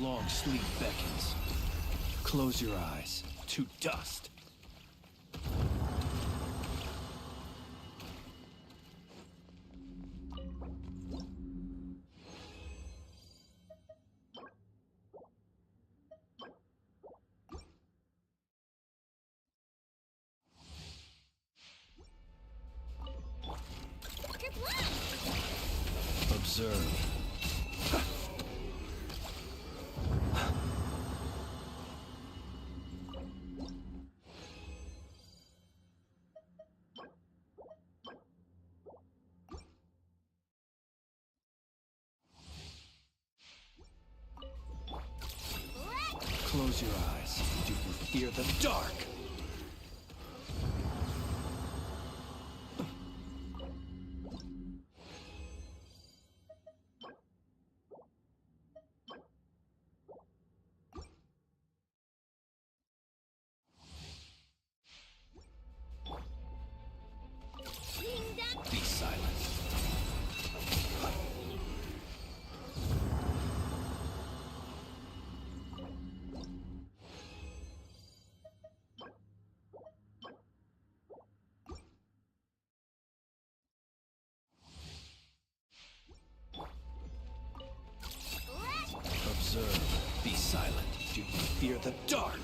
long sleep beckons. Close your eyes to dust. Observe. Close your eyes. Do you fear the dark? Be silent. Observe. Be silent. Do you fear the dark?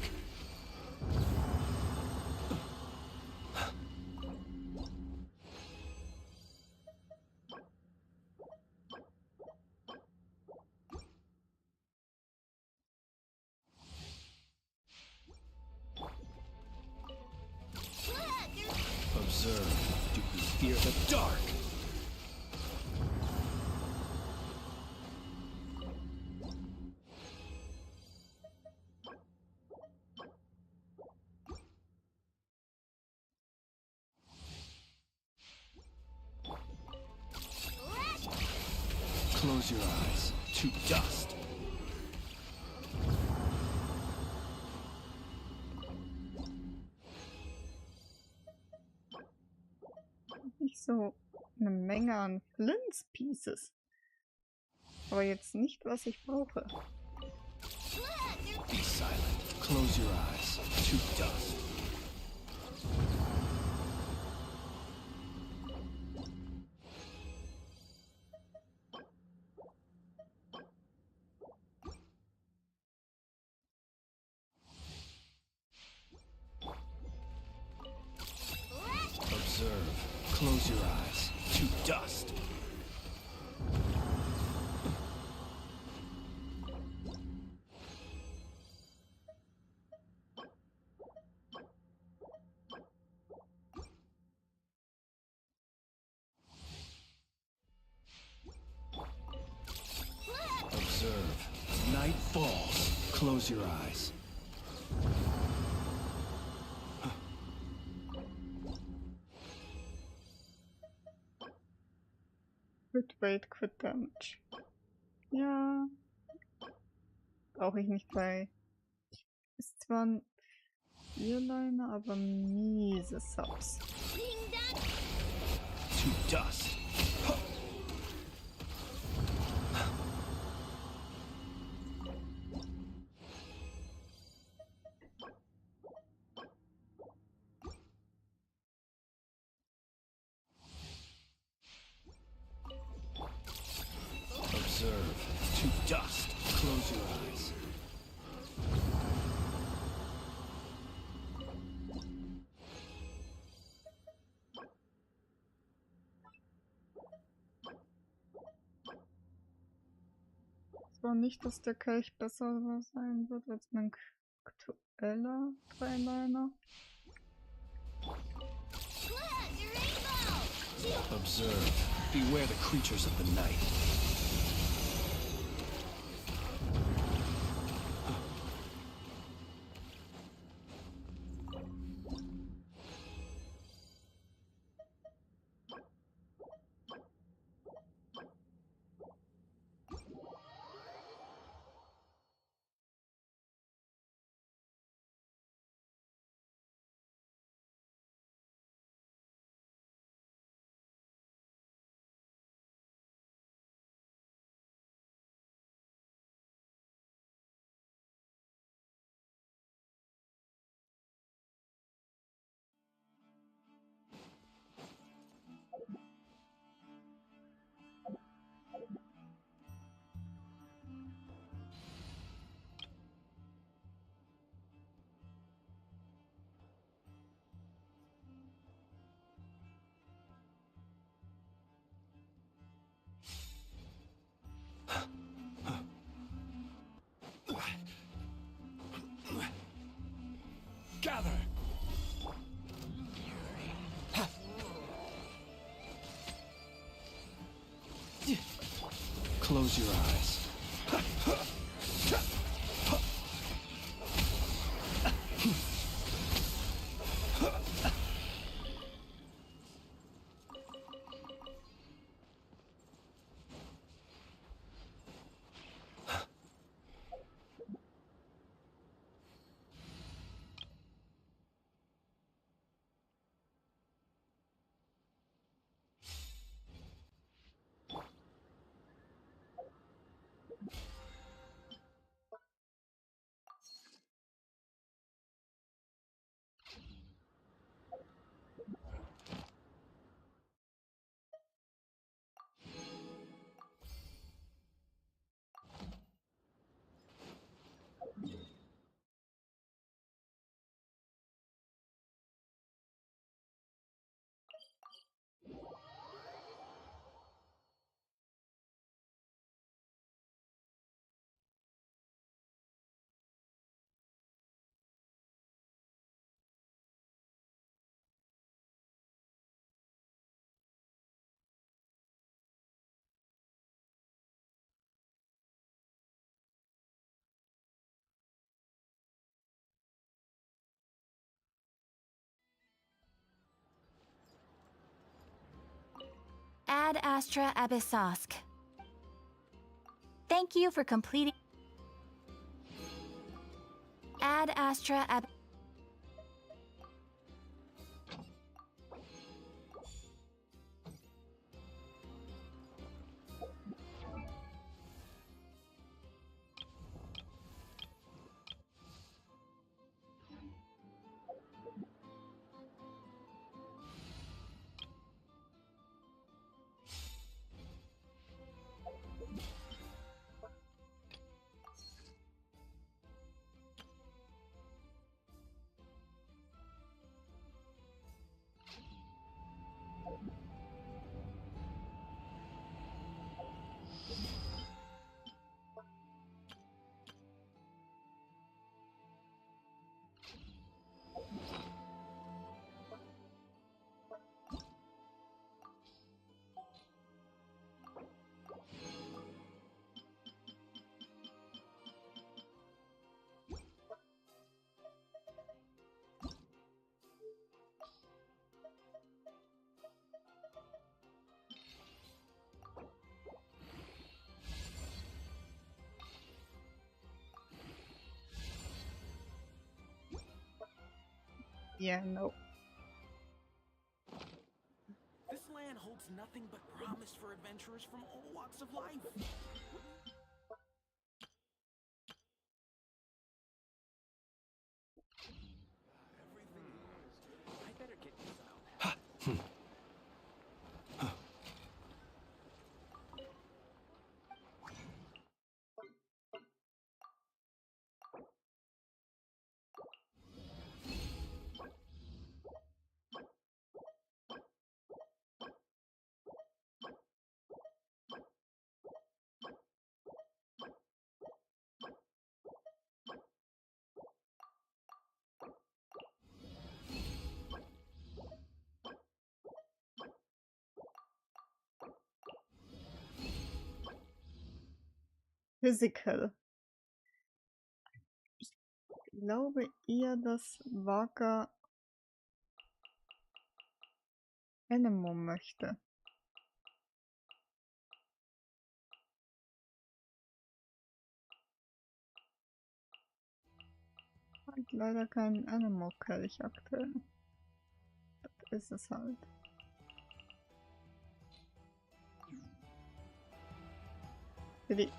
Observe. Do you fear the dark? Close your eyes to dust. Nicht so eine Menge an Flint Pieces. Aber jetzt nicht, was ich brauche. Be silent. Close your eyes to dust. Observe. Close your eyes to dust. Observe. Night falls. Close your eyes. Crit Rate, Crit Damage. Ja. Brauche ich nicht, weil ist zwar ein Vierliner, aber miese Subs. To dust. Observe. To dust. Close your eyes. Zwar nicht, dass der Kelch besser sein wird als mein aktueller Dreiliner. Observe. Beware the creatures of the night. Gather. Close your eyes. Ad Astra Abyssosk. Thank you for completing Ad Astra Ab. Yeah, no. This land holds nothing but promise for adventurers from all walks of life. Everything is. I better get this out. Physical. Ich glaube eher, dass Waka Anemo möchte. Hat leider keinen Anemo-Kelch aktuell. Das ist es halt. Für die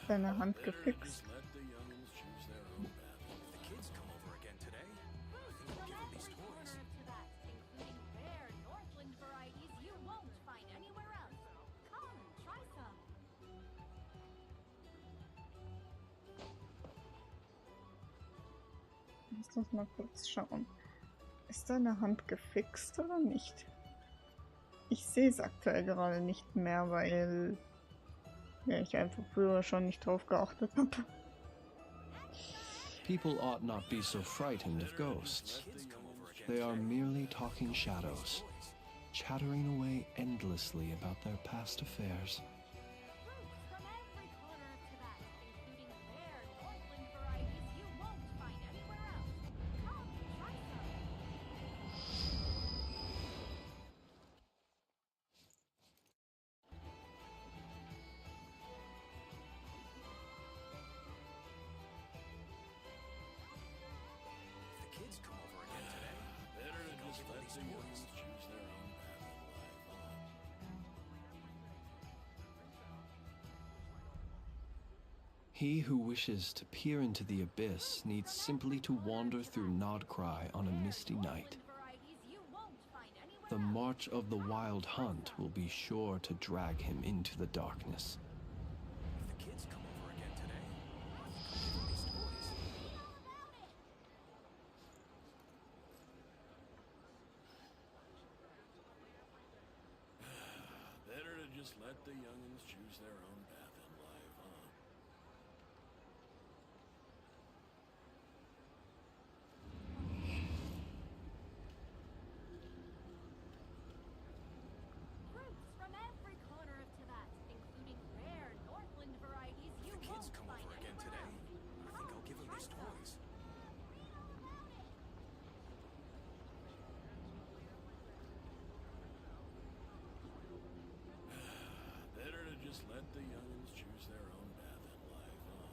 Deine Hand gefixt. Let the youngins choose their own path. If the kids come over again today, I think I'll give them these toys. Including rare Northland varieties you won't find anywhere else. Come, try some. Lass uns mal kurz schauen. Ist deine Hand gefixt oder nicht? Ich sehe es aktuell gerade nicht mehr, weil ja, ich einfach früher schon nicht drauf geachtet habe. People ought not be so frightened of ghosts. They are merely talking shadows, chattering away endlessly about their past affairs. Fruits from every corner of Tibet, including rare Northland varieties you won't find anywhere else. Come, try some. If the kids come over again today, better to just let the youngins choose their own path in life, huh? He who wishes to peer into the abyss needs simply to wander through Nodcry on a misty night. Varieties you won't find anywhere The march of the wild hunt will be sure to drag him into the darkness. If the kids come over again today, I think I'll give them these toys. Better to just let the youngins choose their own path in life, huh? Fruits from every corner of Tibet, including rare Northland varieties you If the kids won't come find over again anywhere today, else. I think I'll give them these toys. Better to just let the youngins choose their own path in life, huh?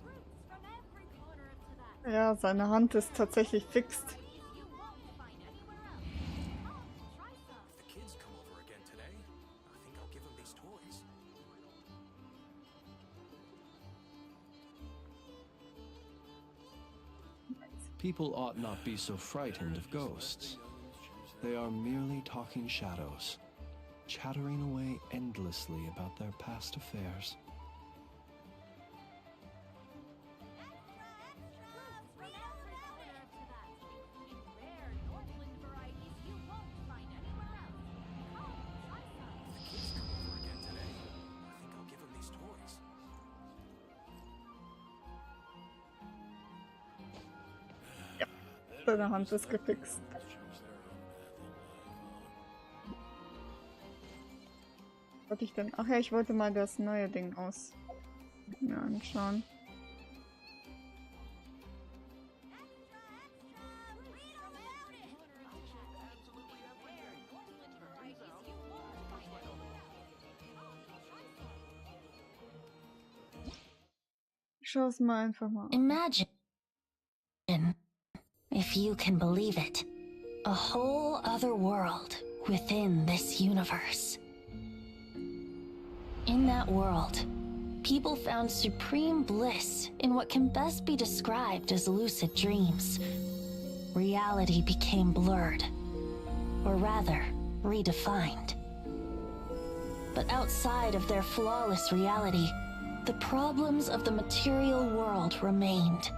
Fruits from every corner of Tibet. Ja, seine Hand ist tatsächlich fixt. Varieties you won't find anywhere else. Come, try some. If the kids come over again today, I think I'll give them these toys. People ought not be so frightened of ghosts. They are merely talking shadows, chattering away endlessly about their past affairs. Fruits from every corner of Tibet, including rare Northland varieties you won't find anywhere else. Come, try some. If the kids come over again today, I think I'll give them these toys. Seine Hand ist gefixt. Choose their own path in life, huh? Wollte ich denn? Ach ja, ich wollte mal das neue Ding mir anschauen. Ich schaue es mal einfach mal an. Imagine, if you can believe it, a whole other world within this universe. In that world, people found supreme bliss in what can best be described as lucid dreams. Reality became blurred, or rather, redefined. But outside of their flawless reality, the problems of the material world remained.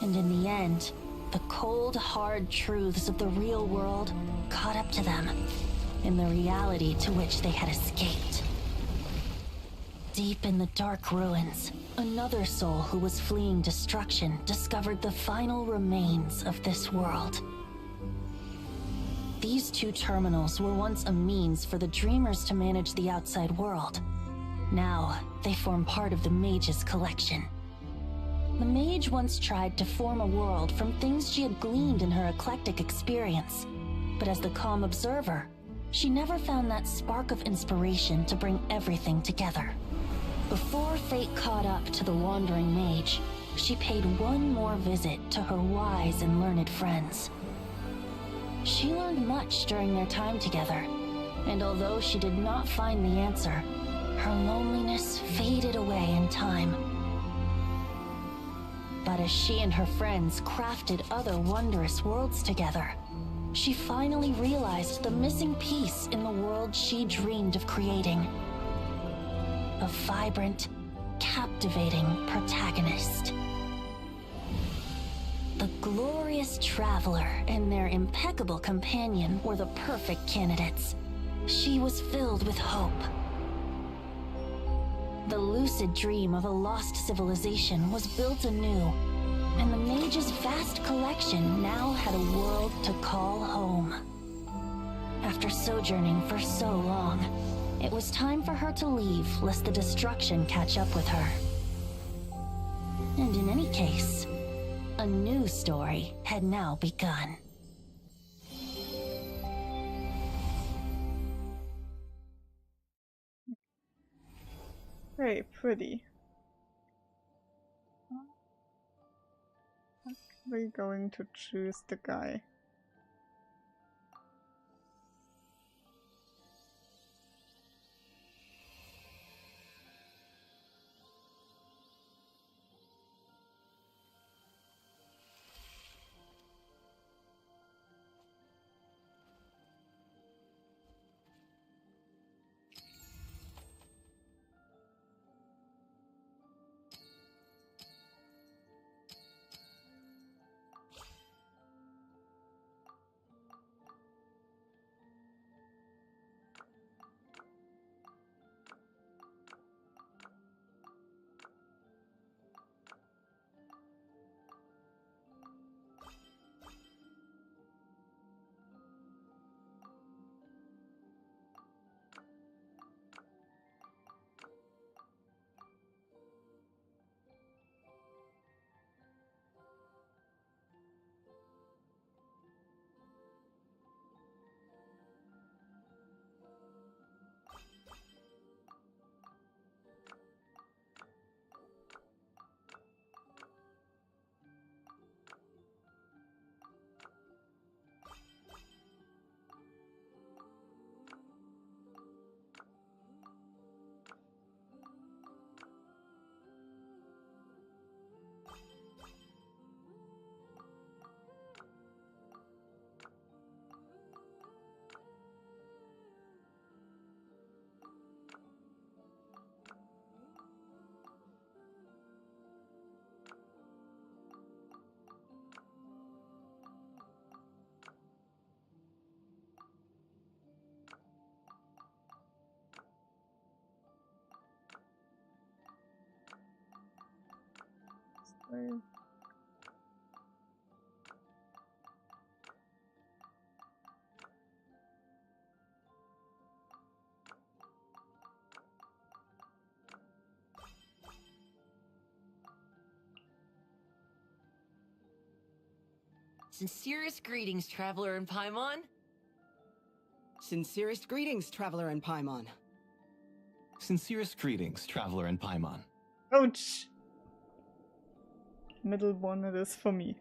And in the end, the cold, hard truths of the real world caught up to them in the reality to which they had escaped. Deep in the dark ruins, another soul who was fleeing destruction discovered the final remains of this world. These two terminals were once a means for the dreamers to manage the outside world. Now, they form part of the mage's collection. The mage once tried to form a world from things she had gleaned in her eclectic experience. But as the calm observer, she never found that spark of inspiration to bring everything together. Before fate caught up to the wandering mage, she paid one more visit to her wise and learned friends. She learned much during their time together, and although she did not find the answer, her loneliness faded away in time. But as she and her friends crafted other wondrous worlds together, she finally realized the missing piece in the world she dreamed of creating. A vibrant, captivating protagonist. The glorious traveler and their impeccable companion were the perfect candidates. She was filled with hope. The lucid dream of a lost civilization was built anew, and the mage's vast collection now had a world to call home. After sojourning for so long, it was time for her to leave lest the destruction catch up with her. And in any case, a new story had now begun. Very pretty. We're going to choose the guy. So Sincerest greetings, Traveler and Paimon. Sincerest greetings, Traveler and Paimon. Sincerest greetings, Traveler and Paimon. ouch! Middle one it is for me.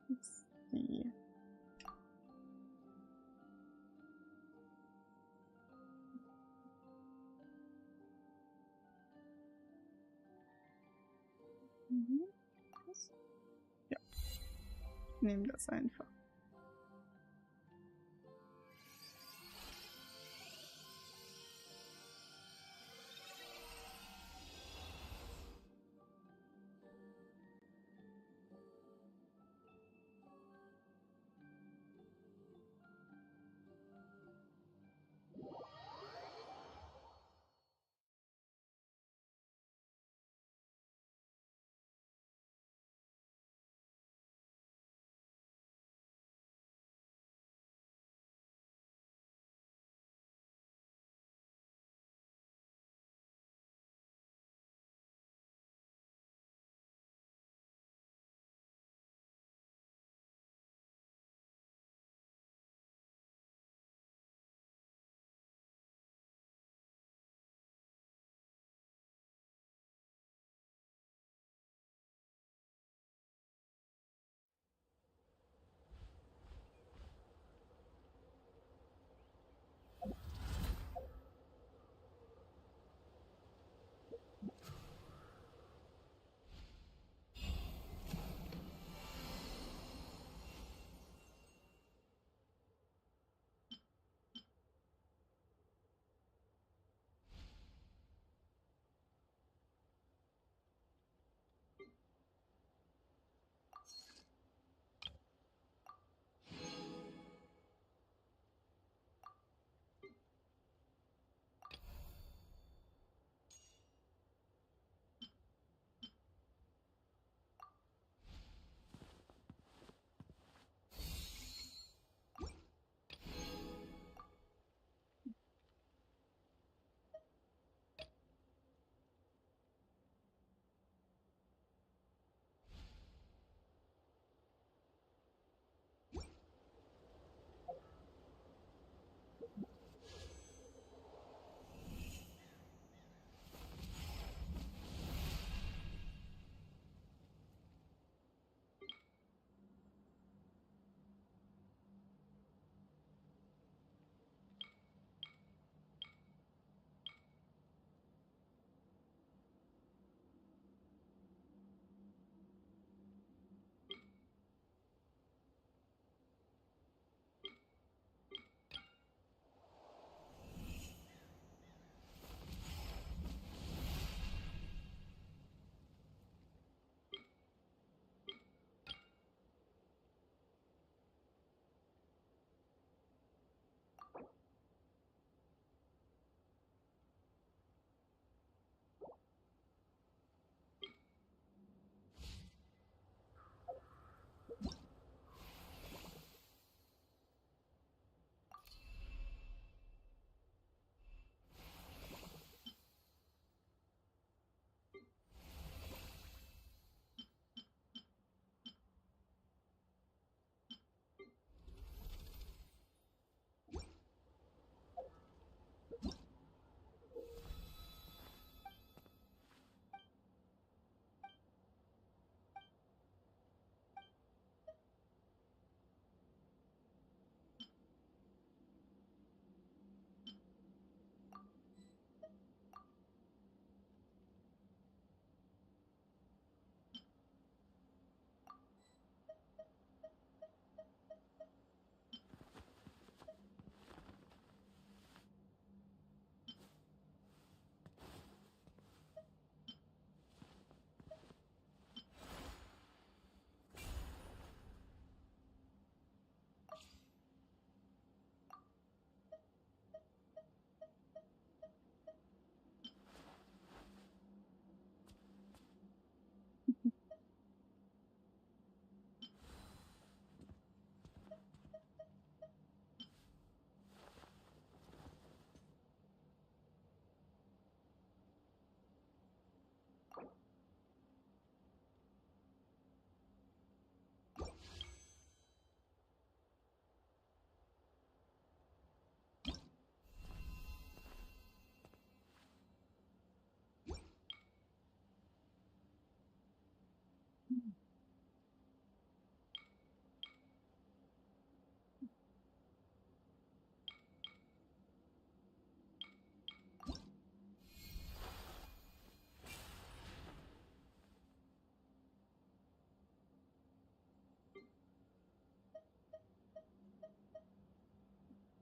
Let's see. Ja, ich nehme das einfach.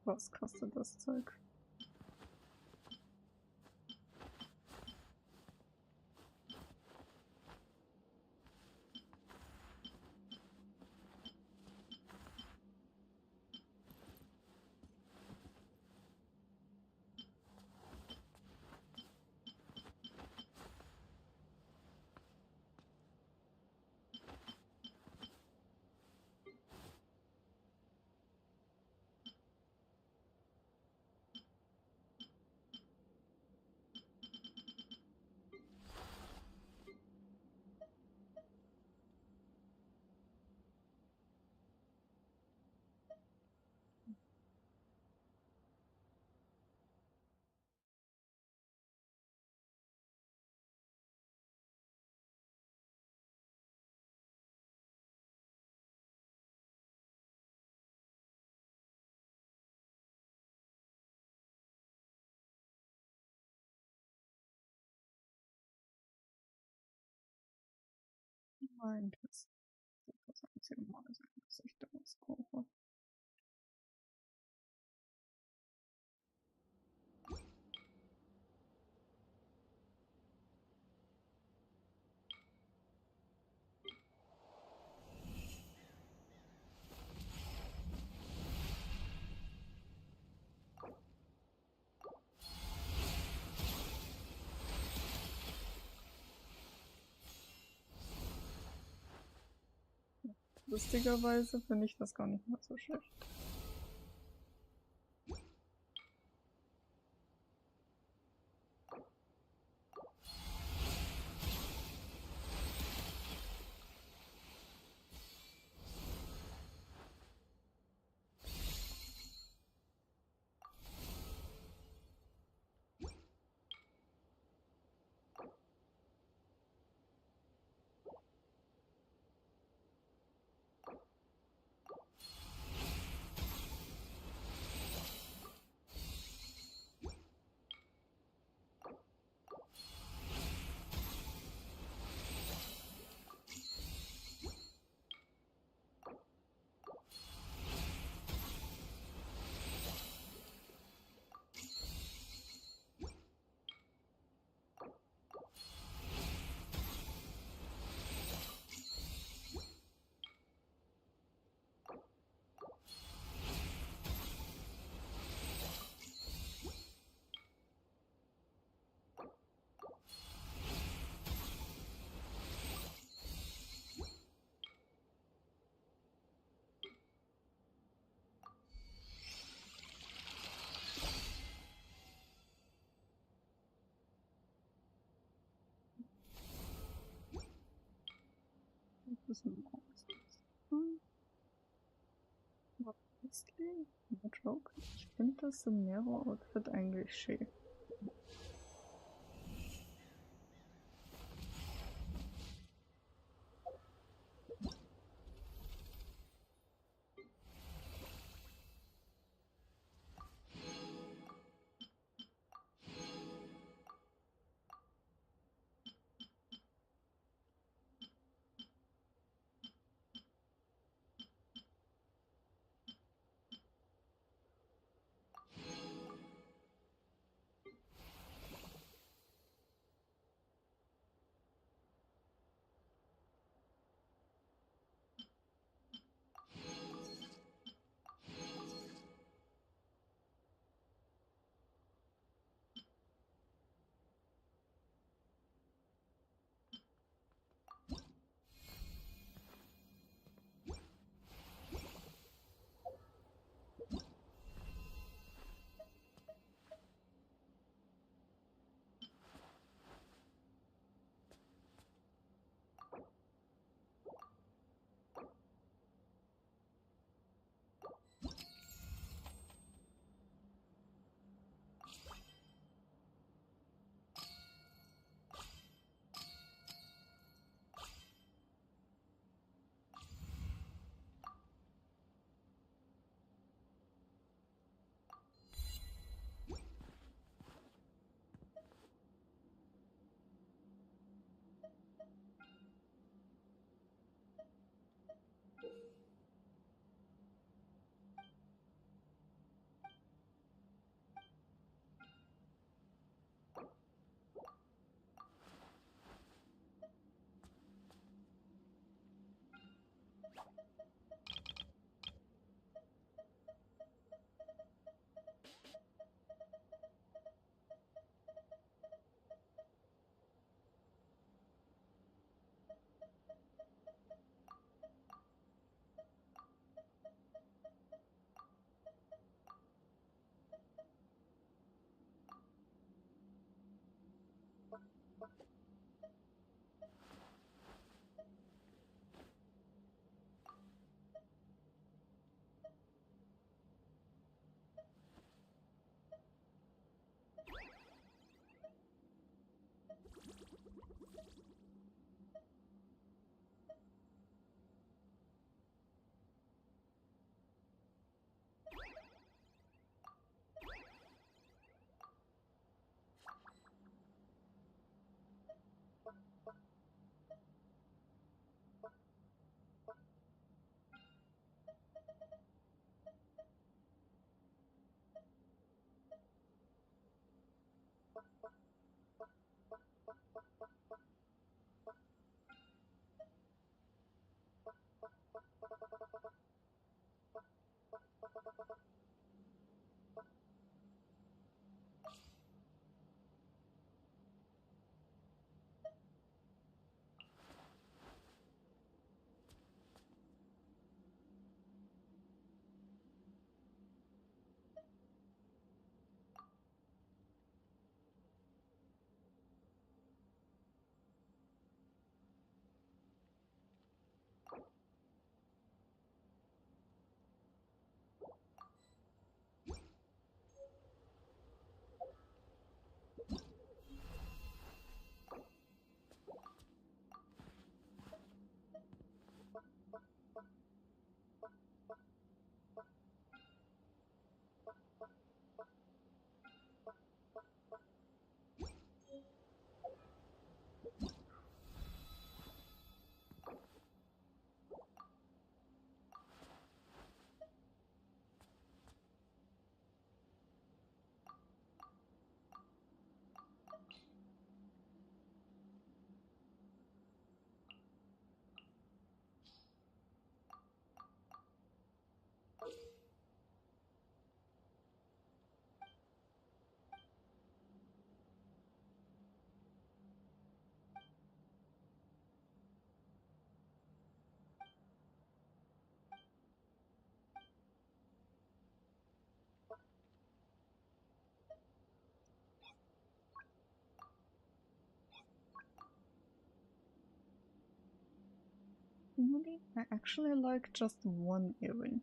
Was kostet das Zeug? Nein, das wird das einzige Mal sein, dass ich da was kaufe. Lustigerweise finde ich das gar nicht mal so schlecht. Das ist ein Joke. Ich finde das Nero-Outfit eigentlich schön. Maybe I actually like just one earring.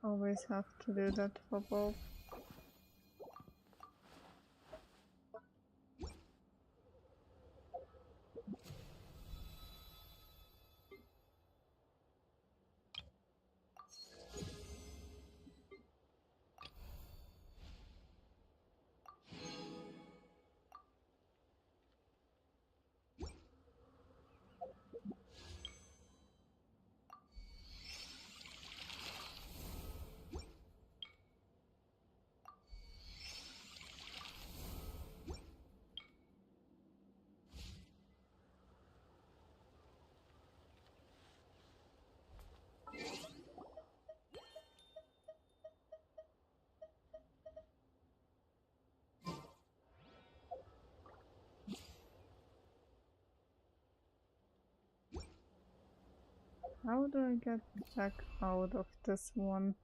Always have to do that for both. How do I get back out of this one?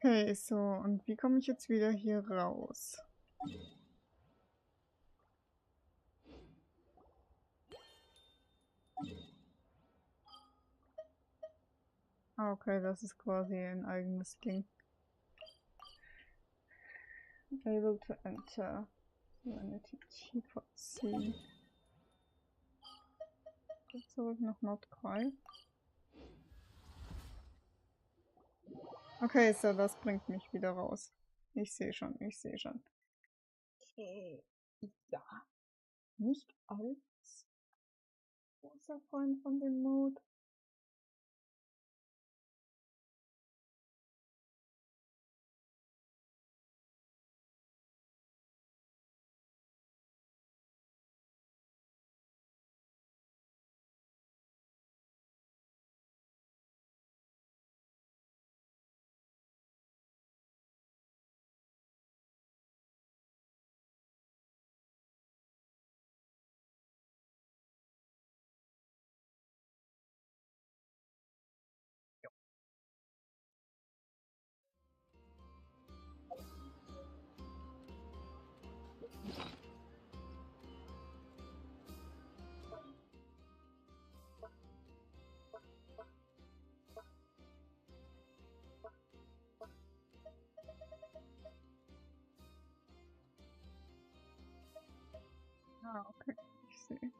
Okay, so, und wie komme ich jetzt wieder hier raus? Ah, okay, das ist quasi ein eigenes Ding. Able to enter. Serenity tiefer ziehen. Zurück nach Nordkreuz. Okay, so, das bringt mich wieder raus. Ich sehe schon, ich sehe schon. Okay. Ja. Nicht als großer Freund von dem Mode. Ah, okay, ich sehe.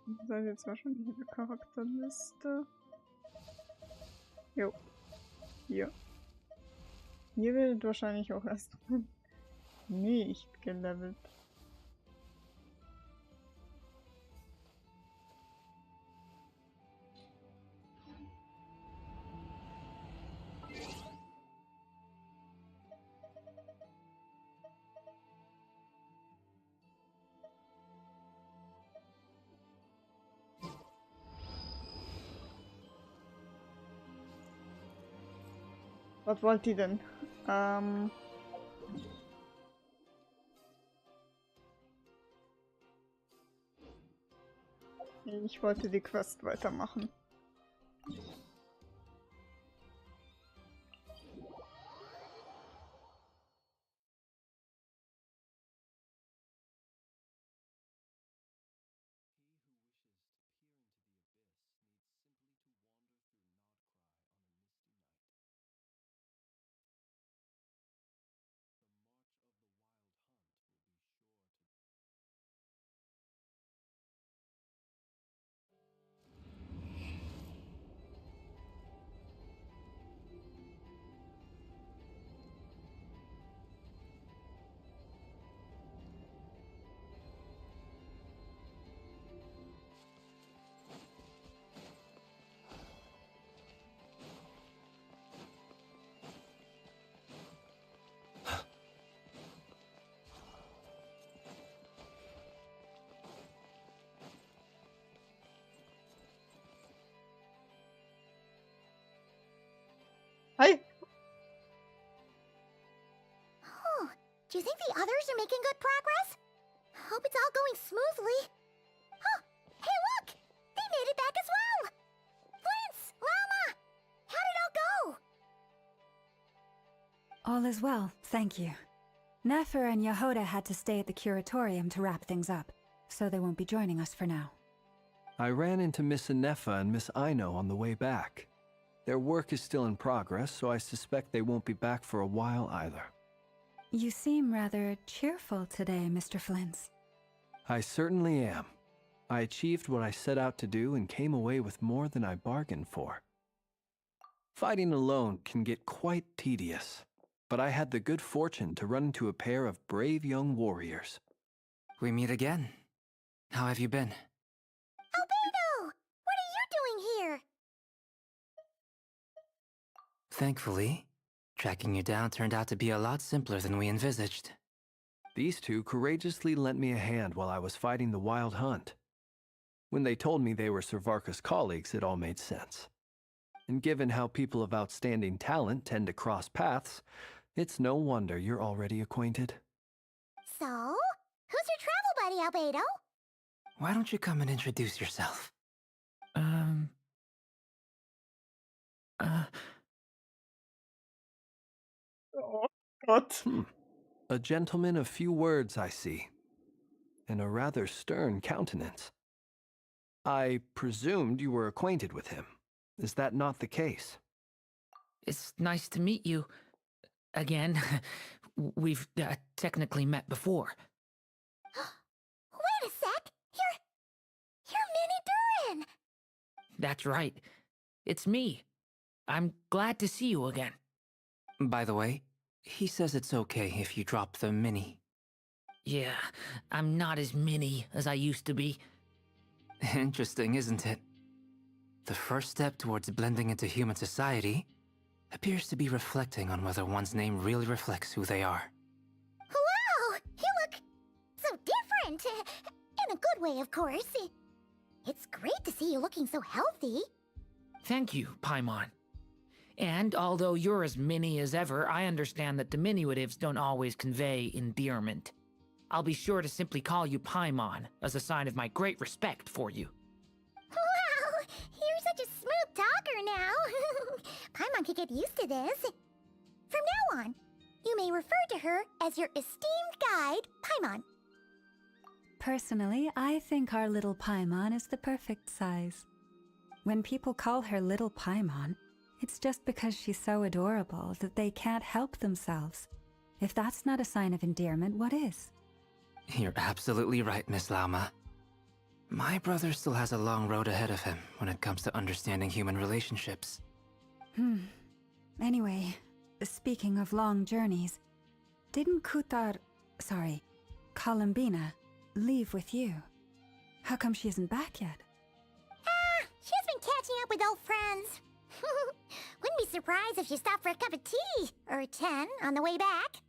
Das ist jetzt wahrscheinlich eine Charakterliste. Jo. Hier. Hier wird wahrscheinlich auch erst nicht gelevelt. Was wollt ihr denn? Ich wollte die Quest weitermachen. Do you think the others are making good progress? Hope it's all going smoothly. Oh, hey look! They made it back as well! Flint's! Llama! How did it all go? All is well, thank you. Nefer and Yehoda had to stay at the curatorium to wrap things up, so they won't be joining us for now. I ran into Miss Anefa and Miss Aino on the way back. Their work is still in progress, so I suspect they won't be back for a while either. You seem rather cheerful today, Mr. Flint's. I certainly am. I achieved what I set out to do and came away with more than I bargained for. Fighting alone can get quite tedious, but I had the good fortune to run into a pair of brave young warriors. We meet again. How have you been? Albedo! What are you doing here? Thankfully, tracking you down turned out to be a lot simpler than we envisaged. These two courageously lent me a hand while I was fighting the Wild Hunt. When they told me they were Servarka's colleagues, it all made sense. And given how people of outstanding talent tend to cross paths, it's no wonder you're already acquainted. So, who's your travel buddy, Albedo? Why don't you come and introduce yourself? Oh Gott. A gentleman of few words, I see, and a rather stern countenance. I presumed you were acquainted with him. Is that not the case? It's nice to meet you. Again. We've technically met before. Wait a sec! You're Minnie Durin! That's right. It's me. I'm glad to see you again. By the way, he says it's okay if you drop the mini. Yeah, I'm not as mini as I used to be. Interesting, isn't it? The first step towards blending into human society appears to be reflecting on whether one's name really reflects who they are. Wow! You look so different! In a good way, of course. It's great to see you looking so healthy. Thank you, Paimon. And although you're as mini as ever, I understand that diminutives don't always convey endearment. I'll be sure to simply call you Paimon as a sign of my great respect for you. Wow! You're such a smooth talker now. Paimon could get used to this. From now on, you may refer to her as your esteemed guide, Paimon. Personally, I think our little Paimon is the perfect size. When people call her Little Paimon, it's just because she's so adorable that they can't help themselves. If that's not a sign of endearment, what is? You're absolutely right, Miss Lauma. My brother still has a long road ahead of him when it comes to understanding human relationships. Anyway, speaking of long journeys, didn't Columbina, leave with you? How come she isn't back yet? She's been catching up with old friends. Wouldn't be surprised if she stopped for a cup of tea, or 10, on the way back.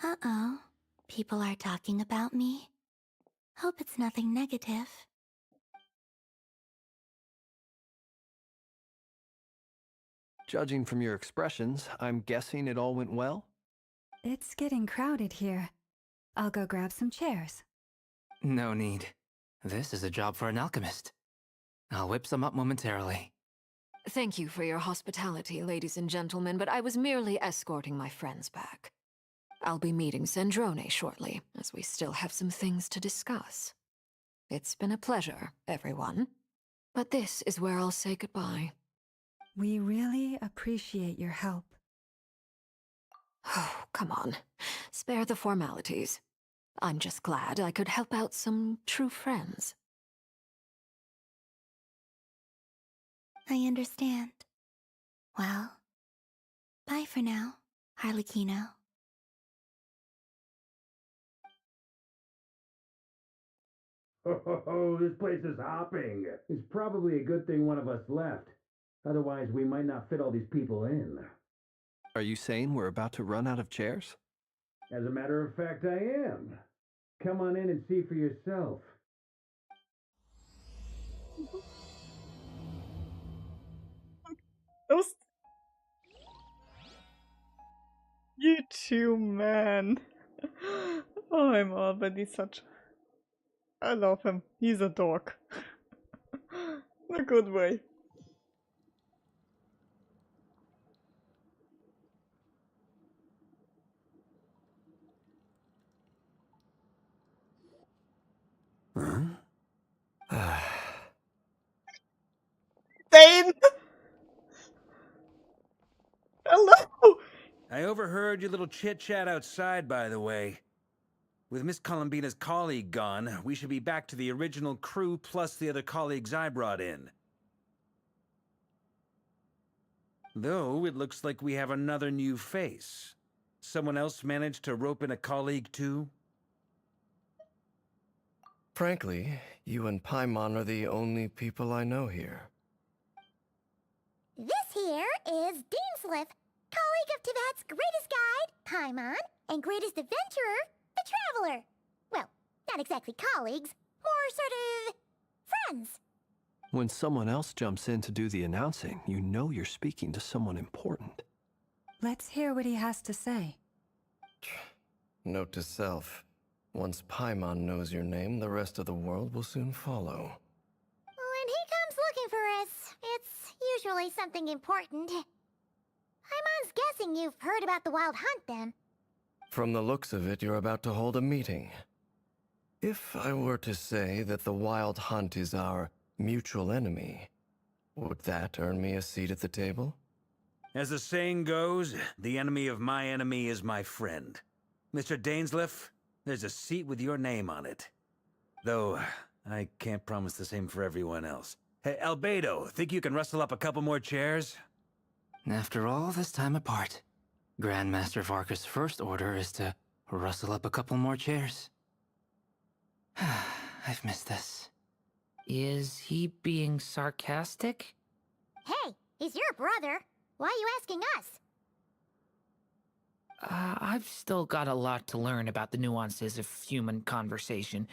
Uh-oh. People are talking about me. Hope it's nothing negative. Judging from your expressions, I'm guessing it all went well? It's getting crowded here. I'll go grab some chairs. No need. This is a job for an alchemist. I'll whip some up momentarily. Thank you for your hospitality, ladies and gentlemen, but I was merely escorting my friends back. I'll be meeting Zendrone shortly, as we still have some things to discuss. It's been a pleasure, everyone. But this is where I'll say goodbye. We really appreciate your help. Oh, come on. Spare the formalities. I'm just glad I could help out some true friends. I understand. Well, bye for now, Harlequino. Oh, this place is hopping. It's probably a good thing one of us left. Otherwise, we might not fit all these people in. Are you saying we're about to run out of chairs? As a matter of fact, I am. Come on in and see for yourself. Those... You two, man. Oh, I'm Albert, he's such... I love him. He's a dog. In a good way. Dane! Hello! I overheard your little chit-chat outside, by the way. With Miss Columbina's colleague gone, we should be back to the original crew plus the other colleagues I brought in. Though, it looks like we have another new face. Someone else managed to rope in a colleague, too? Frankly, you and Paimon are the only people I know here. This here is Deansliff, colleague of Tibet's greatest guide, Paimon, and greatest adventurer, the Traveler. Well, not exactly colleagues, more sort of friends. When someone else jumps in to do the announcing, you know you're speaking to someone important. Let's hear what he has to say. Note to self. Once Paimon knows your name, the rest of the world will soon follow. When he comes looking for us, it's usually something important. Paimon's guessing you've heard about the Wild Hunt, then. From the looks of it, you're about to hold a meeting. If I were to say that the Wild Hunt is our mutual enemy, would that earn me a seat at the table? As the saying goes, the enemy of my enemy is my friend. Mr. Dainsliff, there's a seat with your name on it. Though, I can't promise the same for everyone else. Hey, Albedo, think you can rustle up a couple more chairs? After all this time apart, Grandmaster Varka's first order is to rustle up a couple more chairs. I've missed this. Is he being sarcastic? Hey, he's your brother. Why are you asking us? I've still got a lot to learn about the nuances of human conversation.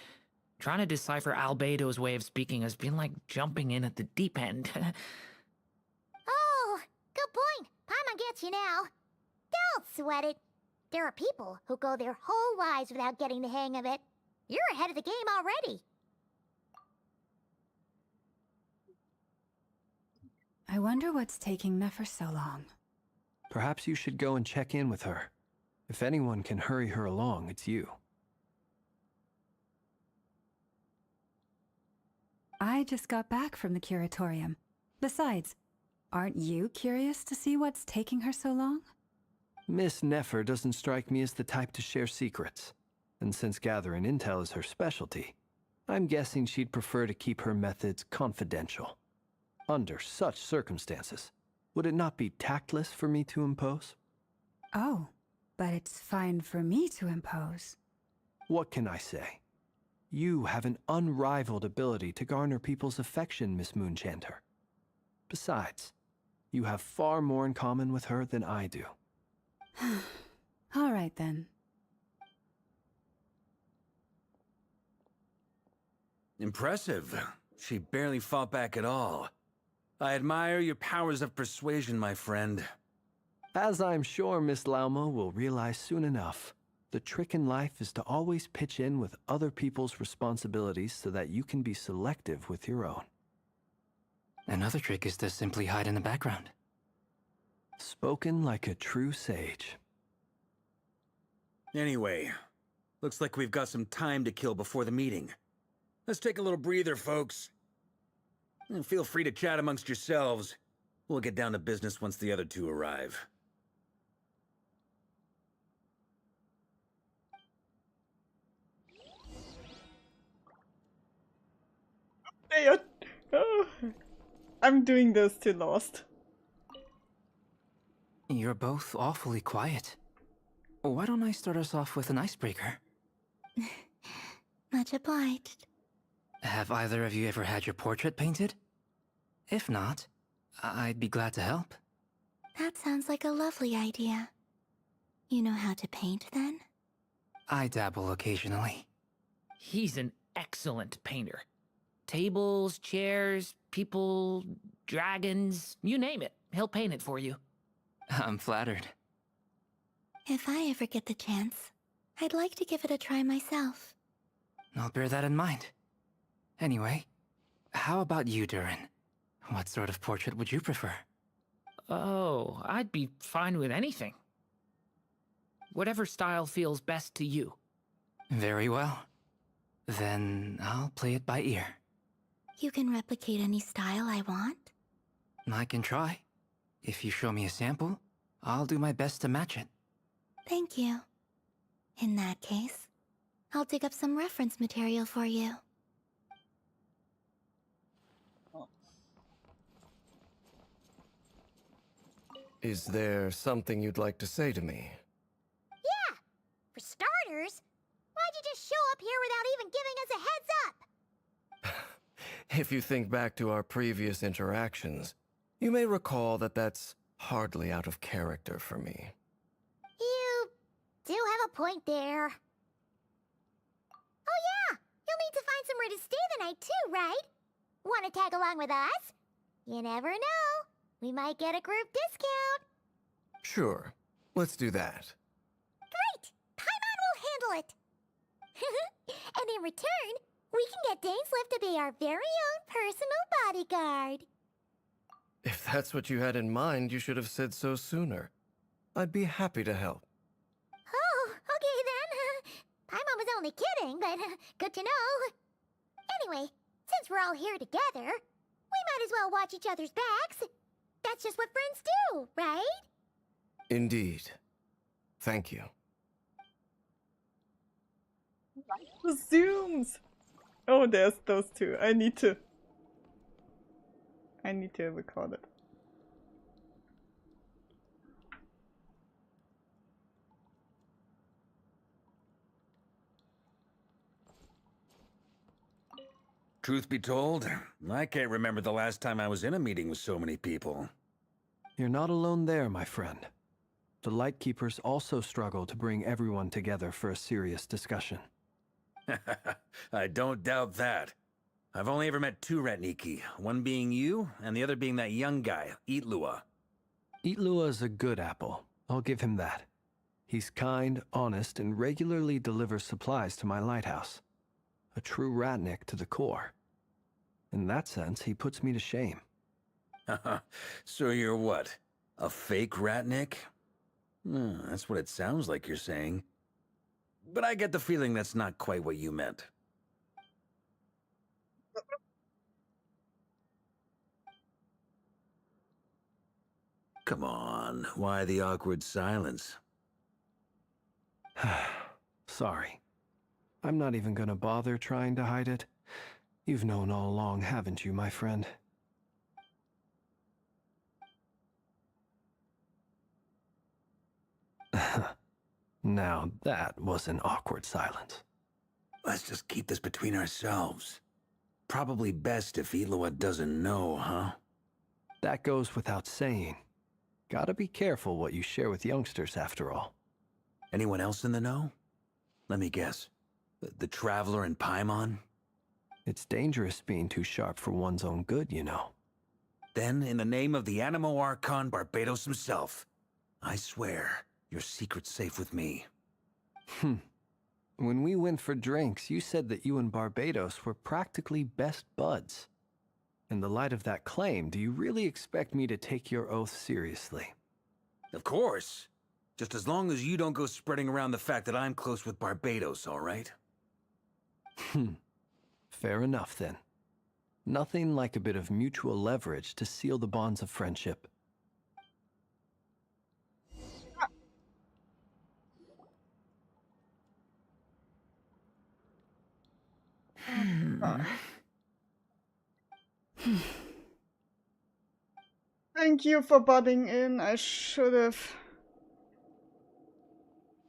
Trying to decipher Albedo's way of speaking has been like jumping in at the deep end. Oh, good point. Paimon gets you now. Don't sweat it. There are people who go their whole lives without getting the hang of it. You're ahead of the game already. I wonder what's taking Nefer so long. Perhaps you should go and check in with her. If anyone can hurry her along, it's you. I just got back from the curatorium. Besides, aren't you curious to see what's taking her so long? Miss Nefer doesn't strike me as the type to share secrets. And since gathering intel is her specialty, I'm guessing she'd prefer to keep her methods confidential. Under such circumstances, would it not be tactless for me to impose? Oh, but it's fine for me to impose. What can I say? You have an unrivaled ability to garner people's affection, Miss Moonchanter. Besides, you have far more in common with her than I do. All right, then. Impressive. She barely fought back at all. I admire your powers of persuasion, my friend. As I'm sure Miss Lauma will realize soon enough, the trick in life is to always pitch in with other people's responsibilities so that you can be selective with your own. Another trick is to simply hide in the background. Spoken like a true sage. Anyway, looks like we've got some time to kill before the meeting. Let's take a little breather, folks. And feel free to chat amongst yourselves. We'll get down to business once the other two arrive. They are... Oh. I'm doing this to Lost. You're both awfully quiet. Why don't I start us off with an icebreaker? Much obliged. Have either of you ever had your portrait painted? If not, I'd be glad to help. That sounds like a lovely idea. You know how to paint, then? I dabble occasionally. He's an excellent painter. Tables, chairs, people, dragons, you name it. He'll paint it for you. I'm flattered. If I ever get the chance, I'd like to give it a try myself. I'll bear that in mind. Anyway, how about you, Durin? What sort of portrait would you prefer? Oh, I'd be fine with anything. Whatever style feels best to you. Very well. Then I'll play it by ear. You can replicate any style I want? I can try. If you show me a sample, I'll do my best to match it. Thank you. In that case, I'll dig up some reference material for you. Is there something you'd like to say to me? Yeah! For starters, why'd you just show up here without even giving us a heads up? If you think back to our previous interactions, you may recall that that's hardly out of character for me. You do have a point there. Oh yeah! You'll need to find somewhere to stay the night too, right? Want to tag along with us? You never know. We might get a group discount. Sure, let's do that. Great! Paimon will handle it! And in return, we can get Dainslift to be our very own personal bodyguard. If that's what you had in mind, you should have said so sooner. I'd be happy to help. Oh, okay then. Paimon was only kidding, but good to know. Anyway, since we're all here together, we might as well watch each other's backs. That's just what friends do, right? Indeed. Thank you. The zooms! Oh, there's those two. I need to record it. Truth be told, I can't remember the last time I was in a meeting with so many people. You're not alone there, my friend. The Lightkeepers also struggle to bring everyone together for a serious discussion. I don't doubt that. I've only ever met two Ratniki, one being you, and the other being that young guy, Eatlua. Eatlua is a good apple. I'll give him that. He's kind, honest, and regularly delivers supplies to my lighthouse. A true Ratnik to the core. In that sense, he puts me to shame. So you're what? A fake Ratnik? That's what it sounds like you're saying. But I get the feeling that's not quite what you meant. Come on, why the awkward silence? Sorry. I'm not even gonna bother trying to hide it. You've known all along, haven't you, my friend? Now that was an awkward silence. Let's just keep this between ourselves. Probably best if Eloa doesn't know, huh? That goes without saying. Gotta be careful what you share with youngsters, after all. Anyone else in the know? Let me guess. The Traveler and Paimon? It's dangerous being too sharp for one's own good, you know. Then, in the name of the Animo Archon Barbados himself, I swear, your secret's safe with me. When we went for drinks, you said that you and Barbados were practically best buds. In the light of that claim, do you really expect me to take your oath seriously? Of course. Just as long as you don't go spreading around the fact that I'm close with Barbados, all right? Fair enough, then. Nothing like a bit of mutual leverage to seal the bonds of friendship. Thank you for butting in. I should have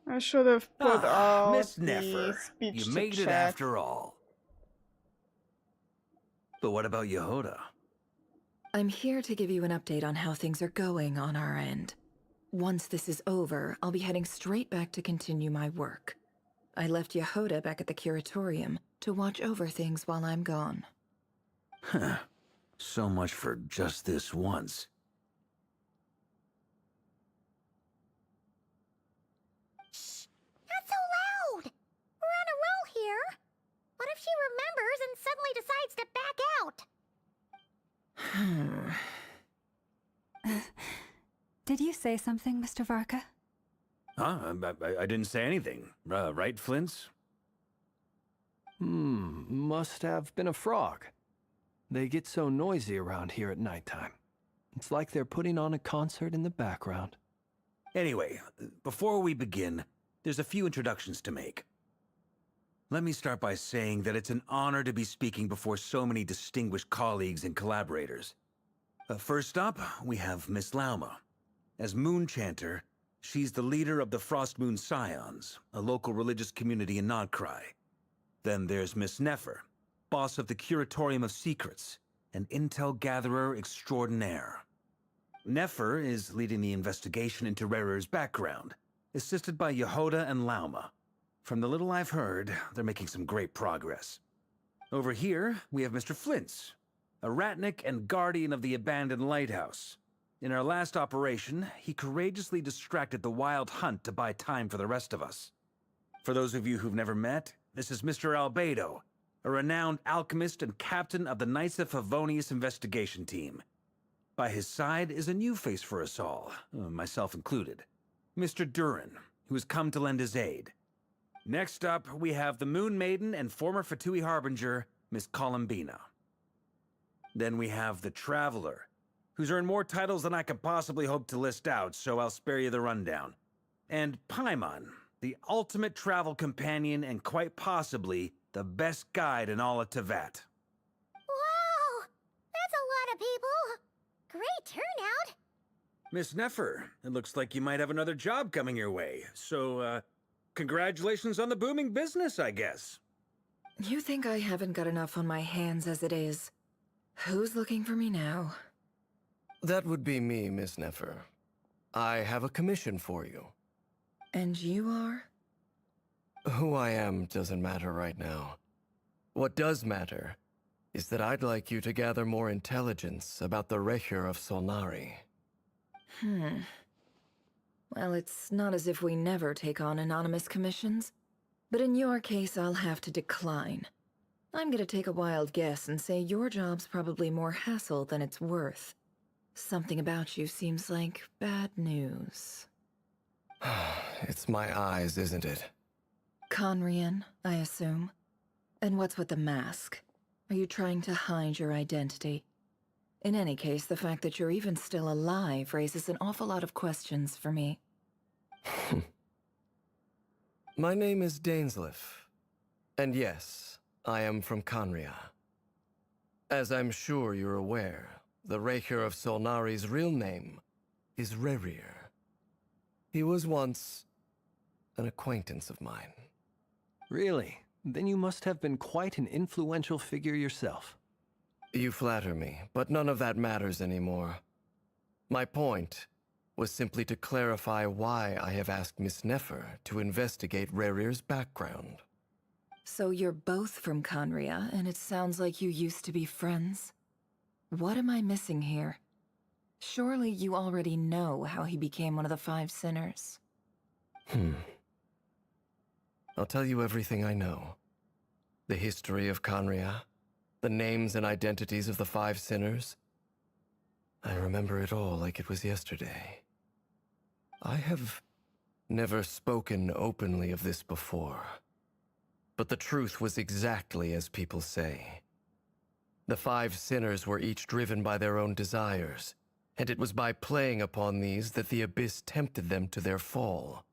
put out Miss the Nefer, speech you to made it chat. after all. But what about Yehoda? I'm here to give you an update on how things are going on our end. Once this is over, I'll be heading straight back to continue my work. I left Yehoda back at the curatorium to watch over things while I'm gone. Huh. So much for just this once. Shh! Not so Did you say something, Mr. Varka? Huh? I didn't say anything. Right, Flint's? Must have been a frog. They get so noisy around here at nighttime. It's like they're putting on a concert in the background. Anyway, before we begin, there's a few introductions to make. Let me start by saying that it's an honor to be speaking before so many distinguished colleagues and collaborators. First up, we have Miss Lauma. As Moon Chanter, she's the leader of the Frost Moon Scions, a local religious community in Nodcry. Then there's Miss Nefer, boss of the Curatorium of Secrets, an intel gatherer extraordinaire. Nefer is leading the investigation into Rerer's background, assisted by Yehoda and Lauma. From the little I've heard, they're making some great progress. Over here, we have Mr. Flint's, a ratnik and guardian of the abandoned lighthouse. In our last operation, he courageously distracted the Wild Hunt to buy time for the rest of us. For those of you who've never met, this is Mr. Albedo, a renowned alchemist and captain of the Knights of Favonius investigation team. By his side is a new face for us all, myself included, Mr. Durin, who has come to lend his aid. Next up, we have the Moon Maiden and former Fatui Harbinger, Miss Columbina. Then we have the Traveler, who's earned more titles than I could possibly hope to list out, so I'll spare you the rundown. And Paimon, the ultimate travel companion and quite possibly the best guide in all of Tevat. Wow! That's a lot of people! Great turnout! Miss Nefer, it looks like you might have another job coming your way, so, congratulations on the booming business, I guess. You think I haven't got enough on my hands as it is? Who's looking for me now? That would be me, Miss Nefer. I have a commission for you. And you are? Who I am doesn't matter right now. What does matter is that I'd like you to gather more intelligence about the Recher of Solnari. Well, it's not as if we never take on anonymous commissions. But in your case, I'll have to decline. I'm gonna take a wild guess and say your job's probably more hassle than it's worth. Something about you seems like bad news. It's my eyes, isn't it? Conrian, I assume. And what's with the mask? Are you trying to hide your identity? In any case, the fact that you're even still alive raises an awful lot of questions for me. My name is Dainsleif. And yes, I am from Conria. As I'm sure you're aware, the Recher of Solnari's real name is Rerir. He was once an acquaintance of mine. Really? Then you must have been quite an influential figure yourself. You flatter me, but none of that matters anymore. My point was simply to clarify why I have asked Miss Nefer to investigate Rerir's background. So you're both from Conria, and it sounds like you used to be friends? What am I missing here? Surely you already know how he became one of the Five Sinners. I'll tell you everything I know. The history of Conria, the names and identities of the Five Sinners. I remember it all like it was yesterday. I have never spoken openly of this before. But the truth was exactly as people say. The Five Sinners were each driven by their own desires, and it was by playing upon these that the Abyss tempted them to their fall,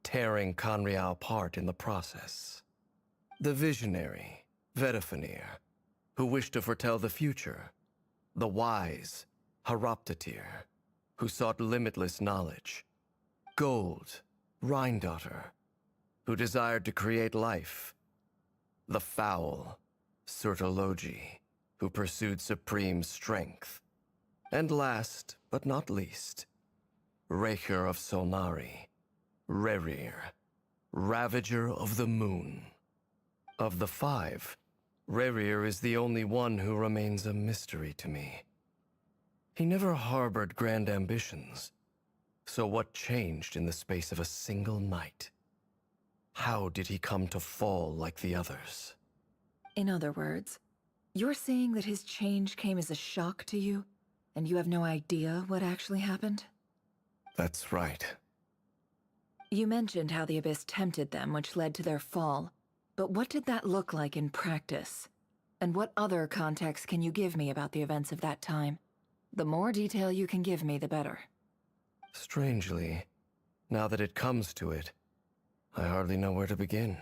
tearing Conria apart in the process. The visionary, Vedifenir, who wished to foretell the future. The wise, Haroptatir, who sought limitless knowledge. Gold, Rhindaughter, who desired to create life. The foul, Surtologi, who pursued supreme strength. And last, but not least, Recher of Solnari, Rerir, Ravager of the Moon. Of the five, Rerir is the only one who remains a mystery to me. He never harbored grand ambitions. So what changed in the space of a single night? How did he come to fall like the others? In other words, You're saying that his change came as a shock to you, and you have no idea what actually happened? That's right. You mentioned how the Abyss tempted them, which led to their fall. But what did that look like in practice? And what other context can you give me about the events of that time? The more detail you can give me, the better. Strangely, now that it comes to it, I hardly know where to begin.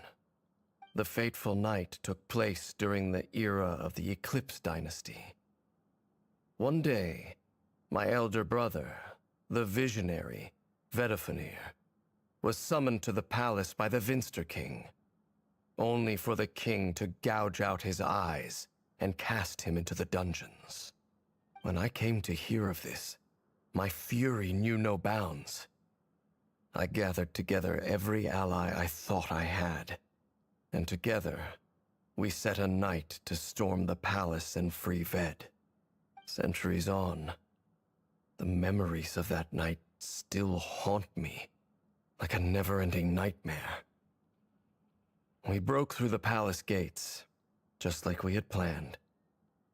The fateful night took place during the era of the Eclipse Dynasty. One day, my elder brother, the visionary, Vedifenir, was summoned to the palace by the Vinster King, only for the king to gouge out his eyes and cast him into the dungeons. When I came to hear of this, my fury knew no bounds. I gathered together every ally I thought I had, and together, we set a night to storm the palace and free Ved. Centuries on, the memories of that night still haunt me, like a never-ending nightmare. We broke through the palace gates, just like we had planned,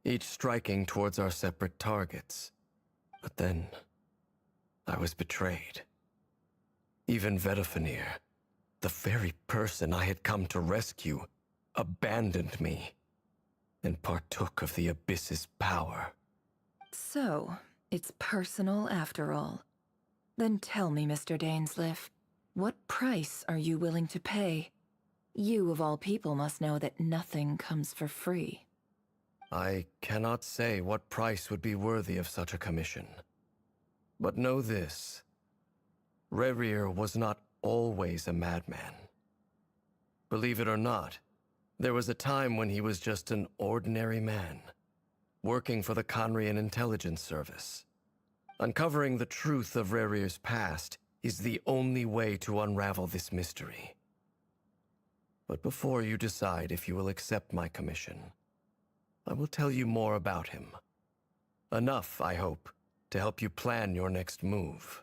each striking towards our separate targets. But then, I was betrayed. Even Vedifenir, the very person I had come to rescue, abandoned me and partook of the Abyss's power. So, it's personal after all. Then tell me, Mr. Dainsleif, what price are you willing to pay? You, of all people, must know that nothing comes for free. I cannot say what price would be worthy of such a commission. But know this. Rerir was not always a madman. Believe it or not, there was a time when he was just an ordinary man, working for the Conrian Intelligence Service. Uncovering the truth of Rerir's past is the only way to unravel this mystery. But before you decide if you will accept my commission, I will tell you more about him. Enough, I hope, to help you plan your next move.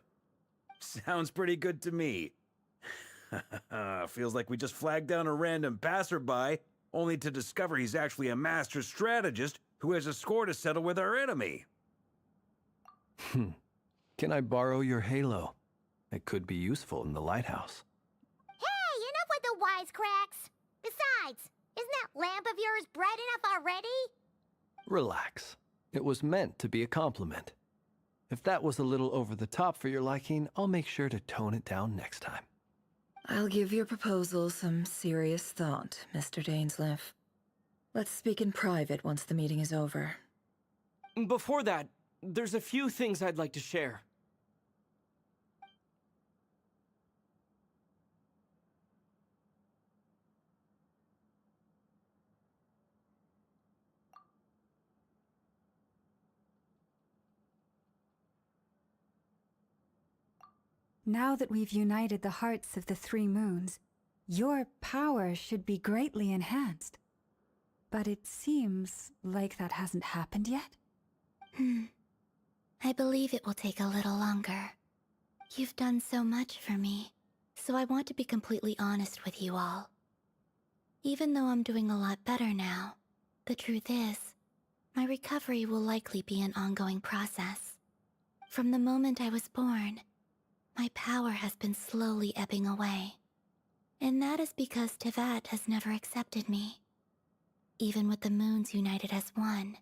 Sounds pretty good to me. Feels like we just flagged down a random passerby, only to discover he's actually a master strategist who has a score to settle with our enemy. Can I borrow your halo? It could be useful in the lighthouse. Hey, enough with the wisecracks! Besides, isn't that lamp of yours bright enough already? Relax. It was meant to be a compliment. If that was a little over the top for your liking, I'll make sure to tone it down next time. I'll give your proposal some serious thought, Mr. Dainsleif. Let's speak in private once the meeting is over. Before that, there's a few things I'd like to share. Now that we've united the hearts of the three moons, your power should be greatly enhanced. But it seems like that hasn't happened yet. I believe it will take a little longer. You've done so much for me, so I want to be completely honest with you all. Even though I'm doing a lot better now, the truth is, my recovery will likely be an ongoing process. From the moment I was born, my power has been slowly ebbing away. And that is because Tevat has never accepted me. Even with the moons united as one,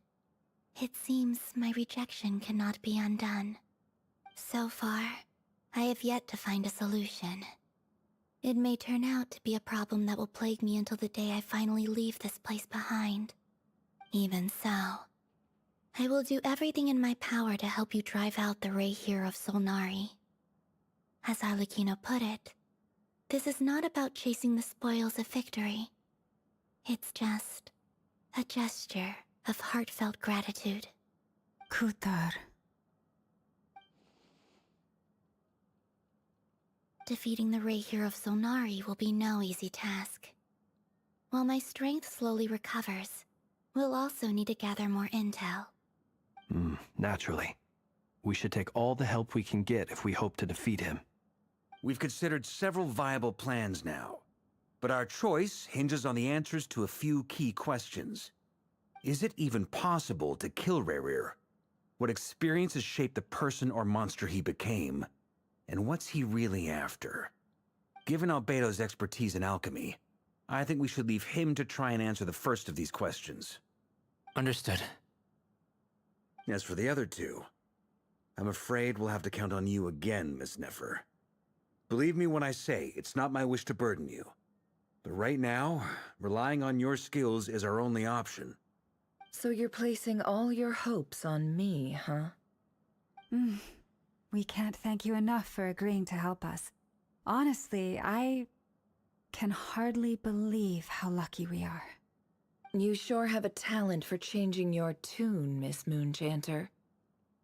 it seems my rejection cannot be undone. So far, I have yet to find a solution. It may turn out to be a problem that will plague me until the day I finally leave this place behind. Even so, I will do everything in my power to help you drive out the Rayhir of Solnari. As Arlecchino put it, this is not about chasing the spoils of victory. It's just a gesture of heartfelt gratitude. Kutar. Defeating the Rayhir of Solnari will be no easy task. While my strength slowly recovers, we'll also need to gather more intel. Naturally. We should take all the help we can get if we hope to defeat him. We've considered several viable plans now, but our choice hinges on the answers to a few key questions. Is it even possible to kill Rerir? What experiences shaped the person or monster he became? And what's he really after? Given Albedo's expertise in alchemy, I think we should leave him to try and answer the first of these questions. Understood. As for the other two, I'm afraid we'll have to count on you again, Miss Nefer. Believe me when I say it's not my wish to burden you. But right now, relying on your skills is our only option. So you're placing all your hopes on me, huh? We can't thank you enough for agreeing to help us. Honestly, I can hardly believe how lucky we are. You sure have a talent for changing your tune, Miss Moonchanter.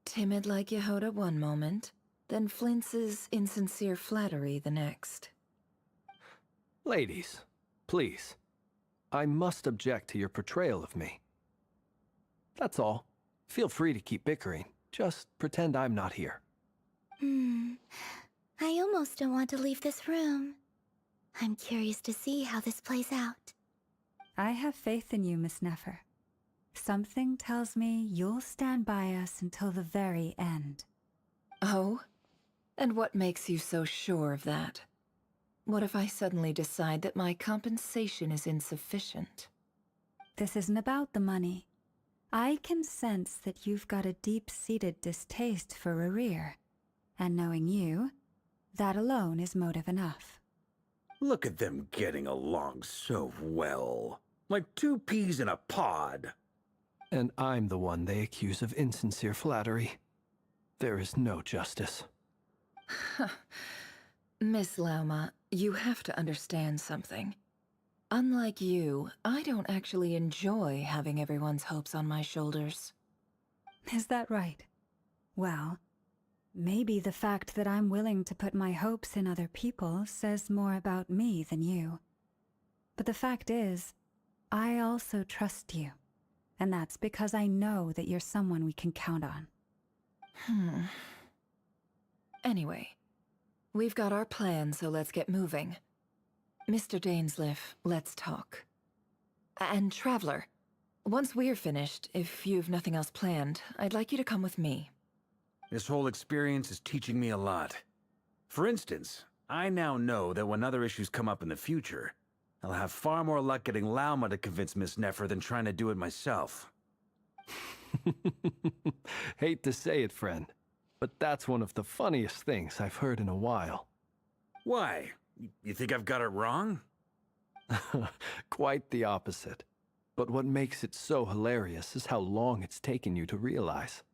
Timid like Yehoda one moment, then flinches insincere flattery the next. Ladies, please. I must object to your portrayal of me. That's all. Feel free to keep bickering. Just pretend I'm not here. I almost don't want to leave this room. I'm curious to see how this plays out. I have faith in you, Miss Nefer. Something tells me you'll stand by us until the very end. Oh? And what makes you so sure of that? What if I suddenly decide that my compensation is insufficient? This isn't about the money. I can sense that you've got a deep-seated distaste for Rerir. And knowing you, that alone is motive enough. Look at them getting along so well. Like two peas in a pod. And I'm the one they accuse of insincere flattery. There is no justice. Miss Lauma, you have to understand something. Unlike you, I don't actually enjoy having everyone's hopes on my shoulders. Is that right? Well, maybe the fact that I'm willing to put my hopes in other people says more about me than you. But the fact is, I also trust you. And that's because I know that you're someone we can count on. Anyway, we've got our plan, so let's get moving. Mr. Dainsleif, let's talk. And Traveler, once we're finished, if you've nothing else planned, I'd like you to come with me. This whole experience is teaching me a lot. For instance, I now know that when other issues come up in the future, I'll have far more luck getting Lauma to convince Miss Nefer than trying to do it myself. Hate to say it, friend, but that's one of the funniest things I've heard in a while. Why? You think I've got it wrong? Quite the opposite. But what makes it so hilarious is how long it's taken you to realize.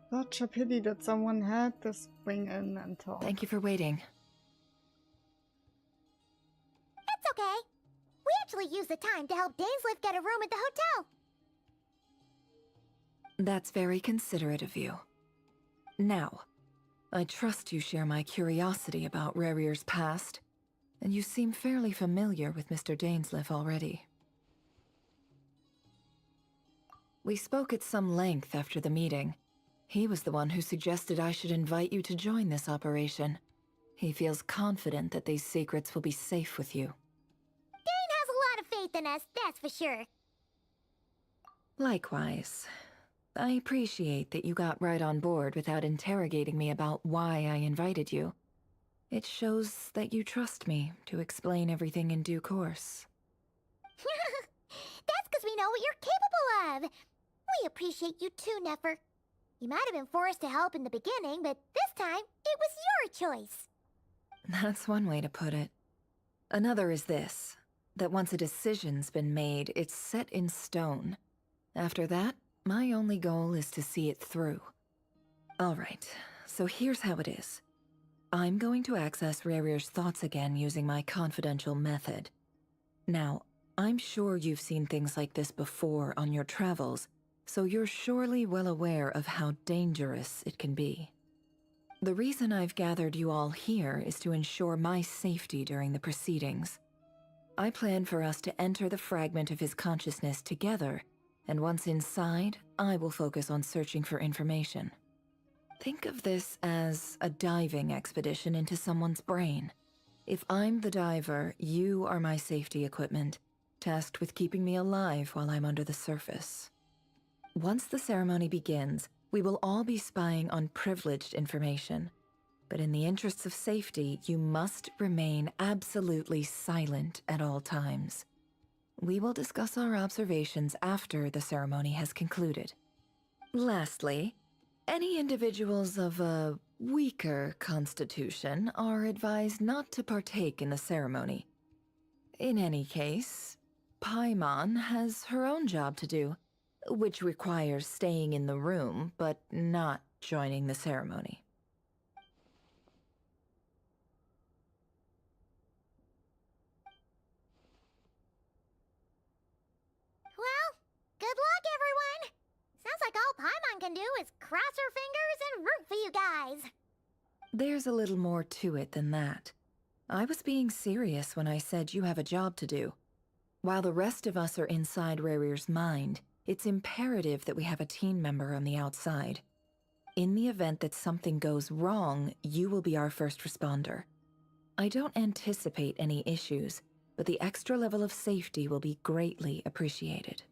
Such a pity that someone had to spring in and talk. Thank you for waiting. That's okay. We actually used the time to help Dainsleif get a room at the hotel. That's very considerate of you. Now, I trust you share my curiosity about Rerir's past, and you seem fairly familiar with Mr. Dainsleif already. We spoke at some length after the meeting. He was the one who suggested I should invite you to join this operation. He feels confident that these secrets will be safe with you. Dane has a lot of faith in us, that's for sure. Likewise. I appreciate that you got right on board without interrogating me about why I invited you. It shows that you trust me to explain everything in due course. That's because we know what you're capable of. We appreciate you too, Nefer. You might have been forced to help in the beginning, but this time, it was your choice. That's one way to put it. Another is this, that once a decision's been made, it's set in stone. After that, my only goal is to see it through. Alright, so here's how it is. I'm going to access Rarier's thoughts again using my confidential method. Now, I'm sure you've seen things like this before on your travels, so you're surely well aware of how dangerous it can be. The reason I've gathered you all here is to ensure my safety during the proceedings. I plan for us to enter the fragment of his consciousness together, and once inside, I will focus on searching for information. Think of this as a diving expedition into someone's brain. If I'm the diver, you are my safety equipment, tasked with keeping me alive while I'm under the surface. Once the ceremony begins, we will all be spying on privileged information. But in the interests of safety, you must remain absolutely silent at all times. We will discuss our observations after the ceremony has concluded. Lastly, any individuals of a weaker constitution are advised not to partake in the ceremony. In any case, Paimon has her own job to do, which requires staying in the room, but not joining the ceremony. Well, good luck, everyone! Sounds like all Paimon can do is cross her fingers and root for you guys. There's a little more to it than that. I was being serious when I said you have a job to do. While the rest of us are inside Rarier's mind, it's imperative that we have a team member on the outside. In the event that something goes wrong, you will be our first responder. I don't anticipate any issues, but the extra level of safety will be greatly appreciated.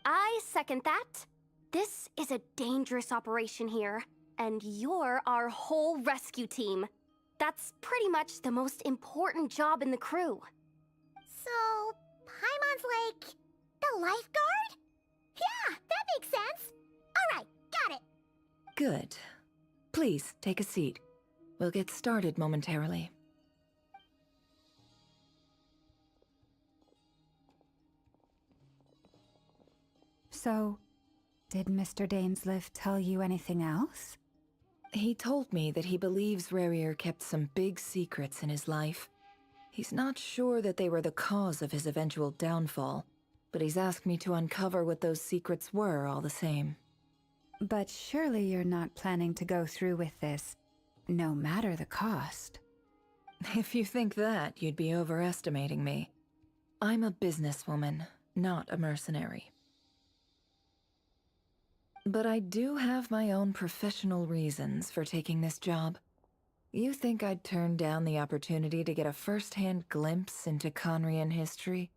I second that. This is a dangerous operation here, and you're our whole rescue team. That's pretty much the most important job in the crew. So, Paimon's like the lifeguard? Yeah, that makes sense. Alright, got it. Good. Please, take a seat. We'll get started momentarily. So, did Mr. Dainsleif tell you anything else? He told me that he believes Rarier kept some big secrets in his life. He's not sure that they were the cause of his eventual downfall, but he's asked me to uncover what those secrets were all the same. But surely you're not planning to go through with this, no matter the cost. If you think that, you'd be overestimating me. I'm a businesswoman, not a mercenary. But I do have my own professional reasons for taking this job. You think I'd turn down the opportunity to get a first-hand glimpse into Conrian history?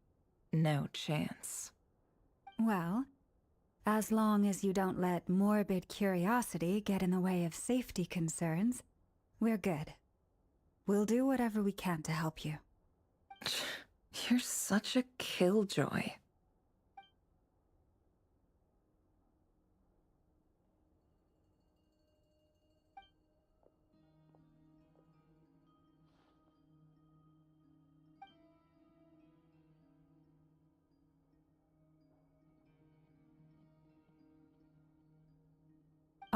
No chance. Well, as long as you don't let morbid curiosity get in the way of safety concerns, we're good. We'll do whatever we can to help you. You're such a killjoy.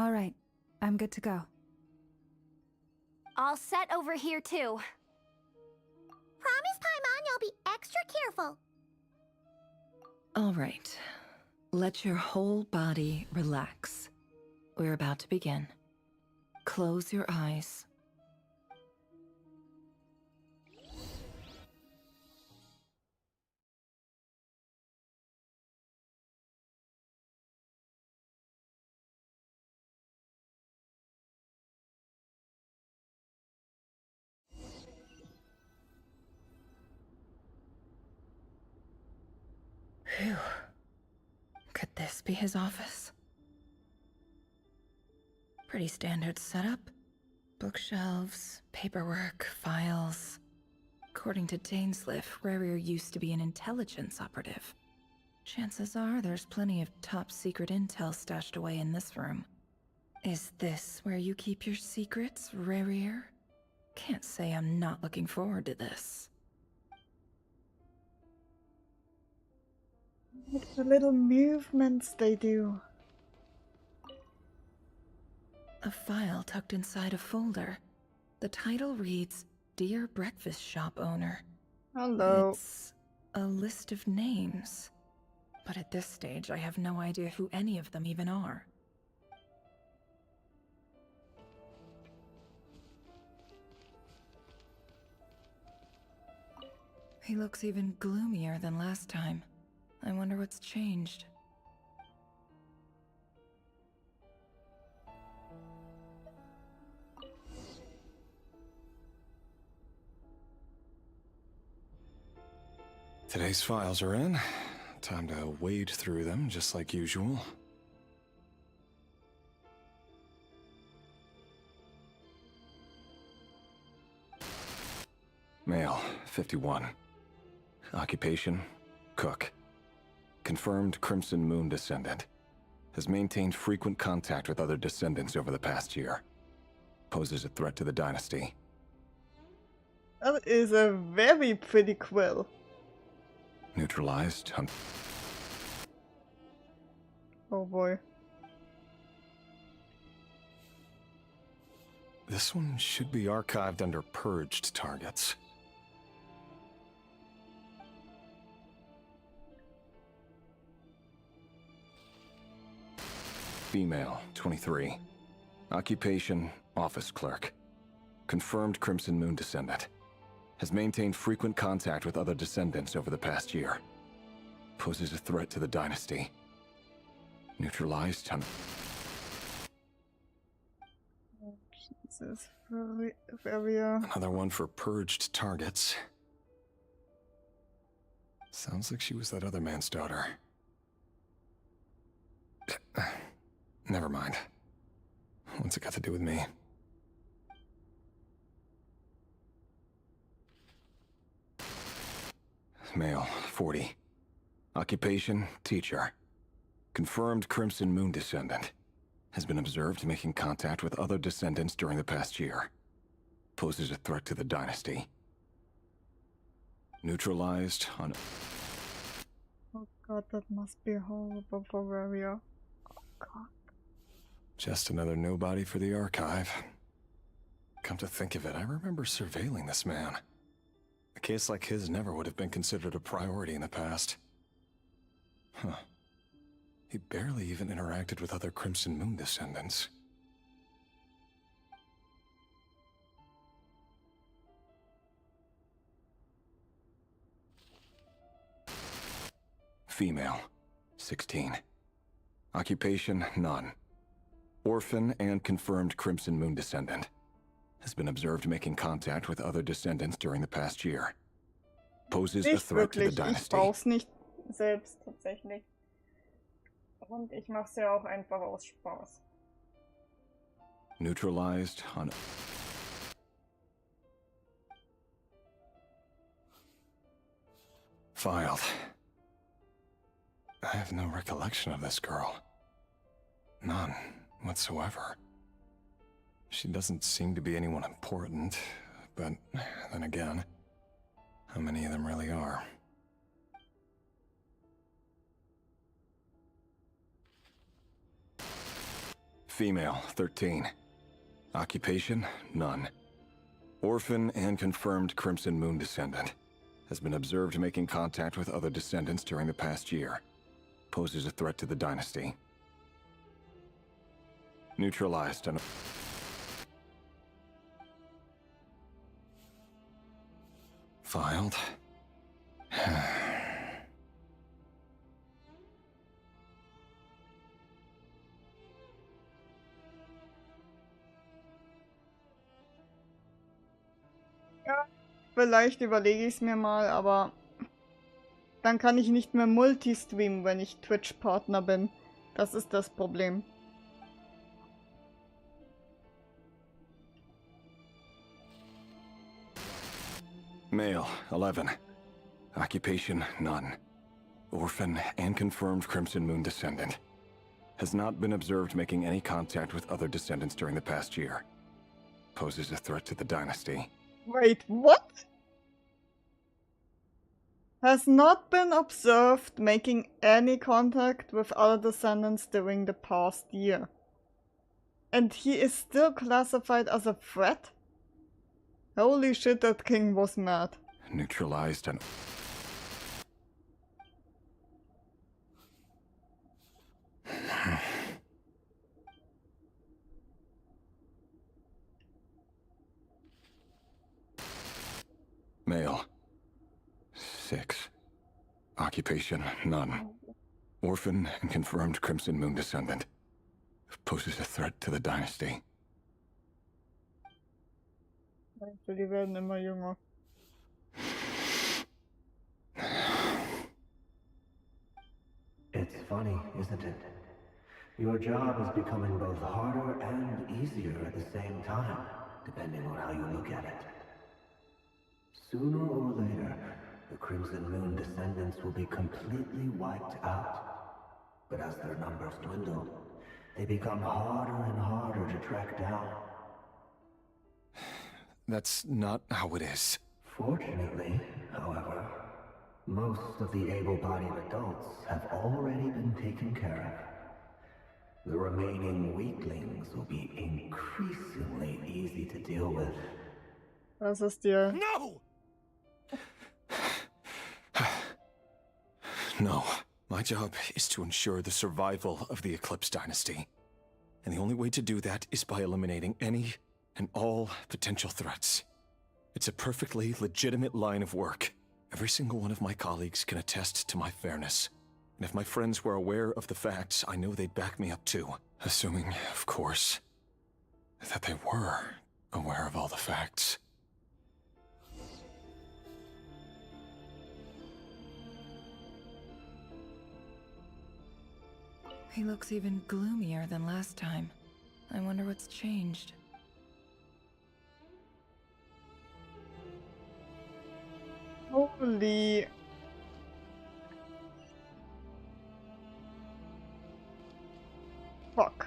All right, I'm good to go. All set over here, too. Promise, Paimon, you'll be extra careful. All right. Let your whole body relax. We're about to begin. Close your eyes. Phew. Could this be his office? Pretty standard setup. Bookshelves, paperwork, files. According to Dainsliff, Rarier used to be an intelligence operative. Chances are there's plenty of top secret intel stashed away in this room. Is this where you keep your secrets, Rarier? Can't say I'm not looking forward to this. The little movements they do. A file tucked inside a folder. The title reads, Dear Breakfast Shop Owner. Hello. It's a list of names. But at this stage, I have no idea who any of them even are. He looks even gloomier than last time. I wonder what's changed. Today's files are in. Time to wade through them, just like usual. Male, 51. Occupation, cook. Confirmed Crimson Moon descendant. Has maintained frequent contact with other descendants over the past year. Poses a threat to the dynasty. That is a very pretty quill. Neutralized. Oh boy. This one should be archived under purged targets. Female, 23. Occupation, office clerk. Confirmed Crimson Moon descendant. Has maintained frequent contact with other descendants over the past year. Poses a threat to the dynasty. Neutralized. Jesus, very Another one for purged targets. Sounds like she was that other man's daughter. Never mind. What's it got to do with me? Male, 40. Occupation, teacher. Confirmed Crimson Moon descendant. Has been observed making contact with other descendants during the past year. Poses a threat to the dynasty. Neutralized on... Oh god, that must be horrible for Varia. Oh god. Just another nobody for the archive. Come to think of it, I remember surveilling this man. A case like his never would have been considered a priority in the past. Huh. He barely even interacted with other Crimson Moon descendants. Female, 16. Occupation, none. Orphan and confirmed Crimson Moon descendant. Has been observed making contact with other descendants during the past year. Poses a Nicht threat to the wirklich, ich dynasty. brauch's nicht selbst tatsächlich. Und ich mach's ja auch einfach aus Spaß. Neutralized on... Filed. I have no recollection of this girl. None whatsoever. She doesn't seem to be anyone important, but then again, how many of them really are? Female, 13. Occupation, none. Orphan and confirmed Crimson Moon descendant. Has been observed making contact with other descendants during the past year. Poses a threat to the dynasty. Neutralized and... Filed. Ja, vielleicht überlege ich es mir mal, aber Dann kann ich nicht mehr multistreamen, wenn ich Twitch-Partner bin. Das ist das Problem. Male, 11. Occupation, none. Orphan and confirmed Crimson Moon descendant. Has not been observed making any contact with other descendants during the past year. Poses a threat to the dynasty. Wait, what? Has not been observed making any contact with other descendants during the past year. And he is still classified as a threat? Holy shit, that king was mad. Neutralized and... Male. 6. Occupation, none. Orphan and confirmed Crimson Moon descendant. Poses a threat to the dynasty. Die werden immer jünger. It's funny, isn't it? Your job is becoming both harder and easier at the same time, depending on how you look at it. Sooner or later, the Crimson Moon descendants will be completely wiped out. But as their numbers dwindle, they become harder and harder to track down. That's not how it is. Fortunately, however, most of the able-bodied adults have already been taken care of. The remaining weaklings will be increasingly easy to deal with. Was ist dir? No! No. My job is to ensure the survival of the Eclipse Dynasty. And the only way to do that is by eliminating any and all potential threats. It's a perfectly legitimate line of work. Every single one of my colleagues can attest to my fairness. And if my friends were aware of the facts, I know they'd back me up too. Assuming, of course, that they were aware of all the facts. He looks even gloomier than last time. I wonder what's changed. Holy... Fuck.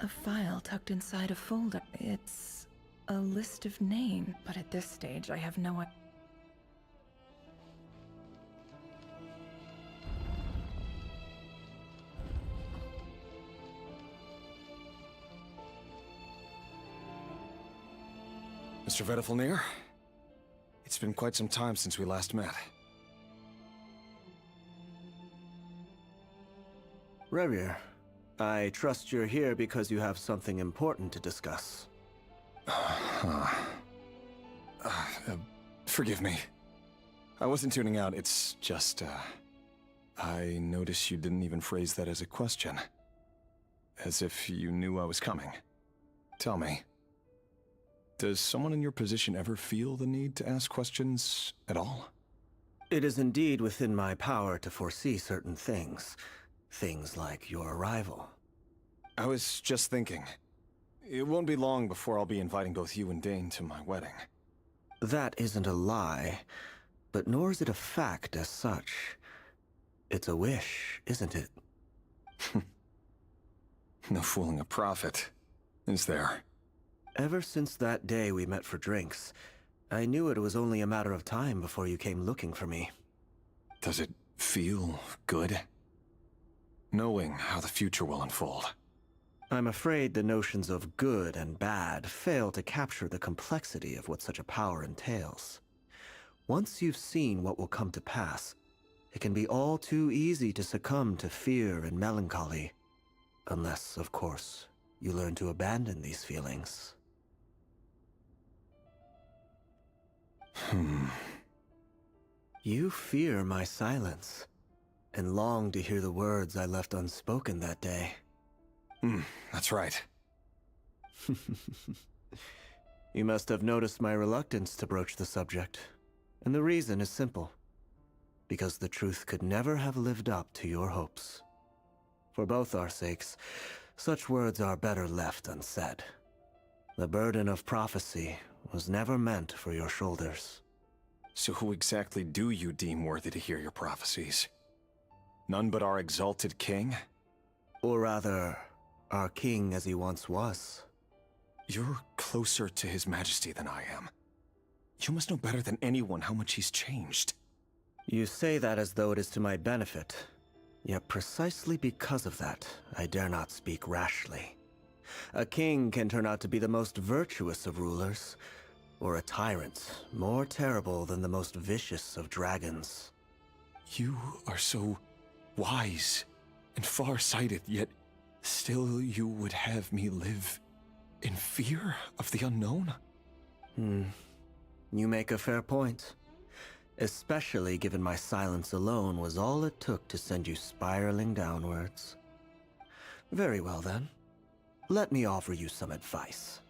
A file tucked inside a folder. It's a list of names, but at this stage I have no idea. Mr. Vedifalnir, it's been quite some time since we last met. Revier, I trust you're here because you have something important to discuss. Forgive me. I wasn't tuning out, it's just, I noticed you didn't even phrase that as a question. As if you knew I was coming. Tell me, does someone in your position ever feel the need to ask questions at all? It is indeed within my power to foresee certain things. Things like your arrival. I was just thinking. It won't be long before I'll be inviting both you and Dane to my wedding. That isn't a lie, but nor is it a fact as such. It's a wish, isn't it? No fooling a prophet, is there? Ever since that day we met for drinks, I knew it was only a matter of time before you came looking for me. Does it feel good? Knowing how the future will unfold. I'm afraid the notions of good and bad fail to capture the complexity of what such a power entails. Once you've seen what will come to pass, it can be all too easy to succumb to fear and melancholy. Unless, of course, you learn to abandon these feelings. You fear my silence, and long to hear the words I left unspoken that day. That's right. You must have noticed my reluctance to broach the subject. And the reason is simple. Because the truth could never have lived up to your hopes. For both our sakes, such words are better left unsaid. The burden of prophecy was never meant for your shoulders. So who exactly do you deem worthy to hear your prophecies? None but our exalted king? Or rather, our king as he once was. You're closer to his majesty than I am. You must know better than anyone how much he's changed. You say that as though it is to my benefit. Yet precisely because of that, I dare not speak rashly. A king can turn out to be the most virtuous of rulers, or a tyrant more terrible than the most vicious of dragons. You are so wise and far-sighted, yet still you would have me live in fear of the unknown? You make a fair point. Especially given my silence alone was all it took to send you spiraling downwards. Very well then. Let me offer you some advice.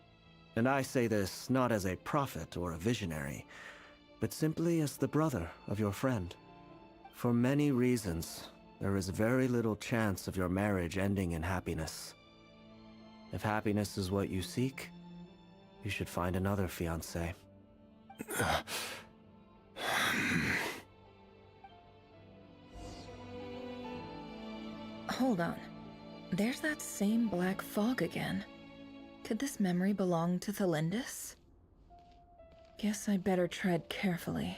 And I say this not as a prophet or a visionary, but simply as the brother of your friend. For many reasons, there is very little chance of your marriage ending in happiness. If happiness is what you seek, you should find another fiancé. Hold on. There's that same black fog again. Could this memory belong to Thelindis? Guess I'd better tread carefully.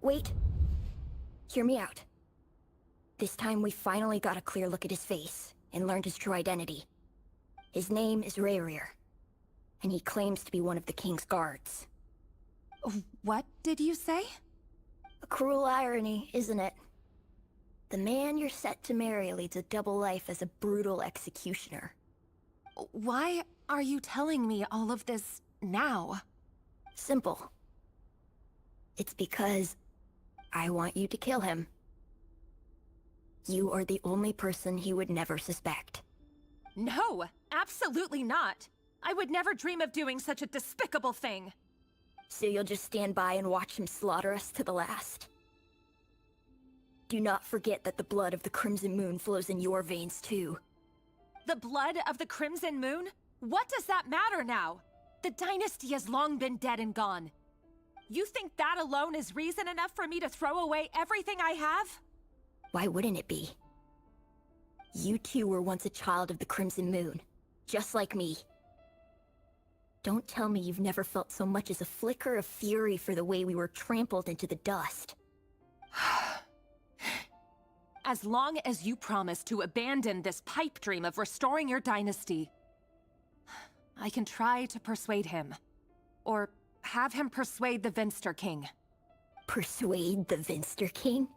Wait. Hear me out. This time we finally got a clear look at his face, and learned his true identity. His name is Rayrir, and he claims to be one of the king's guards. What did you say? A cruel irony, isn't it? The man you're set to marry leads a double life as a brutal executioner. Why are you telling me all of this now? Simple. It's because I want you to kill him. You are the only person he would never suspect. No, absolutely not. I would never dream of doing such a despicable thing. So you'll just stand by and watch him slaughter us to the last? Do not forget that the blood of the Crimson Moon flows in your veins too. The blood of the Crimson Moon? What does that matter now? The dynasty has long been dead and gone. You think that alone is reason enough for me to throw away everything I have? Why wouldn't it be? You two were once a child of the Crimson Moon, just like me. Don't tell me you've never felt so much as a flicker of fury for the way we were trampled into the dust. As long as you promise to abandon this pipe dream of restoring your dynasty, I can try to persuade him. Or have him persuade the Vinster King. Persuade the Vinster King?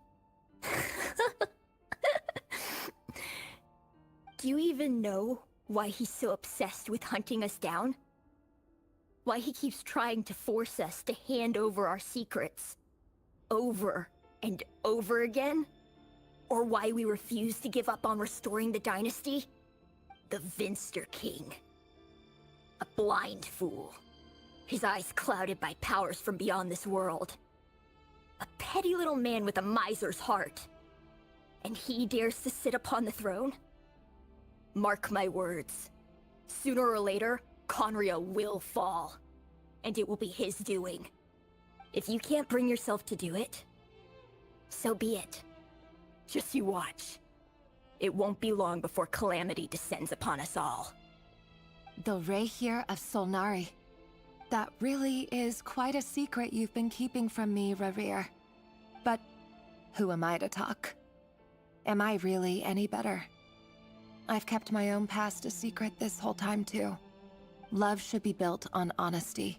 Do you even know why he's so obsessed with hunting us down? Why he keeps trying to force us to hand over our secrets? Over and over again? Or why we refuse to give up on restoring the dynasty? The Vinster King. A blind fool. His eyes clouded by powers from beyond this world. A petty little man with a miser's heart. And he dares to sit upon the throne? Mark my words. Sooner or later, Conria will fall. And it will be his doing. If you can't bring yourself to do it, so be it. Just you watch. It won't be long before calamity descends upon us all. The Rayrir of Solnari. That really is quite a secret you've been keeping from me, Rayrir. But who am I to talk? Am I really any better? I've kept my own past a secret this whole time too. Love should be built on honesty.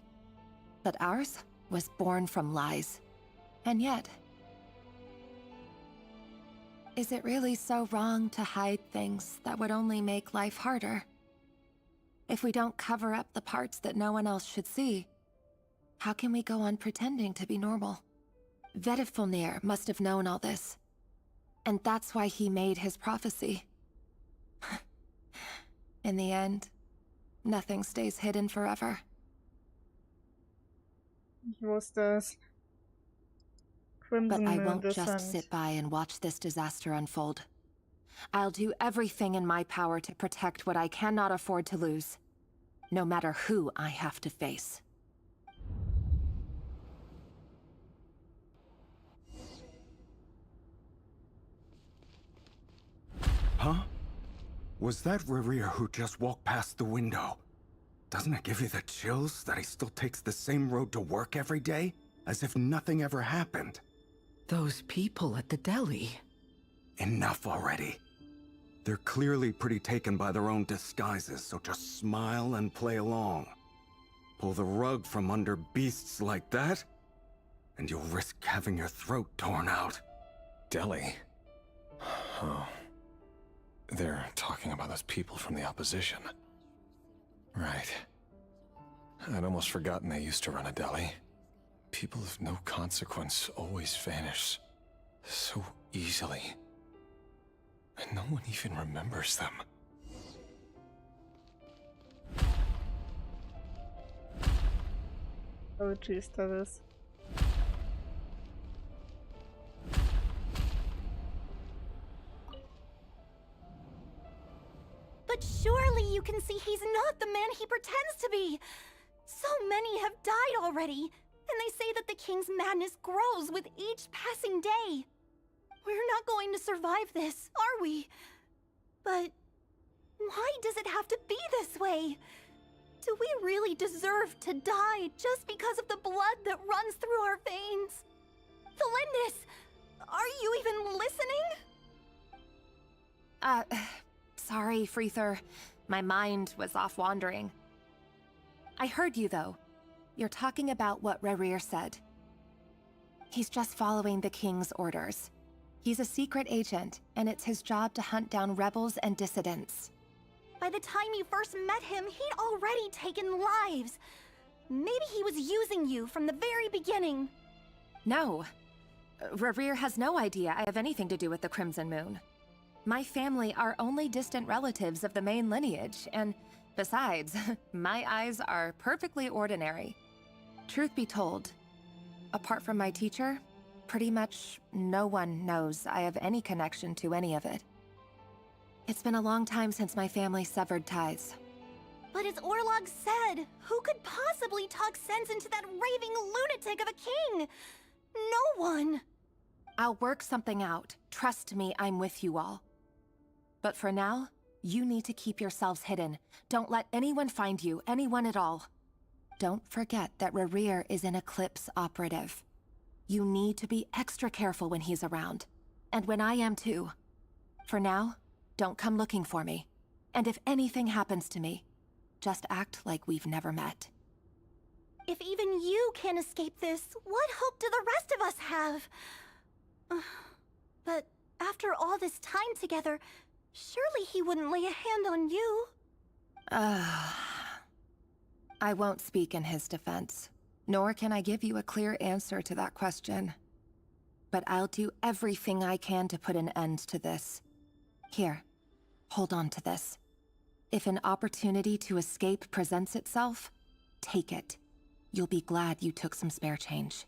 But ours was born from lies. And yet, is it really so wrong to hide things that would only make life harder? If we don't cover up the parts that no one else should see, how can we go on pretending to be normal? Vedifulnir must have known all this. And that's why he made his prophecy. In the end, nothing stays hidden forever. Ich wusste es. But Crimson I Moon won't Descent. just sit by and watch this disaster unfold. I'll do everything in my power to protect what I cannot afford to lose, no matter who I have to face. Huh? Was that Rerir who just walked past the window? Doesn't it give you the chills that he still takes the same road to work every day? As if nothing ever happened. Those people at the deli. Enough already. They're clearly pretty taken by their own disguises, so just smile and play along. Pull the rug from under beasts like that, and you'll risk having your throat torn out. Deli? Oh. They're talking about those people from the opposition. Right. I'd almost forgotten they used to run a deli. People of no consequence always vanish so easily. And no one even remembers them. Oh, jeez, that is. But surely you can see he's not the man he pretends to be. So many have died already, and they say that the king's madness grows with each passing day. We're not going to survive this, are we? But why does it have to be this way? Do we really deserve to die just because of the blood that runs through our veins? Felindis, are you even listening? Sorry, Freether. My mind was off wandering. I heard you, though. You're talking about what Rerir said. He's just following the king's orders. He's a secret agent, and it's his job to hunt down rebels and dissidents. By the time you first met him, he'd already taken lives. Maybe he was using you from the very beginning. No. Rerir has no idea I have anything to do with the Crimson Moon. My family are only distant relatives of the main lineage, and besides, my eyes are perfectly ordinary. Truth be told, apart from my teacher, pretty much no one knows I have any connection to any of it. It's been a long time since my family severed ties. But as Orlog said, who could possibly talk sense into that raving lunatic of a king? No one. I'll work something out. Trust me, I'm with you all. But for now, you need to keep yourselves hidden. Don't let anyone find you, anyone at all. Don't forget that Rerir is an Eclipse operative. You need to be extra careful when he's around. And when I am too. For now, don't come looking for me. And if anything happens to me, just act like we've never met. If even you can't escape this, what hope do the rest of us have? But after all this time together, surely he wouldn't lay a hand on you. I won't speak in his defense, nor can I give you a clear answer to that question. But I'll do everything I can to put an end to this. Here, hold on to this. If an opportunity to escape presents itself, take it. You'll be glad you took some spare change.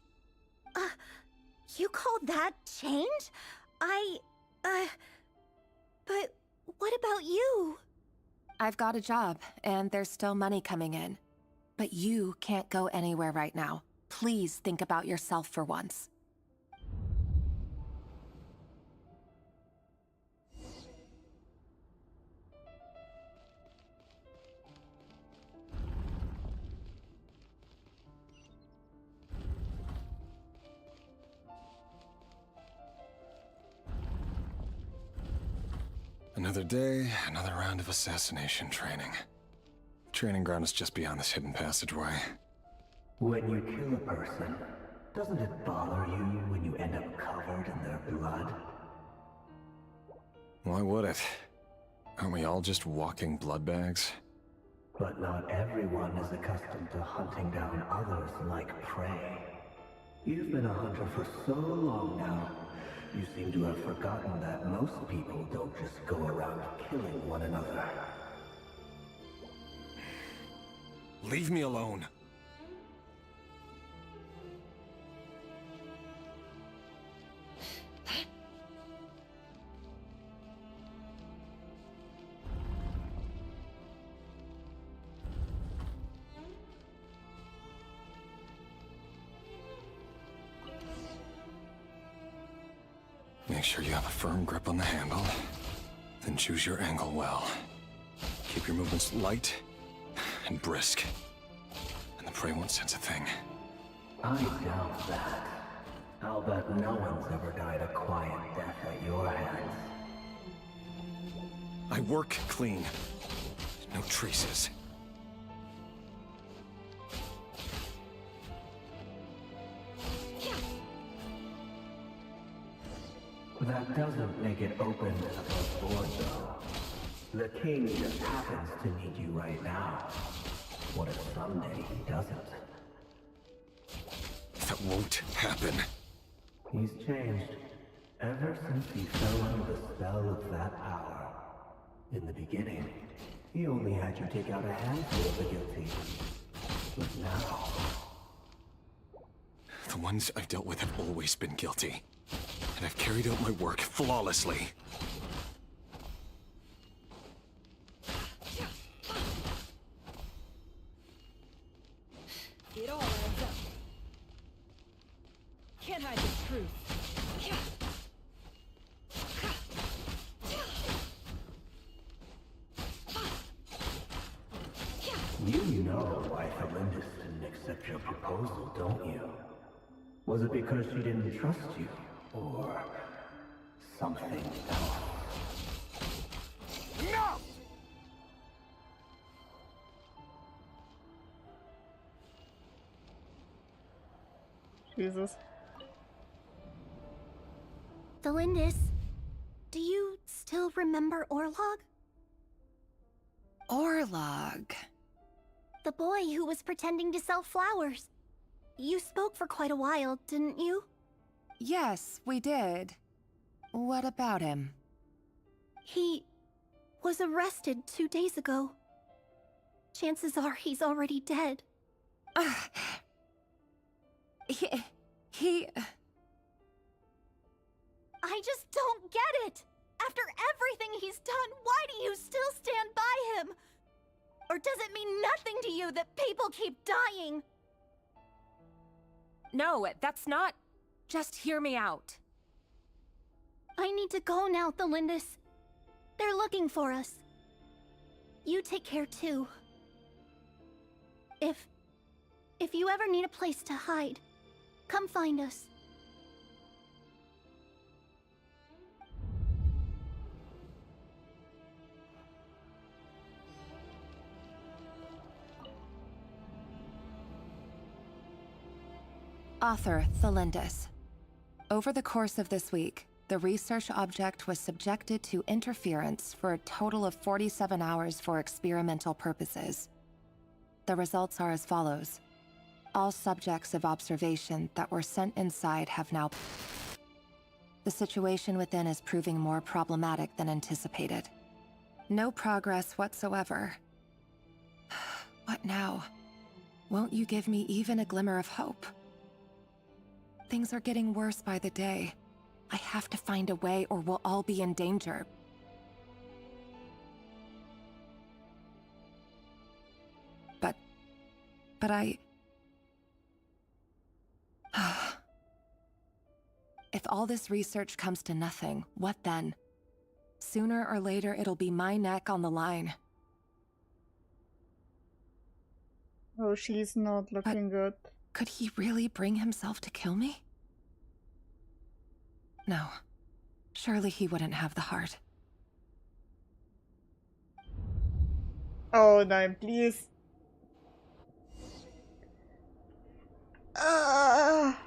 You call that change? But what about you? I've got a job, and there's still money coming in. But you can't go anywhere right now. Please think about yourself for once. Another day, another round of assassination training. Training ground is just beyond this hidden passageway. When you kill a person, doesn't it bother you when you end up covered in their blood? Why would it? Aren't we all just walking blood bags? But not everyone is accustomed to hunting down others like prey. You've been a hunter for so long now, you seem to have forgotten that most people don't just go around killing one another. Leave me alone. Make sure you have a firm grip on the handle, then choose your angle well. Keep your movements light and brisk, and the prey won't sense a thing. I doubt that. I'll bet no one's ever died a quiet death at your hands. I work clean. No traces. That doesn't make it open and above board, though. The king just happens to need you right now. What if someday he doesn't? That won't happen. He's changed. Ever since he fell under the spell of that power. In the beginning, he only had you take out a handful of the guilty. But now... The ones I've dealt with have always been guilty. And I've carried out my work flawlessly. It all adds up. Can't hide the truth. You know why Felindis didn't accept your proposal, don't you? Was it because she didn't trust you? Or something else? No! Jesus. Felindis, do you still remember Orlog? Orlog. The boy who was pretending to sell flowers. You spoke for quite a while, didn't you? Yes, we did. What about him? He was arrested 2 days ago. Chances are he's already dead. He... I just don't get it! After everything he's done, why do you still stand by him? Or does it mean nothing to you that people keep dying? No, that's not... Just hear me out. I need to go now, Felindis. They're looking for us. You take care too. If you ever need a place to hide, come find us. Author Felindis. Over the course of this week, the research object was subjected to interference for a total of 47 hours for experimental purposes. The results are as follows. All subjects of observation that were sent inside have now... The situation within is proving more problematic than anticipated. No progress whatsoever. What now? Won't you give me even a glimmer of hope? Things are getting worse by the day. I have to find a way or we'll all be in danger. But I... If all this research comes to nothing, what then? Sooner or later, it'll be my neck on the line. Oh, she's not looking good. Could he really bring himself to kill me? No. Surely he wouldn't have the heart. Oh, nein, please. Ah.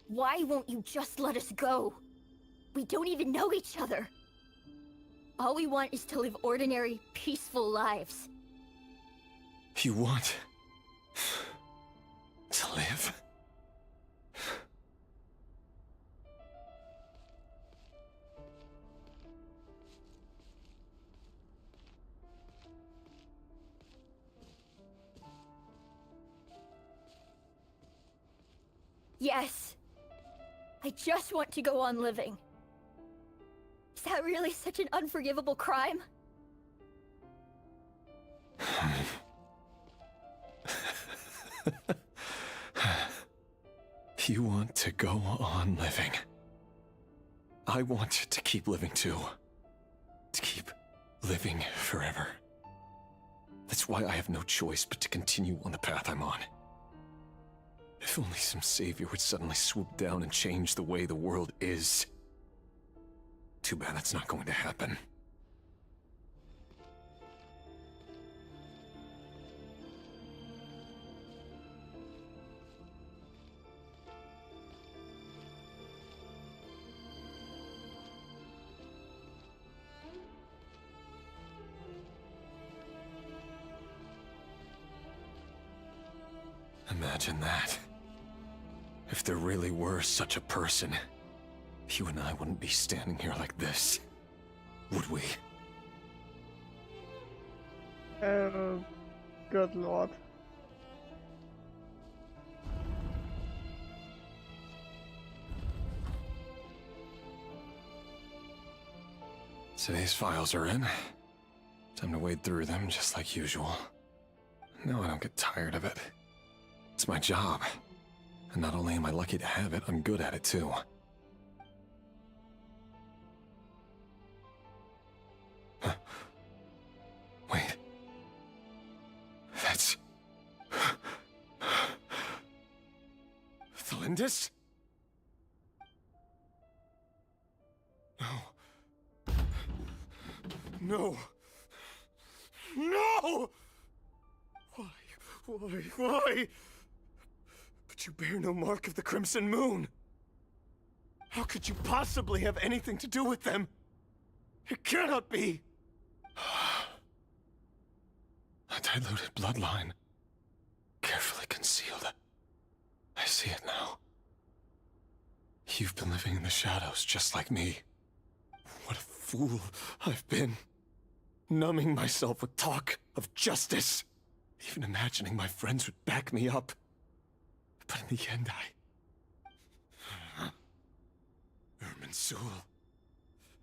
Why won't you just let us go? We don't even know each other. All we want is to live ordinary, peaceful lives. You want to live? Yes. I just want to go on living. Is that really such an unforgivable crime? You want to go on living. I want to keep living too. To keep living forever. That's why I have no choice but to continue on the path I'm on. If only some savior would suddenly swoop down and change the way the world is. Too bad that's not going to happen. Imagine that. If there really were such a person, you and I wouldn't be standing here like this, would we? Oh, good lord. Today's files are in. Time to wade through them just like usual. No, I don't get tired of it. It's my job. And not only am I lucky to have it, I'm good at it too. Wait. That's... Thalindis? No. No. No! Why? But you bear no mark of the Crimson Moon. How could you possibly have anything to do with them? It cannot be! A diluted bloodline. Carefully concealed. I see it now. You've been living in the shadows just like me. What a fool I've been. Numbing myself with talk of justice. Even imagining my friends would back me up. But in the end, Irminsul.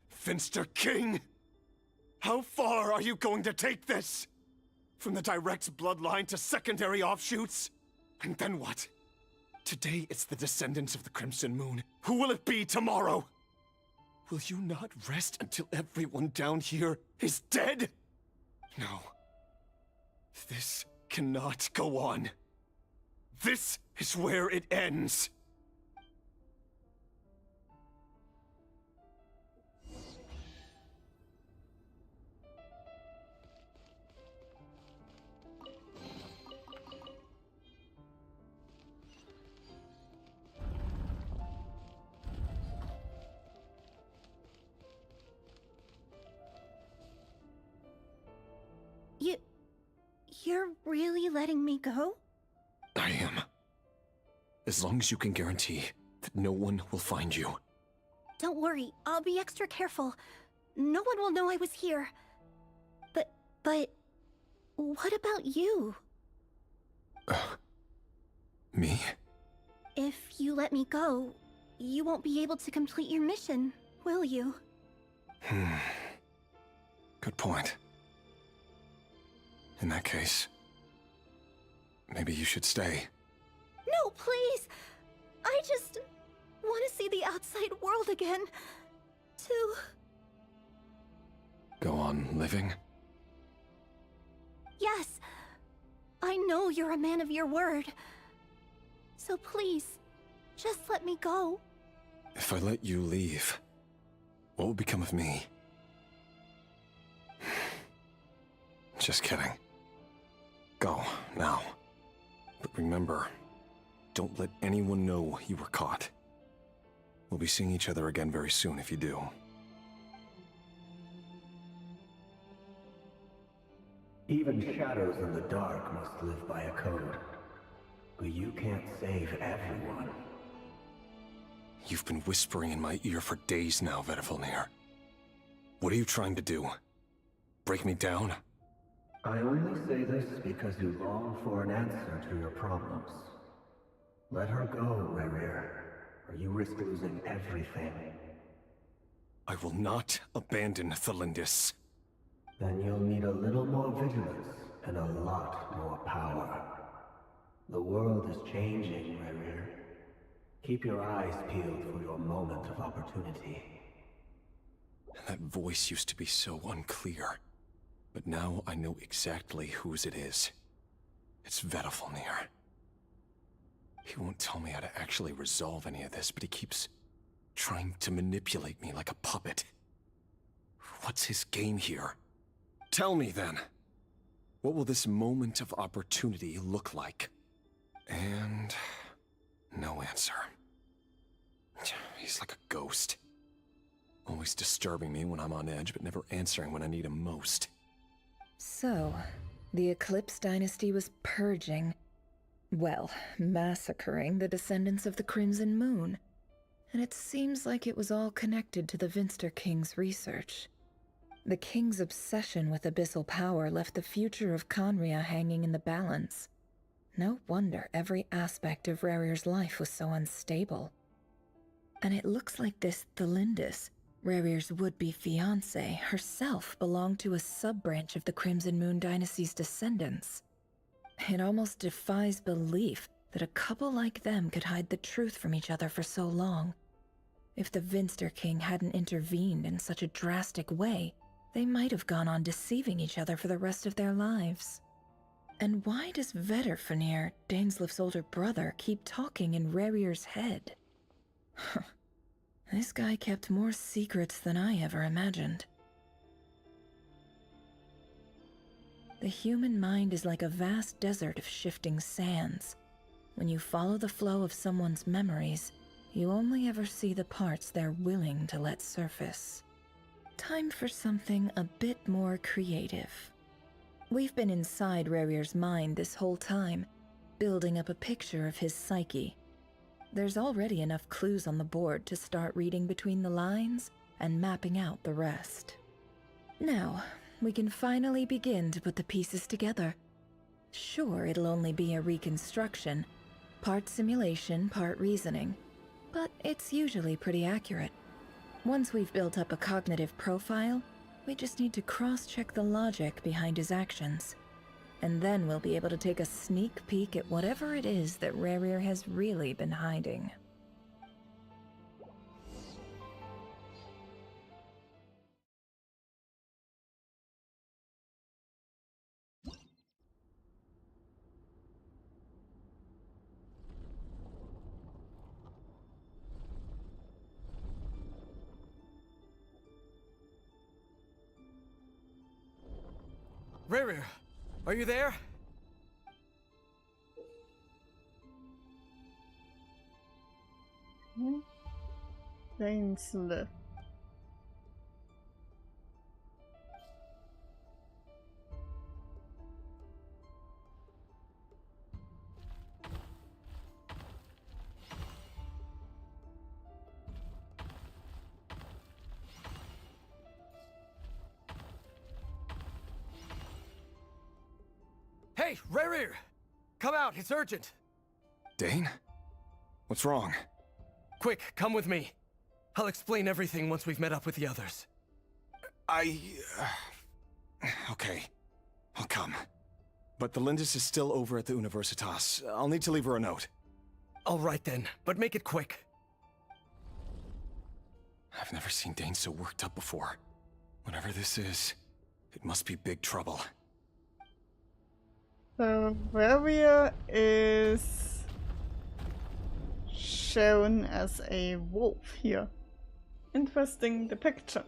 Finster King! How far are you going to take this? From the direct bloodline to secondary offshoots? And then what? Today it's the descendants of the Crimson Moon. Who will it be tomorrow? Will you not rest until everyone down here is dead? No. This cannot go on. This is where it ends. You're really letting me go? I am. As long as you can guarantee that no one will find you. Don't worry, I'll be extra careful. No one will know I was here. But what about you? Me? If you let me go, you won't be able to complete your mission, will you? Good point. In that case, maybe you should stay. No, please! I just want to see the outside world again. To... Go on living? Yes. I know you're a man of your word. So please, just let me go. If I let you leave, what will become of me? Just kidding. Go, now. But remember, don't let anyone know you were caught. We'll be seeing each other again very soon if you do. Even shadows in the dark must live by a code. But you can't save everyone. You've been whispering in my ear for days now, Vedifilnir. What are you trying to do? Break me down? I only say this because you long for an answer to your problems. Let her go, Rerir, or you risk losing everything. I will not abandon Thelindis. Then you'll need a little more vigilance and a lot more power. The world is changing, Rerir. Keep your eyes peeled for your moment of opportunity. That voice used to be so unclear. But now I know exactly whose it is. It's Vedifilnir. He won't tell me how to actually resolve any of this, but he keeps trying to manipulate me like a puppet. What's his game here? Tell me then. What will this moment of opportunity look like? And no answer. He's like a ghost. Always disturbing me when I'm on edge, but never answering when I need him most. So, the Eclipse Dynasty was purging, well, massacring the descendants of the Crimson Moon. And it seems like it was all connected to the Vinster King's research. The King's obsession with abyssal power left the future of Conria hanging in the balance. No wonder every aspect of Rerir's life was so unstable. And it looks like this Thelindis, Rerir's would-be fiancée, herself belonged to a sub-branch of the Crimson Moon Dynasty's descendants. It almost defies belief that a couple like them could hide the truth from each other for so long. If the Vinster King hadn't intervened in such a drastic way, they might have gone on deceiving each other for the rest of their lives. And why does Vedifilnir, Dainslif's older brother, keep talking in Rerir's head? This guy kept more secrets than I ever imagined. The human mind is like a vast desert of shifting sands. When you follow the flow of someone's memories, you only ever see the parts they're willing to let surface. Time for something a bit more creative. We've been inside Rerir's mind this whole time, building up a picture of his psyche. There's already enough clues on the board to start reading between the lines and mapping out the rest. Now, we can finally begin to put the pieces together. Sure, it'll only be a reconstruction, part simulation, part reasoning, but it's usually pretty accurate. Once we've built up a cognitive profile, we just need to cross-check the logic behind his actions. And then we'll be able to take a sneak peek at whatever it is that Rerir has really been hiding. Rerir, are you there? Dainsleif. Hey, Rerir! Come out, it's urgent! Dane? What's wrong? Quick, come with me. I'll explain everything once we've met up with the others. Okay. I'll come. But the Lindis is still over at the Universitas. I'll need to leave her a note. All right then, but make it quick. I've never seen Dane so worked up before. Whatever this is, it must be big trouble. So Rerir is shown as a wolf here. Interesting depictions.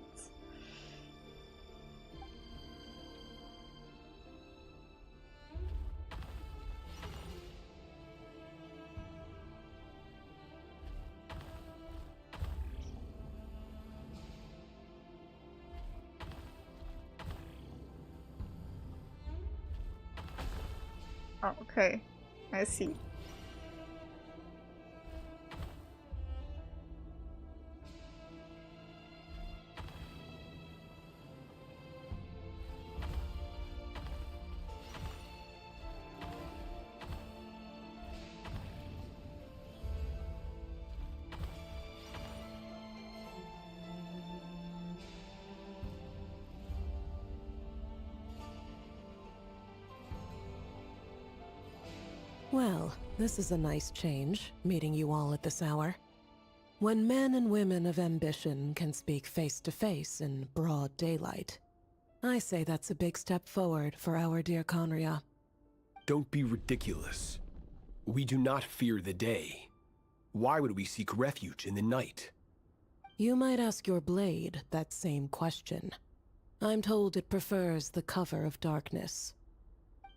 Oh, okay. I see. Well, this is a nice change, meeting you all at this hour. When men and women of ambition can speak face to face in broad daylight, I say that's a big step forward for our dear Conria. Don't be ridiculous. We do not fear the day. Why would we seek refuge in the night? You might ask your blade that same question. I'm told it prefers the cover of darkness.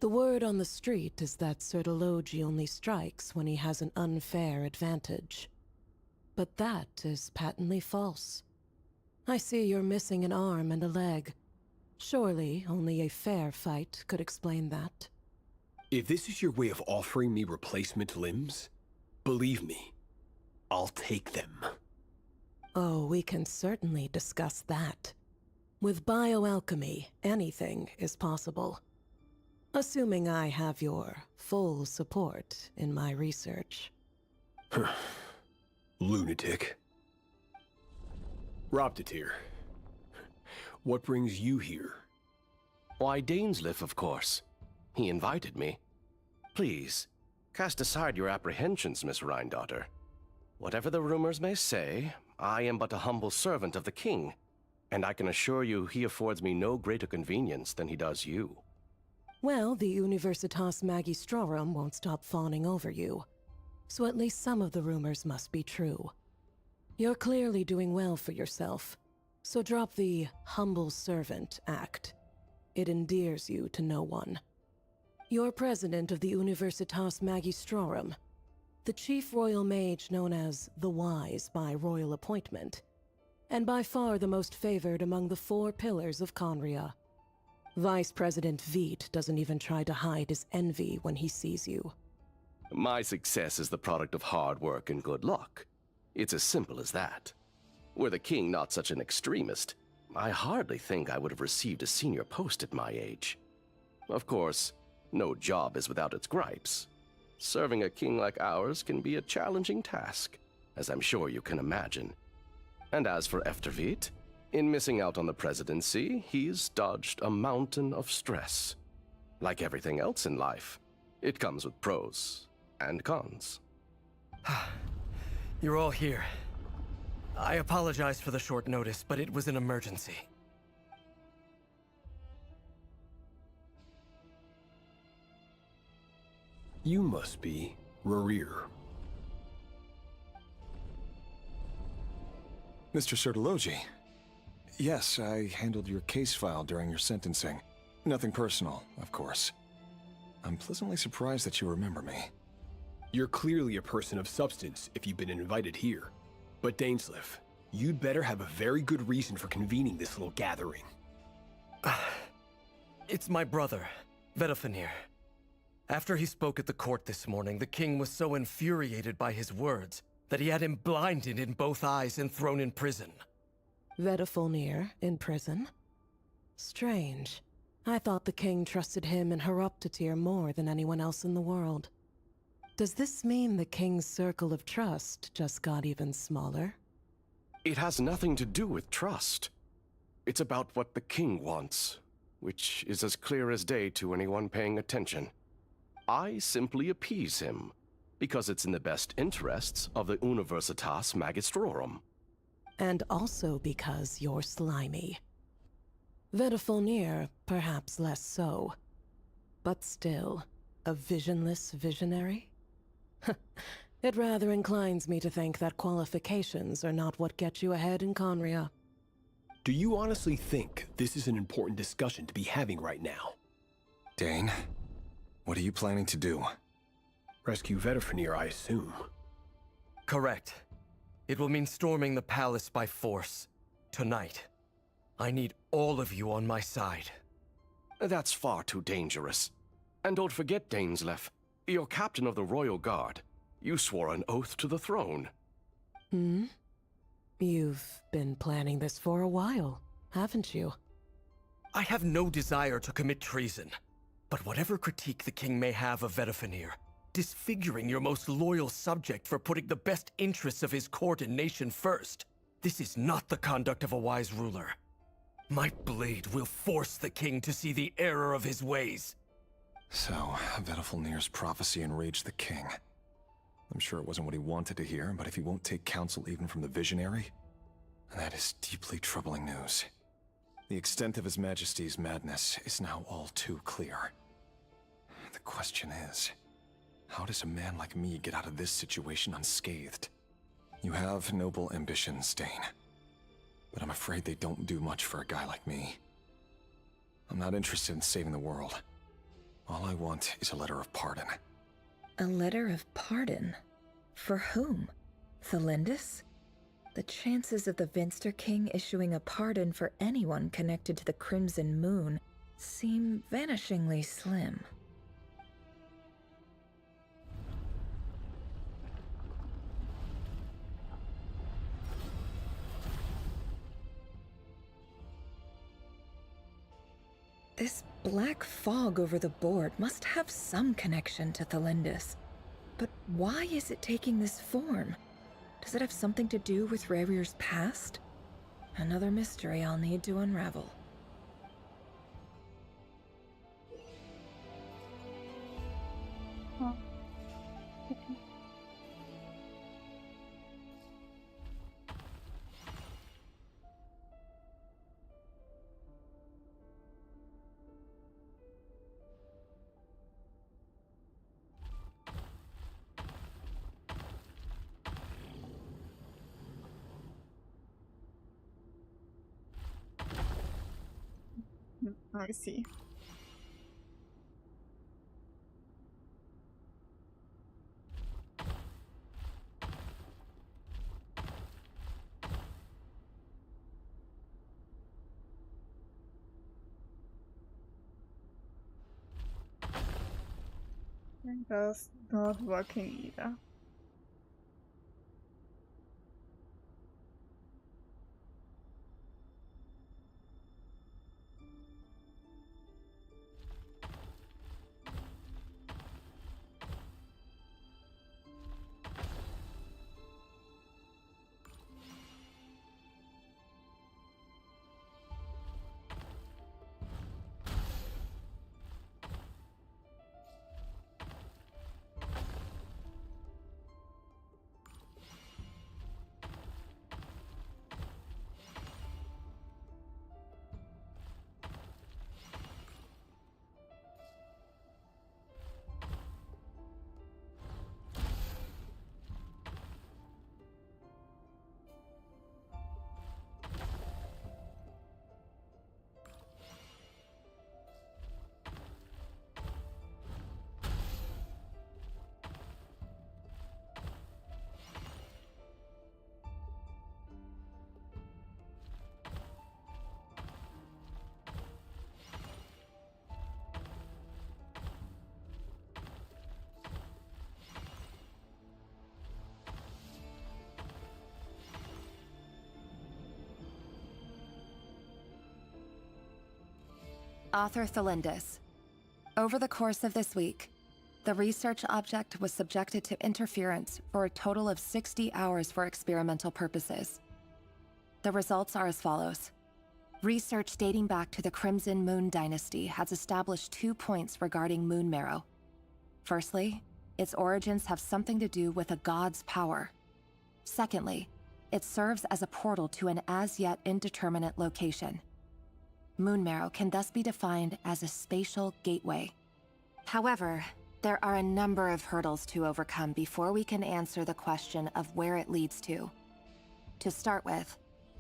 The word on the street is that Sertologi only strikes when he has an unfair advantage. But that is patently false. I see you're missing an arm and a leg. Surely only a fair fight could explain that. If this is your way of offering me replacement limbs, believe me, I'll take them. Oh, we can certainly discuss that. With bioalchemy, anything is possible. Assuming I have your full support in my research. Lunatic. Robtatir, what brings you here? Why, Dainsleif, of course. He invited me. Please, cast aside your apprehensions, Miss Rhindaughter. Whatever the rumors may say, I am but a humble servant of the king, and I can assure you he affords me no greater convenience than he does you. Well, the Universitas Magistrorum won't stop fawning over you. So at least some of the rumors must be true. You're clearly doing well for yourself, so drop the humble servant act. It endears you to no one. You're president of the Universitas Magistrorum, the chief royal mage known as the Wise by royal appointment, and by far the most favored among the 4 pillars of Conria. Vice President Veet doesn't even try to hide his envy when he sees you. My success is the product of hard work and good luck. It's as simple as that. Were the king not such an extremist, I hardly think I would have received a senior post at my age. Of course, no job is without its gripes. Serving a king like ours can be a challenging task, as I'm sure you can imagine. And as for Efterveet, in missing out on the presidency, he's dodged a mountain of stress. Like everything else in life, it comes with pros and cons. You're all here. I apologize for the short notice, but it was an emergency. You must be Rarir. Mr. Sertologi. Yes, I handled your case file during your sentencing. Nothing personal, of course. I'm pleasantly surprised that you remember me. You're clearly a person of substance if you've been invited here. But Dainsleif, you'd better have a very good reason for convening this little gathering. It's my brother, Vedofenir. After he spoke at the court this morning, the king was so infuriated by his words that he had him blinded in both eyes and thrown in prison. Vedofenir in prison? Strange. I thought the king trusted him and Horoptatir more than anyone else in the world. Does this mean the king's circle of trust just got even smaller? It has nothing to do with trust. It's about what the king wants, which is as clear as day to anyone paying attention. I simply appease him, because it's in the best interests of the Universitas Magistrorum. And also because you're slimy. Vedofenir, perhaps less so. But still, a visionless visionary? It rather inclines me to think that qualifications are not what get you ahead in Conria. Do you honestly think this is an important discussion to be having right now? Dane, what are you planning to do? Rescue Vedofenir, I assume. Correct. It will mean storming the palace by force. Tonight. I need all of you on my side. That's far too dangerous. And don't forget, Dainsleif, you're captain of the Royal Guard. You swore an oath to the throne. Hmm? You've been planning this for a while, haven't you? I have no desire to commit treason. But whatever critique the king may have of Vedifenir, disfiguring your most loyal subject for putting the best interests of his court and nation first, this is not the conduct of a wise ruler. My blade will force the king to see the error of his ways. So, Vedifenir's prophecy enraged the king. I'm sure it wasn't what he wanted to hear, but if he won't take counsel even from the visionary, that is deeply troubling news. The extent of His Majesty's madness is now all too clear. The question is, how does a man like me get out of this situation unscathed? You have noble ambitions, Dane, but I'm afraid they don't do much for a guy like me. I'm not interested in saving the world. All I want is a letter of pardon. A letter of pardon? For whom? Thelindis? The chances of the Vinster King issuing a pardon for anyone connected to the Crimson Moon seem vanishingly slim. This black fog over the board must have some connection to Thelindis. But why is it taking this form? Does it have something to do with Rarir's past? Another mystery I'll need to unravel. Oh. Okay. I see. That's not working either. Author Thelindis. Over the course of this week, the research object was subjected to interference for a total of 60 hours for experimental purposes. The results are as follows. Research dating back to the Crimson Moon Dynasty has established 2 points regarding moon marrow. Firstly, its origins have something to do with a god's power. Secondly, it serves as a portal to an as-yet indeterminate location. Moon marrow can thus be defined as a spatial gateway. However, there are a number of hurdles to overcome before we can answer the question of where it leads to. To start with,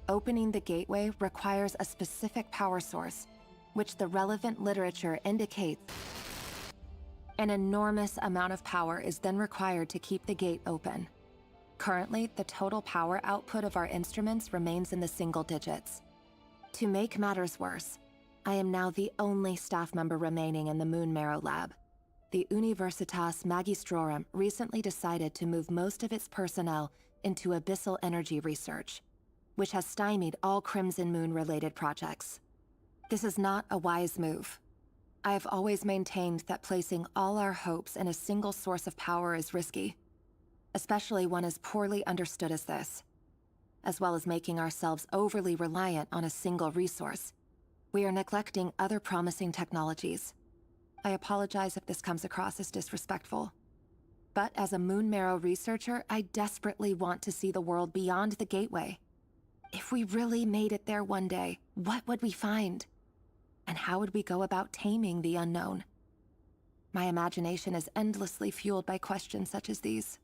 opening the gateway requires a specific power source, which the relevant literature indicates. An enormous amount of power is then required to keep the gate open. Currently, the total power output of our instruments remains in the single digits. To make matters worse, I am now the only staff member remaining in the Moon Marrow lab, the Universitas Magistrorum recently decided to move most of its personnel into abyssal energy research, which has stymied all Crimson Moon-related projects. This is not a wise move. I have always maintained that placing all our hopes in a single source of power is risky, especially one as poorly understood as this. As well as making ourselves overly reliant on a single resource, we are neglecting other promising technologies. I apologize if this comes across as disrespectful. But as a Moon Marrow researcher, I desperately want to see the world beyond the gateway. If we really made it there one day, what would we find? And how would we go about taming the unknown? My imagination is endlessly fueled by questions such as these.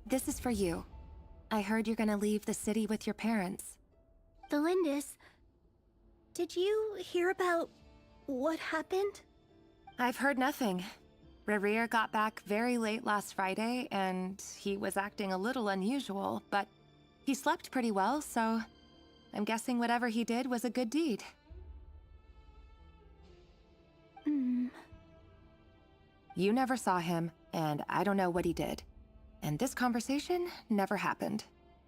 This is for you. I heard you're gonna leave the city with your parents. The Lindis, did you hear about what happened? I've heard nothing. Rerir got back very late last Friday, and he was acting a little unusual, but he slept pretty well, so I'm guessing whatever he did was a good deed. You never saw him, and I don't know what he did. And this conversation never happened.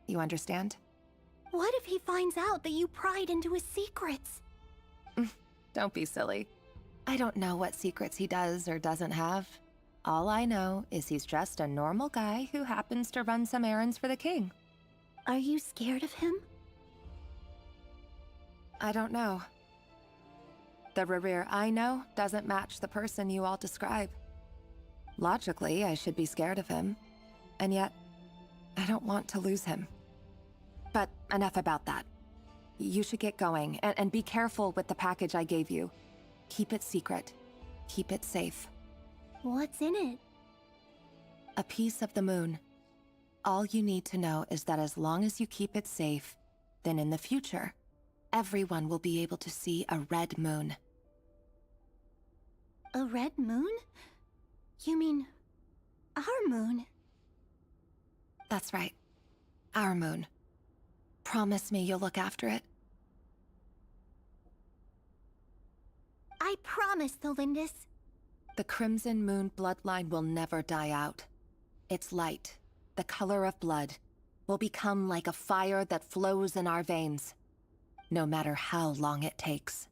You understand? What if he finds out that you pried into his secrets? Don't be silly. I don't know what secrets he does or doesn't have. All I know is he's just a normal guy who happens to run some errands for the king. Are you scared of him? I don't know. The Rerir I know doesn't match the person you all describe. Logically, I should be scared of him. And yet, I don't want to lose him. But enough about that. You should get going, and be careful with the package I gave you. Keep it secret. Keep it safe. What's in it? A piece of the moon. All you need to know is that as long as you keep it safe, then in the future, everyone will be able to see a red moon. A red moon? You mean our moon? That's right. Our moon. Promise me you'll look after it. I promise, Tholindis. The Crimson Moon bloodline will never die out. Its light, the color of blood, will become like a fire that flows in our veins, no matter how long it takes.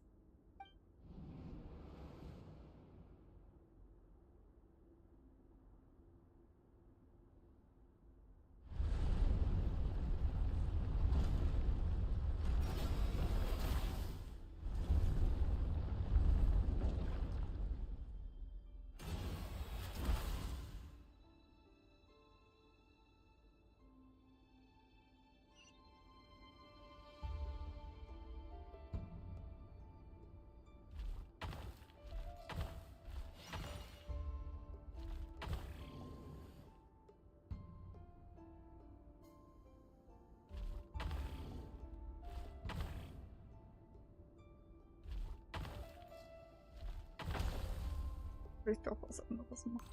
Will ich doch was anderes machen.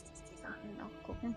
uns die Sachen nachgucken.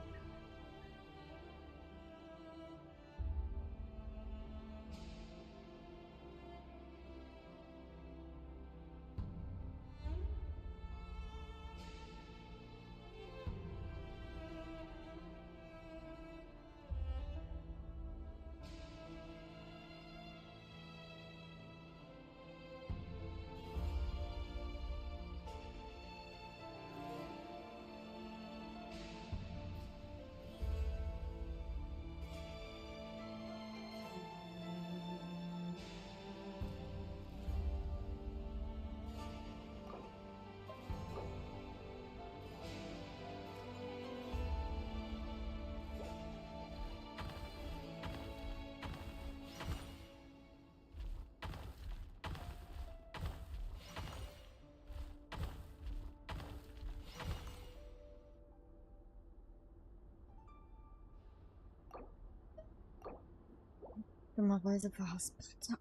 Dummerweise verhaspelt.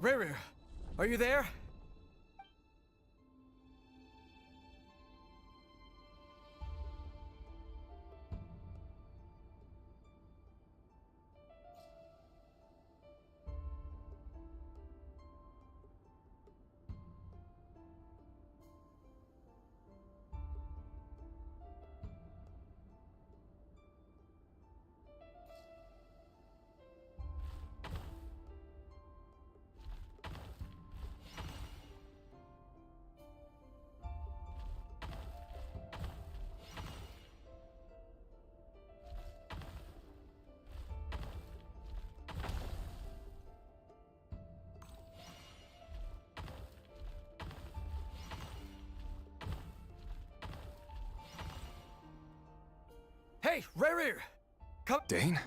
Rerir, are you there? Hey, Rerir! Come- Dane?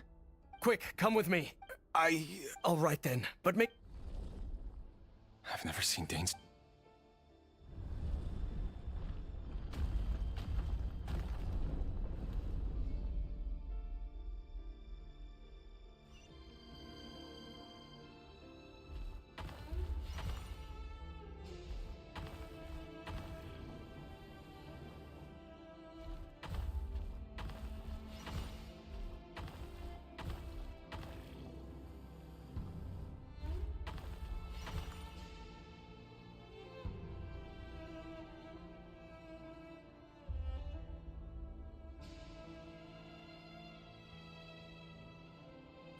Quick, come with me. All right then, but make- I've never seen Dane's...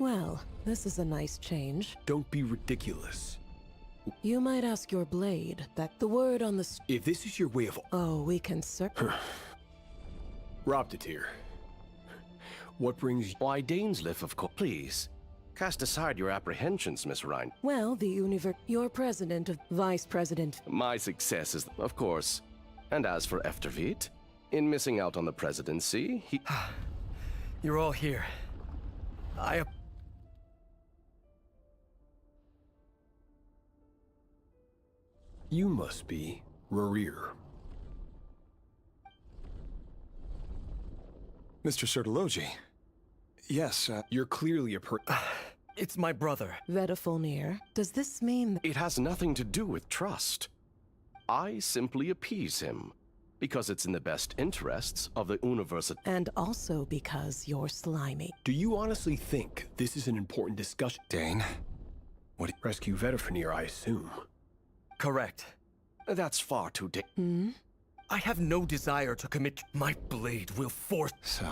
Well, this is a nice change. Don't be ridiculous. You might ask your blade that the word on the If this is your way of... Oh, we can Roptatir. What brings... Why, Dainsleif, of course. Please, cast aside your apprehensions, Miss Rhine. Well, your president of vice president. My success is, of course. And as for Eftervit, in missing out on the presidency, he... You're all here. You must be Rerir. Mr. Sertologi. Yes, You're clearly a It's my brother. Vedifulnir. Does this mean... It has nothing to do with trust. I simply appease him, because it's in the best interests of the University. And also because you're slimy. Do you honestly think this is an important discussion? Dane? What? Rescue Vedifulnir, I assume. Correct. That's far too I have no desire to commit. My blade will force. So,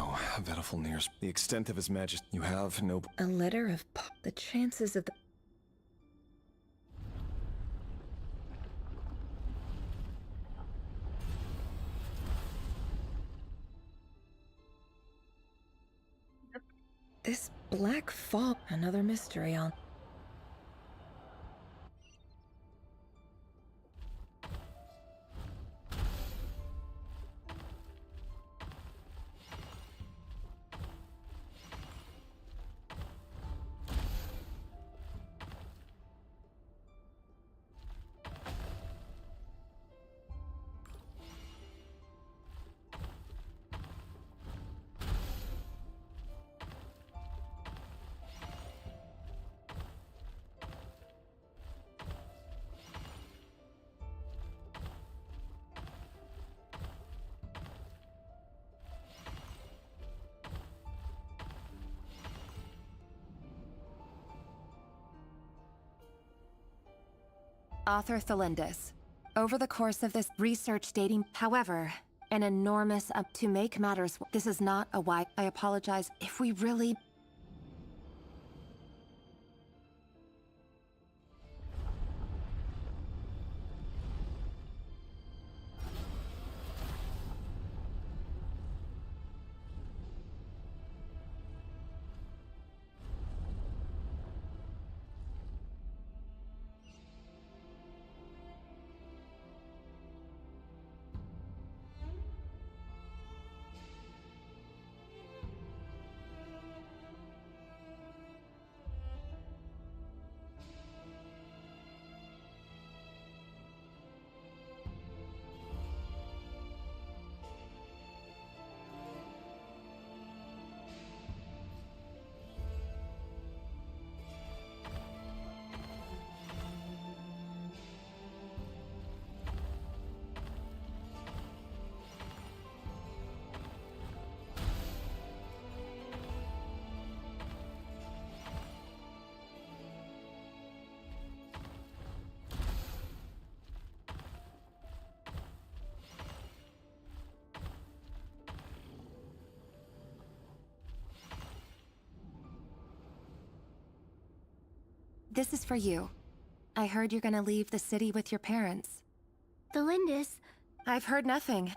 Vedifulnir's... The extent of his majesty... You have no... A letter of the chances of the... This black fog, another mystery on... Author Thelindis. Over the course of this research dating, however, an enormous to make matters. This is not a why. I apologize if we really. This is for you. I heard you're gonna leave the city with your parents. Thelindis. I've heard nothing.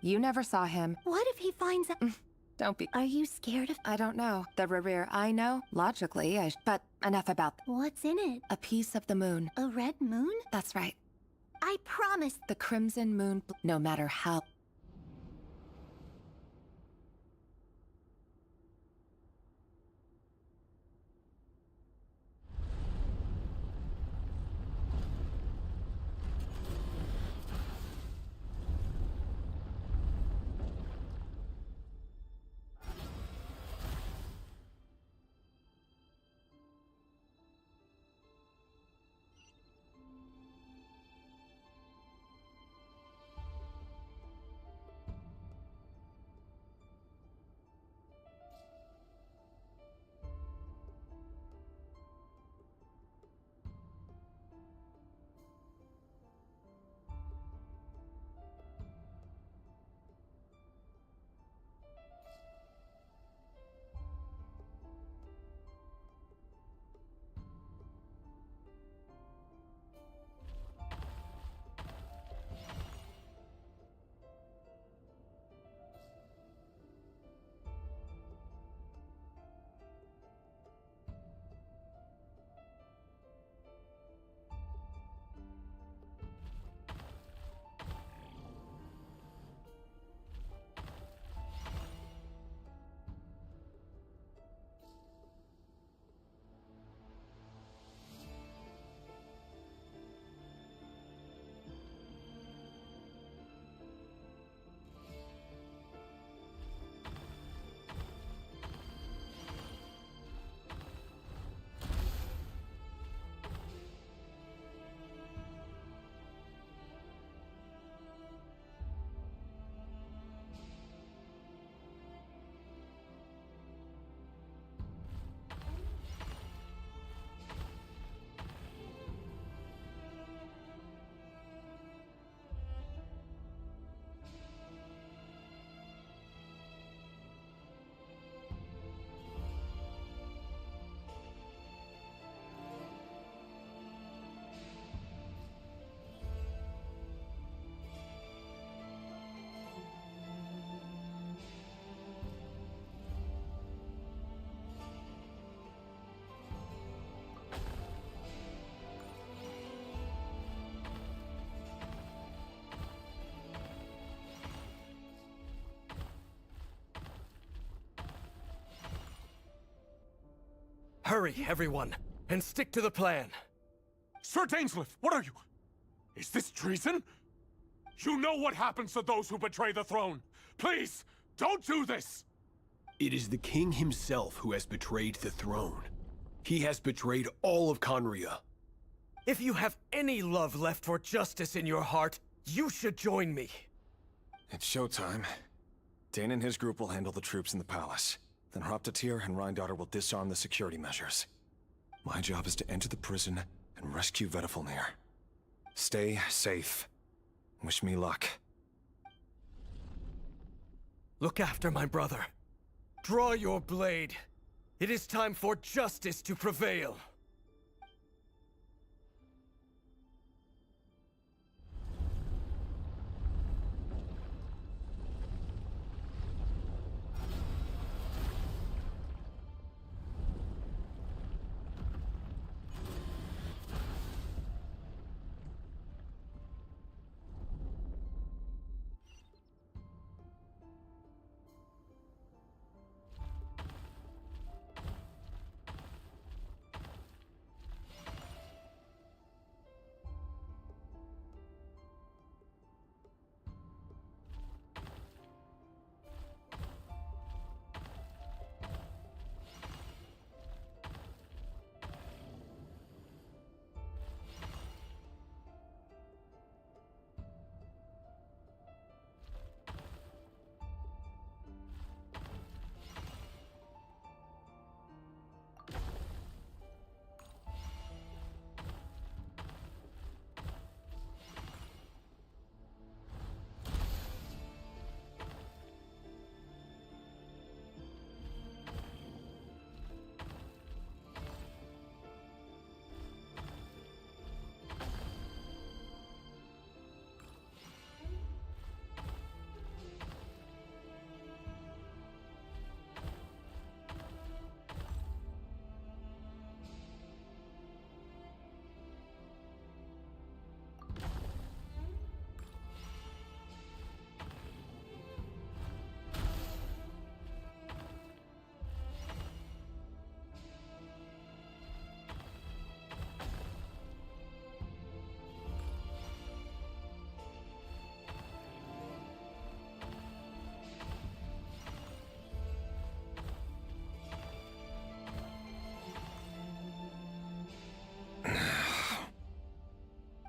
You never saw him. What if he finds out? Don't be. Are you scared of? I don't know. The Rerir I know, logically, but enough about. What's in it? A piece of the moon. A red moon? That's right. I promise. The crimson moon, no matter how. Hurry, everyone, and stick to the plan. Sir Dainsleif, what are you? Is this treason? You know what happens to those who betray the throne. Please, don't do this! It is the king himself who has betrayed the throne. He has betrayed all of Conria. If you have any love left for justice in your heart, you should join me. It's showtime. Dane and his group will handle the troops in the palace. Then Hraptatir and Rhindaughter will disarm the security measures. My job is to enter the prison and rescue Vedifalnir. Stay safe. Wish me luck. Look after my brother. Draw your blade. It is time for justice to prevail.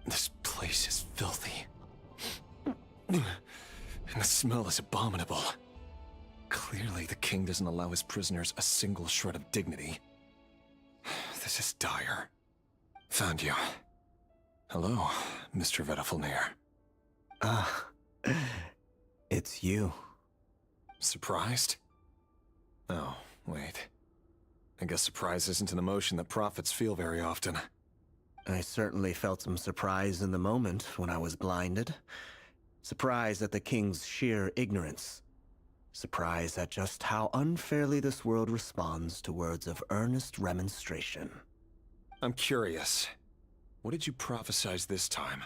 This place is filthy. And the smell is abominable. Clearly, the king doesn't allow his prisoners a single shred of dignity. This is dire. Found you. Hello, Mr. Vedafilnir. Ah, it's you. Surprised? Oh, wait. I guess surprise isn't an emotion that prophets feel very often. I certainly felt some surprise in the moment when I was blinded. Surprise at the king's sheer ignorance. Surprise at just how unfairly this world responds to words of earnest remonstration. I'm curious. What did you prophesize this time?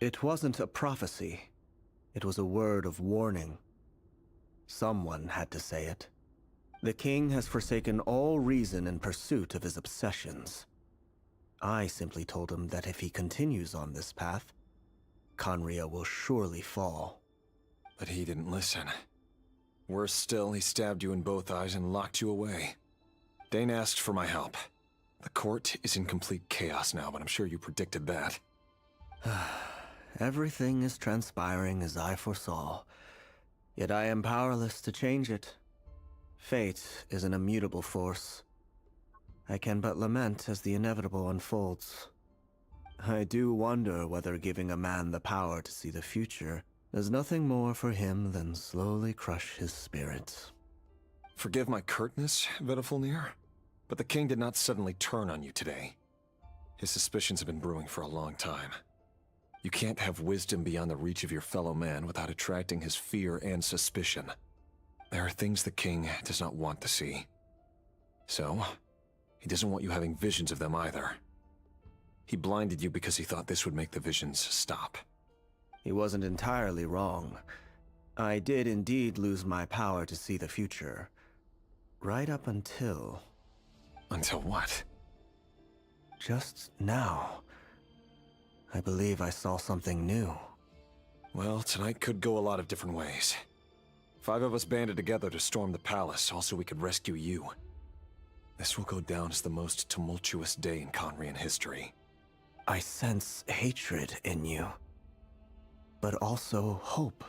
It wasn't a prophecy. It was a word of warning. Someone had to say it. The king has forsaken all reason in pursuit of his obsessions. I simply told him that if he continues on this path, Khaenri'ah will surely fall. But he didn't listen. Worse still, he stabbed you in both eyes and locked you away. Dane asked for my help. The court is in complete chaos now, but I'm sure you predicted that. Everything is transpiring as I foresaw, yet I am powerless to change it. Fate is an immutable force. I can but lament as the inevitable unfolds. I do wonder whether giving a man the power to see the future does nothing more for him than slowly crush his spirit. Forgive my curtness, Vedafilnir, but the king did not suddenly turn on you today. His suspicions have been brewing for a long time. You can't have wisdom beyond the reach of your fellow man without attracting his fear and suspicion. There are things the king does not want to see. So, he doesn't want you having visions of them either. He blinded you because he thought this would make the visions stop. He wasn't entirely wrong. I did indeed lose my power to see the future. Right up until... Until what? Just now. I believe I saw something new. Well, tonight could go a lot of different ways. 5 of us banded together to storm the palace, also we could rescue you. This will go down as the most tumultuous day in Khaenri'ah history. I sense hatred in you. But also hope.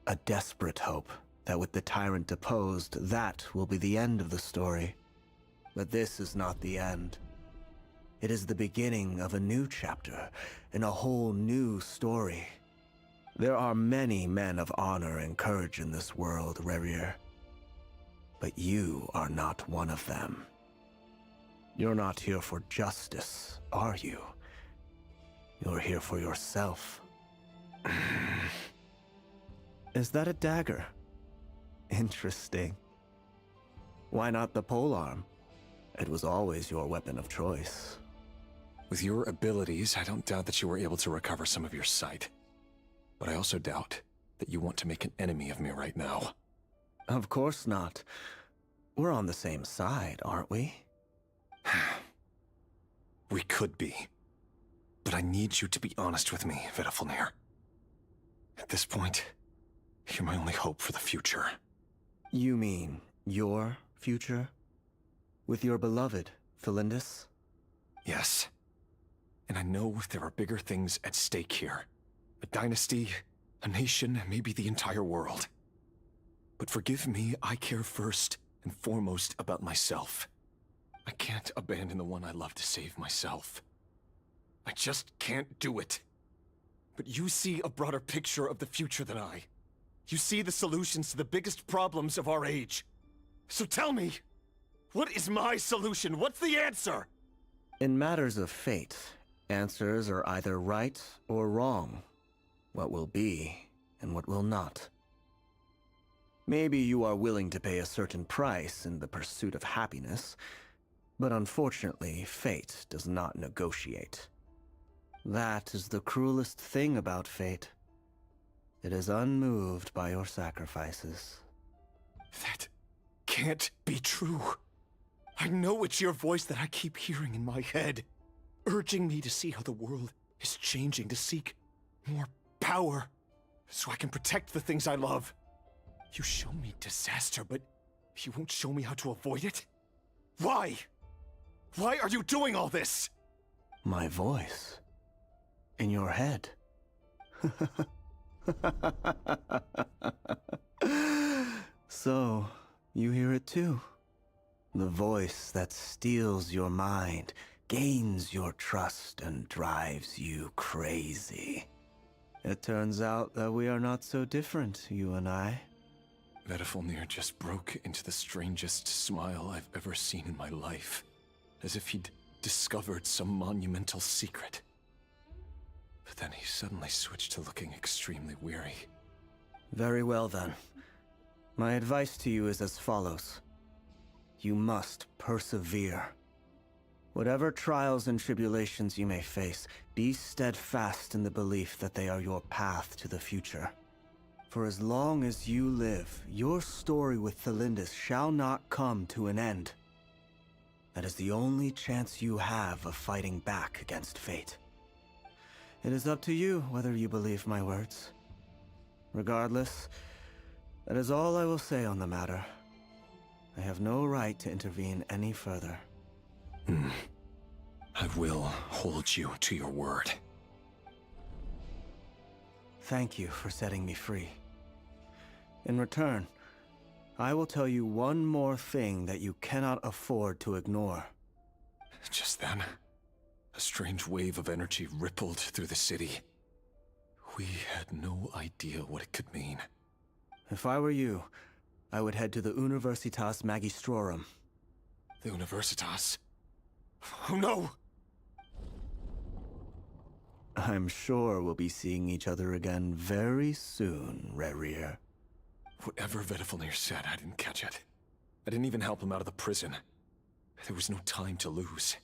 A desperate hope that with the tyrant deposed, that will be the end of the story. But this is not the end. It is the beginning of a new chapter in a whole new story. There are many men of honor and courage in this world, Rerir. But you are not one of them. You're not here for justice, are you? You're here for yourself. Is that a dagger? Interesting. Why not the polearm? It was always your weapon of choice. With your abilities, I don't doubt that you were able to recover some of your sight. But I also doubt that you want to make an enemy of me right now. Of course not. We're on the same side, aren't we? We could be. But I need you to be honest with me, Vedafilnir. At this point, you're my only hope for the future. You mean your future? With your beloved, Felindis? Yes. And I know there are bigger things at stake here. A dynasty, a nation, maybe the entire world. But forgive me, I care first and foremost about myself. I can't abandon the one I love to save myself. I just can't do it. But you see a broader picture of the future than I. You see the solutions to the biggest problems of our age. So tell me, what is my solution? What's the answer? In matters of fate, answers are either right or wrong. What will be, and what will not. Maybe you are willing to pay a certain price in the pursuit of happiness, but unfortunately, fate does not negotiate. That is the cruelest thing about fate. It is unmoved by your sacrifices. That can't be true. I know it's your voice that I keep hearing in my head, urging me to see how the world is changing, to seek more power, so I can protect the things I love. You show me disaster, but you won't show me how to avoid it? Why? Why are you doing all this? My voice. In your head. So, you hear it too? The voice that steals your mind, gains your trust, and drives you crazy. It turns out that we are not so different, you and I. Vedafilnir just broke into the strangest smile I've ever seen in my life, as if he'd discovered some monumental secret. But then he suddenly switched to looking extremely weary. Very well then. My advice to you is as follows. You must persevere. Whatever trials and tribulations you may face, be steadfast in the belief that they are your path to the future. For as long as you live, your story with Felindis shall not come to an end. That is the only chance you have of fighting back against fate. It is up to you whether you believe my words. Regardless, that is all I will say on the matter. I have no right to intervene any further. I will hold you to your word. Thank you for setting me free. In return, I will tell you one more thing that you cannot afford to ignore. Just then, a strange wave of energy rippled through the city. We had no idea what it could mean. If I were you, I would head to the Universitas Magistrorum. The Universitas? Oh no! I'm sure we'll be seeing each other again very soon, Rerir. Whatever Vedafilnir said, I didn't catch it. I didn't even help him out of the prison. There was no time to lose.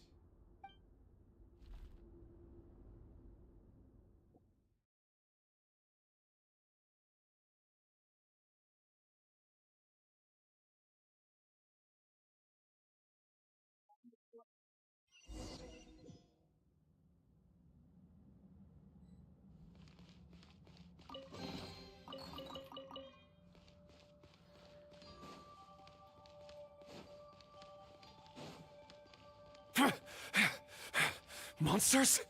Monsters?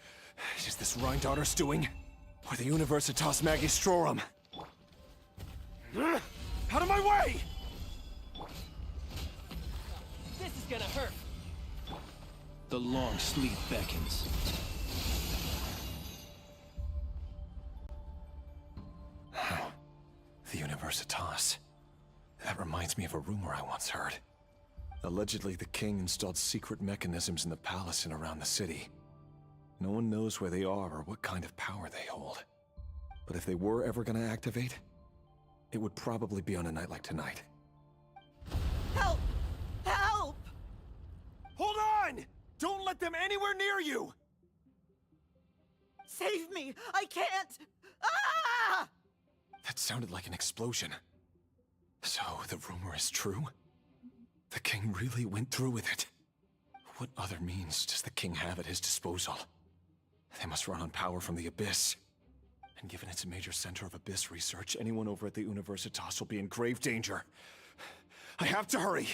Is this Rhindaughter's doing? Or the Universitas Magistrorum? Out of my way! This is gonna hurt. The long sleep beckons. The Universitas. That reminds me of a rumor I once heard. Allegedly, the king installed secret mechanisms in the palace and around the city. No one knows where they are or what kind of power they hold. But if they were ever gonna activate, it would probably be on a night like tonight. Help! Help! Hold on! Don't let them anywhere near you! Save me! I can't! Ah! That sounded like an explosion. So, the rumor is true? The king really went through with it. What other means does the king have at his disposal? They must run on power from the Abyss. And given it's a major center of Abyss research, anyone over at the Universitas will be in grave danger. I have to hurry!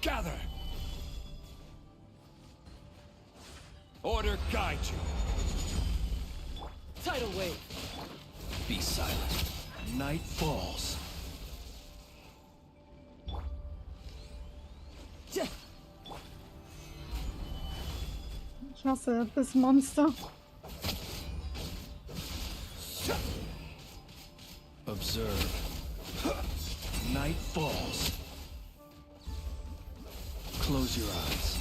Gather! Order guide you. Tidal wave. Be silent. Night falls. Ich hasse das Monster. Observe. Night falls. Close your eyes.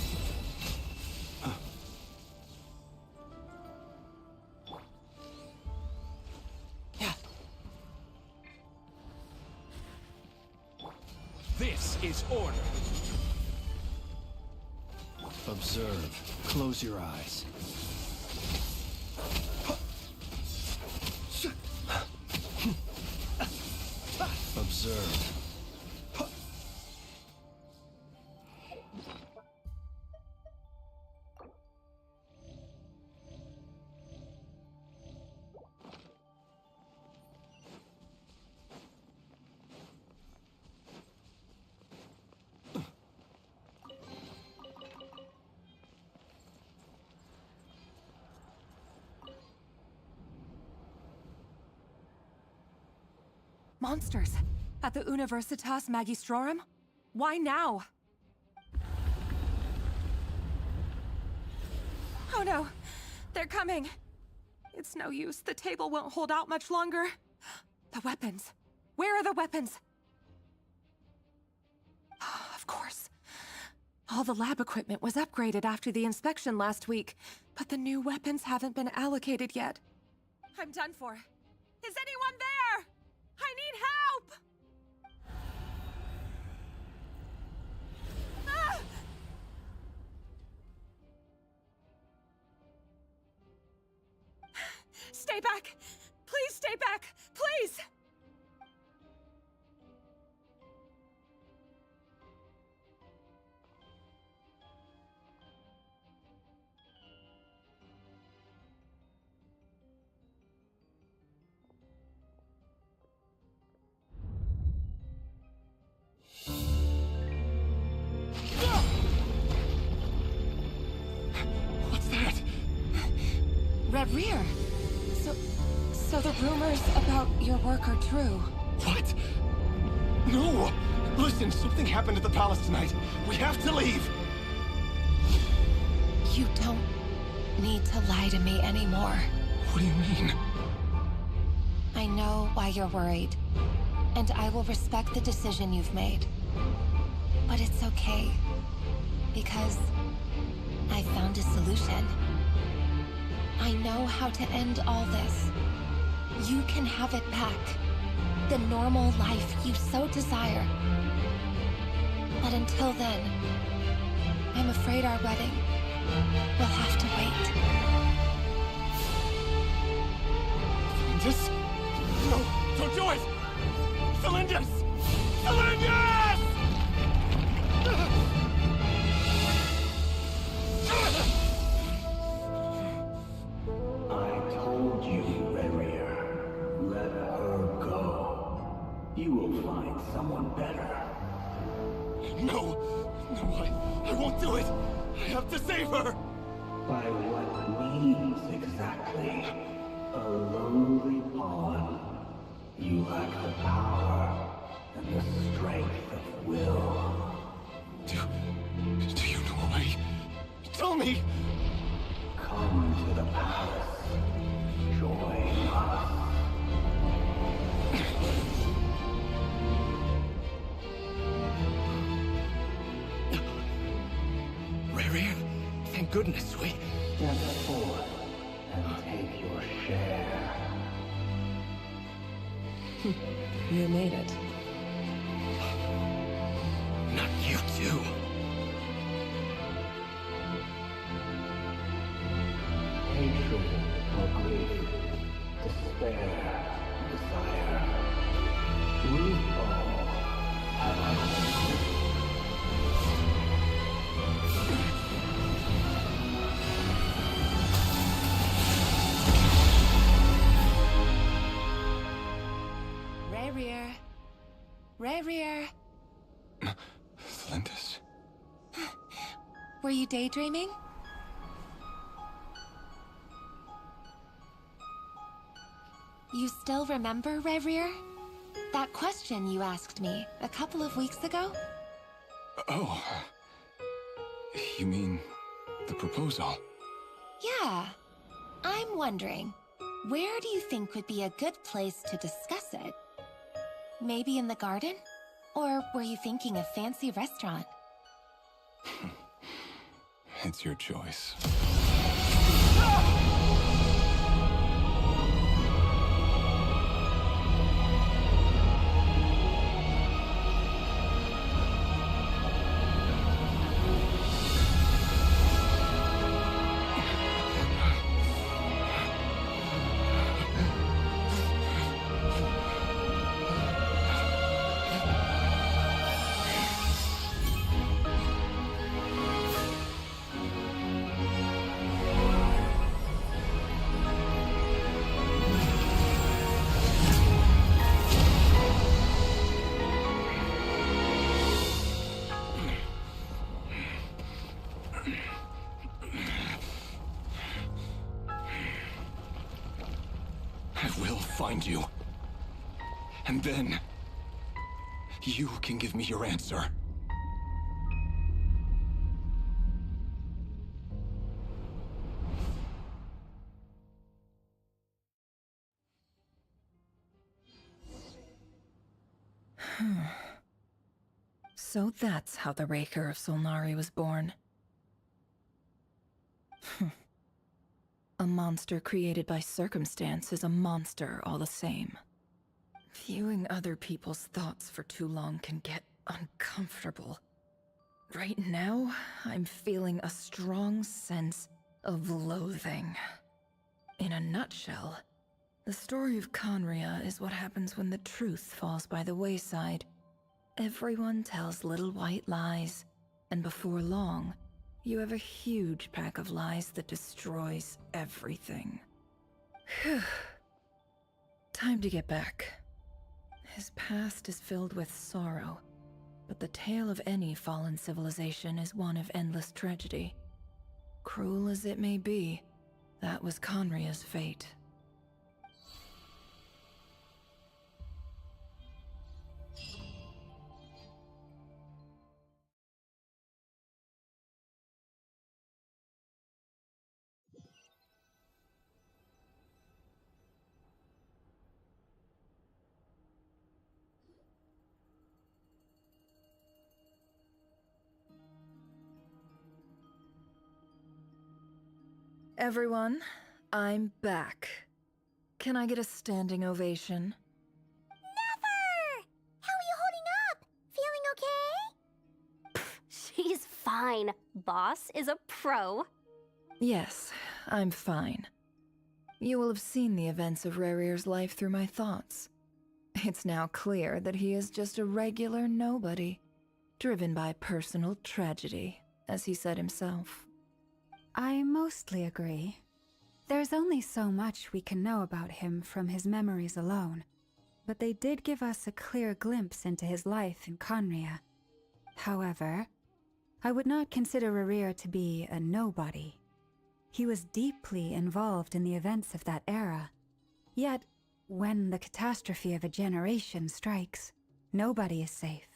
This is order. Observe. Close your eyes. Observe. Monsters! At the Universitas Magistrorum? Why now? Oh no! They're coming! It's no use. The table won't hold out much longer. The weapons. Where are the weapons? Of course. All the lab equipment was upgraded after the inspection last week, but the new weapons haven't been allocated yet. I'm done for. Is anyone there? I need help! Ah! Stay back! Please stay back! Please! What's that? Rear. So the rumors about your work are true. What? No! Listen, something happened at the palace tonight. We have to leave! You don't need to lie to me anymore. What do you mean? I know why you're worried, and I will respect the decision you've made. But it's okay, because I found a solution. I know how to end all this. You can have it back. The normal life you so desire. But until then, I'm afraid our wedding will have to wait. Celindus? No, don't do it! Celindus! Celindus! I told you, Renrier. Let her go. You will find someone better. No! No, I won't do it! I have to save her! By what means exactly? A lowly pawn. You lack the power and the strength of will. Do you know a way? Tell me! Come to the palace. Join us. Renrier, thank goodness we... Step forth and take your share. You made it. Not you too. Hatred or grief, despair, desire. We all have our own. Renrier. Renrier. Celindus? Were you daydreaming? You still remember, Renrier? That question you asked me a couple of weeks ago? Oh. You mean the proposal? Yeah. I'm wondering, where do you think would be a good place to discuss it? Maybe in the garden? Or were you thinking a fancy restaurant? It's your choice. I will find you. And then... you can give me your answer. So that's how the Raker of Solnari was born. A monster created by circumstance is a monster all the same. Viewing other people's thoughts for too long can get uncomfortable. Right now, I'm feeling a strong sense of loathing. In a nutshell, the story of Conria is what happens when the truth falls by the wayside. Everyone tells little white lies, and before long, you have a huge pack of lies that destroys everything. Whew. Time to get back. His past is filled with sorrow, but the tale of any fallen civilization is one of endless tragedy. Cruel as it may be, that was Conria's fate. Everyone, I'm back. Can I get a standing ovation? Never! How are you holding up? Feeling okay? She's fine. Boss is a pro. Yes, I'm fine. You will have seen the events of Rerir's life through my thoughts. It's now clear that he is just a regular nobody, driven by personal tragedy, as he said himself. I mostly agree. There's only so much we can know about him from his memories alone, but they did give us a clear glimpse into his life in Conria. However, I would not consider Rerir to be a nobody. He was deeply involved in the events of that era. Yet, when the catastrophe of a generation strikes, nobody is safe.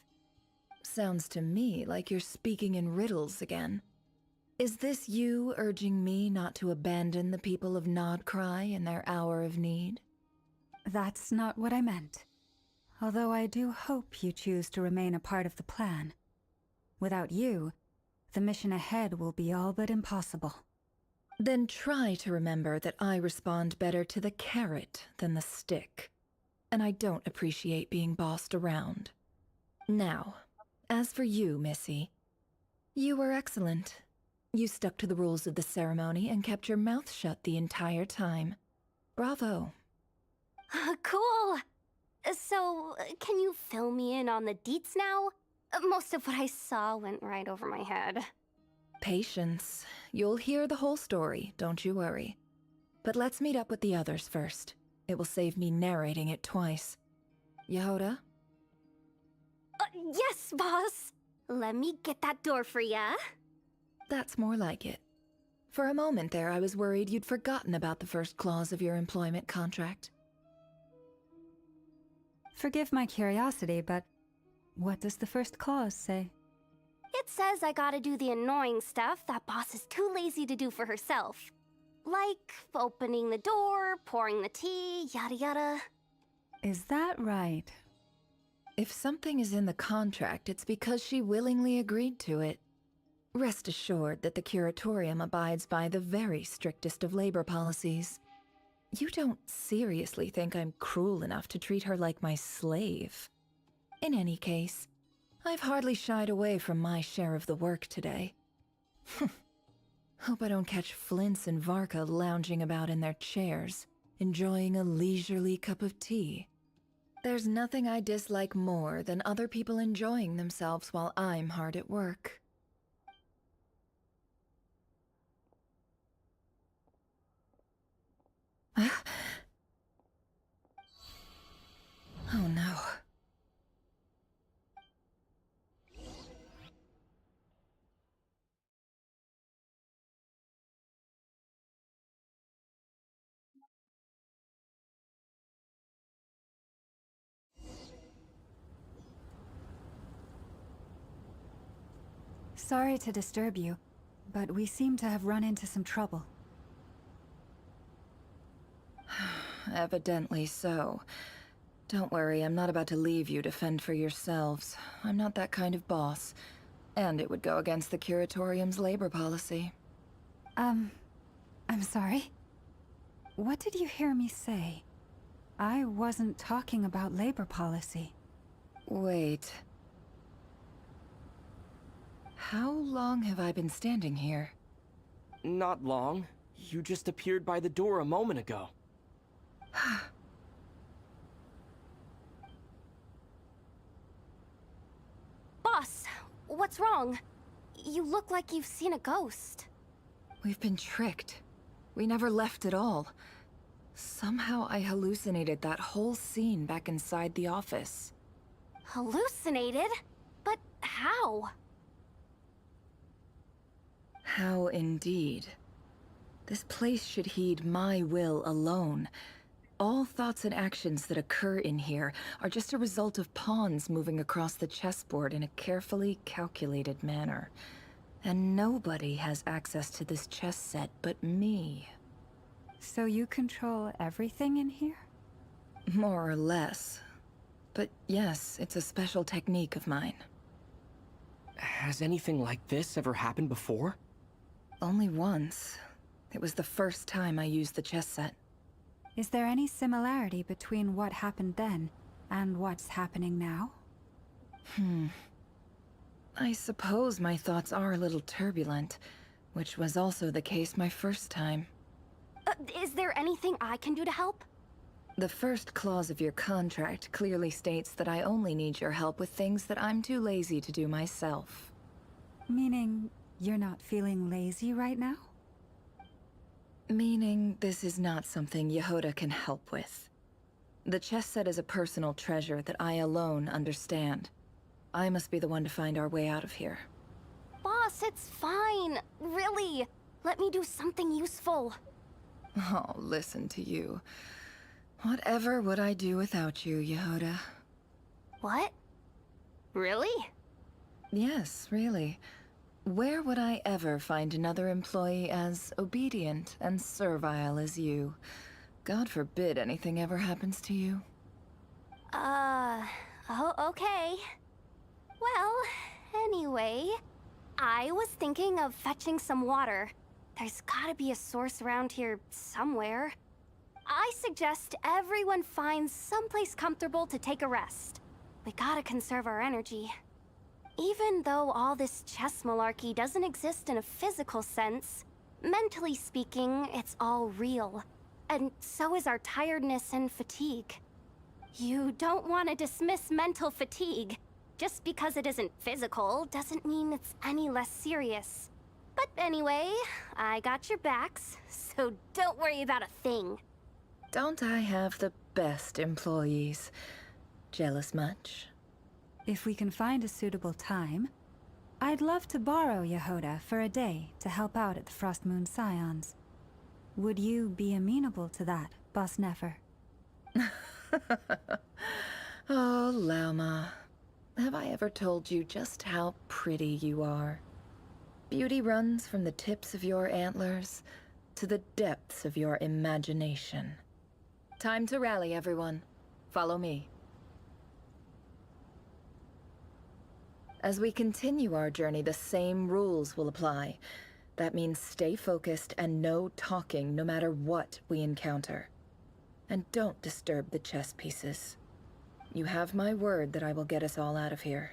Sounds to me like you're speaking in riddles again. Is this you urging me not to abandon the people of Nodcry in their hour of need? That's not what I meant. Although I do hope you choose to remain a part of the plan. Without you, the mission ahead will be all but impossible. Then try to remember that I respond better to the carrot than the stick. And I don't appreciate being bossed around. Now, as for you, Missy, you were excellent. You stuck to the rules of the ceremony and kept your mouth shut the entire time. Bravo. Cool! So, can you fill me in on the deets now? Most of what I saw went right over my head. Patience. You'll hear the whole story, don't you worry. But let's meet up with the others first. It will save me narrating it twice. Yehoda? Yes, boss! Let me get that door for ya. That's more like it. For a moment there, I was worried you'd forgotten about the first clause of your employment contract. Forgive my curiosity, but what does the first clause say? It says I gotta do the annoying stuff that boss is too lazy to do for herself. Like opening the door, pouring the tea, yada yada. Is that right? If something is in the contract, it's because she willingly agreed to it. Rest assured that the Curatorium abides by the very strictest of labor policies. You don't seriously think I'm cruel enough to treat her like my slave? In any case, I've hardly shied away from my share of the work today. Hope I don't catch Flintz and Varka lounging about in their chairs, enjoying a leisurely cup of tea. There's nothing I dislike more than other people enjoying themselves while I'm hard at work. Oh no. Sorry to disturb you, but we seem to have run into some trouble. Evidently so. Don't worry, I'm not about to leave you to fend for yourselves. I'm not that kind of boss. And it would go against the Curatorium's labor policy. I'm sorry? What did you hear me say? I wasn't talking about labor policy. Wait. How long have I been standing here? Not long. You just appeared by the door a moment ago. Boss, what's wrong? You look like you've seen a ghost. We've been tricked. We never left at all. Somehow I hallucinated that whole scene back inside the office. Hallucinated? But how? How indeed. This place should heed my will alone. All thoughts and actions that occur in here are just a result of pawns moving across the chessboard in a carefully calculated manner. And nobody has access to this chess set but me. So you control everything in here? More or less. But yes, it's a special technique of mine. Has anything like this ever happened before? Only once. It was the first time I used the chess set. Is there any similarity between what happened then and what's happening now? I suppose my thoughts are a little turbulent, which was also the case my first time. Is there anything I can do to help? The first clause of your contract clearly states that I only need your help with things that I'm too lazy to do myself. Meaning, you're not feeling lazy right now? Meaning, this is not something Yehoda can help with. The chess set is a personal treasure that I alone understand. I must be the one to find our way out of here. Boss, it's fine. Really. Let me do something useful. Oh, listen to you. Whatever would I do without you, Yehoda? What? Really? Yes, really. Where would I ever find another employee as obedient and servile as you? God forbid anything ever happens to you. Oh, okay. Well, anyway, I was thinking of fetching some water. There's gotta be a source around here somewhere. I suggest everyone finds someplace comfortable to take a rest. We gotta conserve our energy. Even though all this chess malarkey doesn't exist in a physical sense, mentally speaking, it's all real. And so is our tiredness and fatigue. You don't want to dismiss mental fatigue. Just because it isn't physical doesn't mean it's any less serious. But anyway, I got your backs, so don't worry about a thing. Don't I have the best employees? Jealous much? If we can find a suitable time, I'd love to borrow Yehoda for a day to help out at the Frostmoon Scions. Would you be amenable to that, Boss Nefer? Oh, Lauma. Have I ever told you just how pretty you are? Beauty runs from the tips of your antlers to the depths of your imagination. Time to rally, everyone. Follow me. As we continue our journey, the same rules will apply. That means stay focused and no talking no matter what we encounter. And don't disturb the chess pieces. You have my word that I will get us all out of here.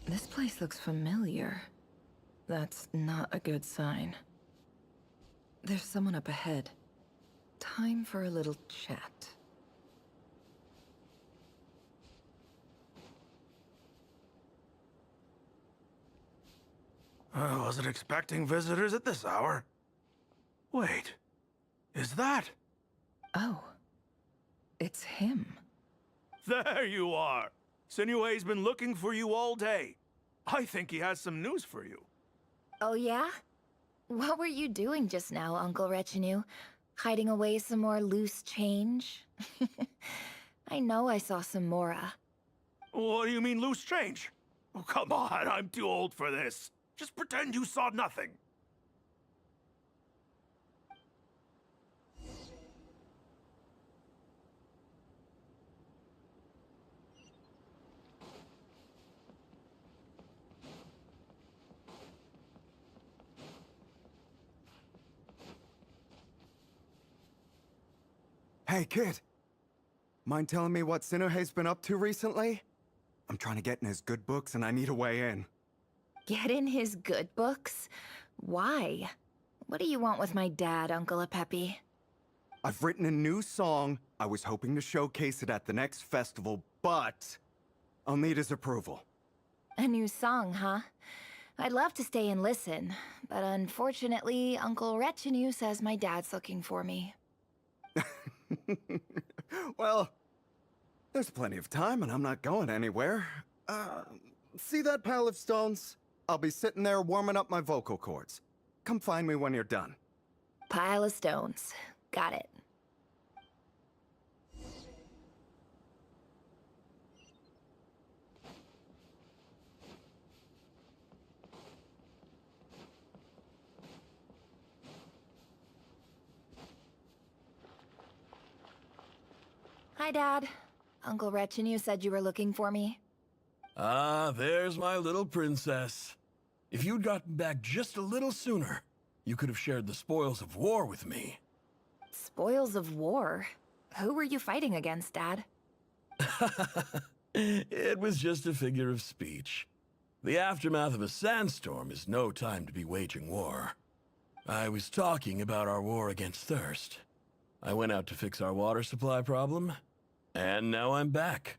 This place looks familiar. That's not a good sign. There's someone up ahead. Time for a little chat. I wasn't expecting visitors at this hour. Wait, is that? Oh, it's him. There you are! Sinue's been looking for you all day. I think he has some news for you. Oh yeah? What were you doing just now, Uncle Retinue? Hiding away some more loose change? I know I saw some Mora. What do you mean, loose change? Oh, come on, I'm too old for this. Just pretend you saw nothing. Hey, kid. Mind telling me what Sinuhe's been up to recently? I'm trying to get in his good books and I need a way in. Get in his good books? Why? What do you want with my dad, Uncle Apepi? I've written a new song. I was hoping to showcase it at the next festival, but I'll need his approval. A new song, huh? I'd love to stay and listen, but unfortunately, Uncle Retinue says my dad's looking for me. Well, there's plenty of time and I'm not going anywhere. See that pile of stones? I'll be sitting there warming up my vocal cords. Come find me when you're done. Pile of stones. Got it. Hi, Dad. Uncle Retinue said you were looking for me. Ah, there's my little princess. If you'd gotten back just a little sooner, you could have shared the spoils of war with me. Spoils of war? Who were you fighting against, Dad? It was just a figure of speech. The aftermath of a sandstorm is no time to be waging war. I was talking about our war against thirst. I went out to fix our water supply problem, and now I'm back.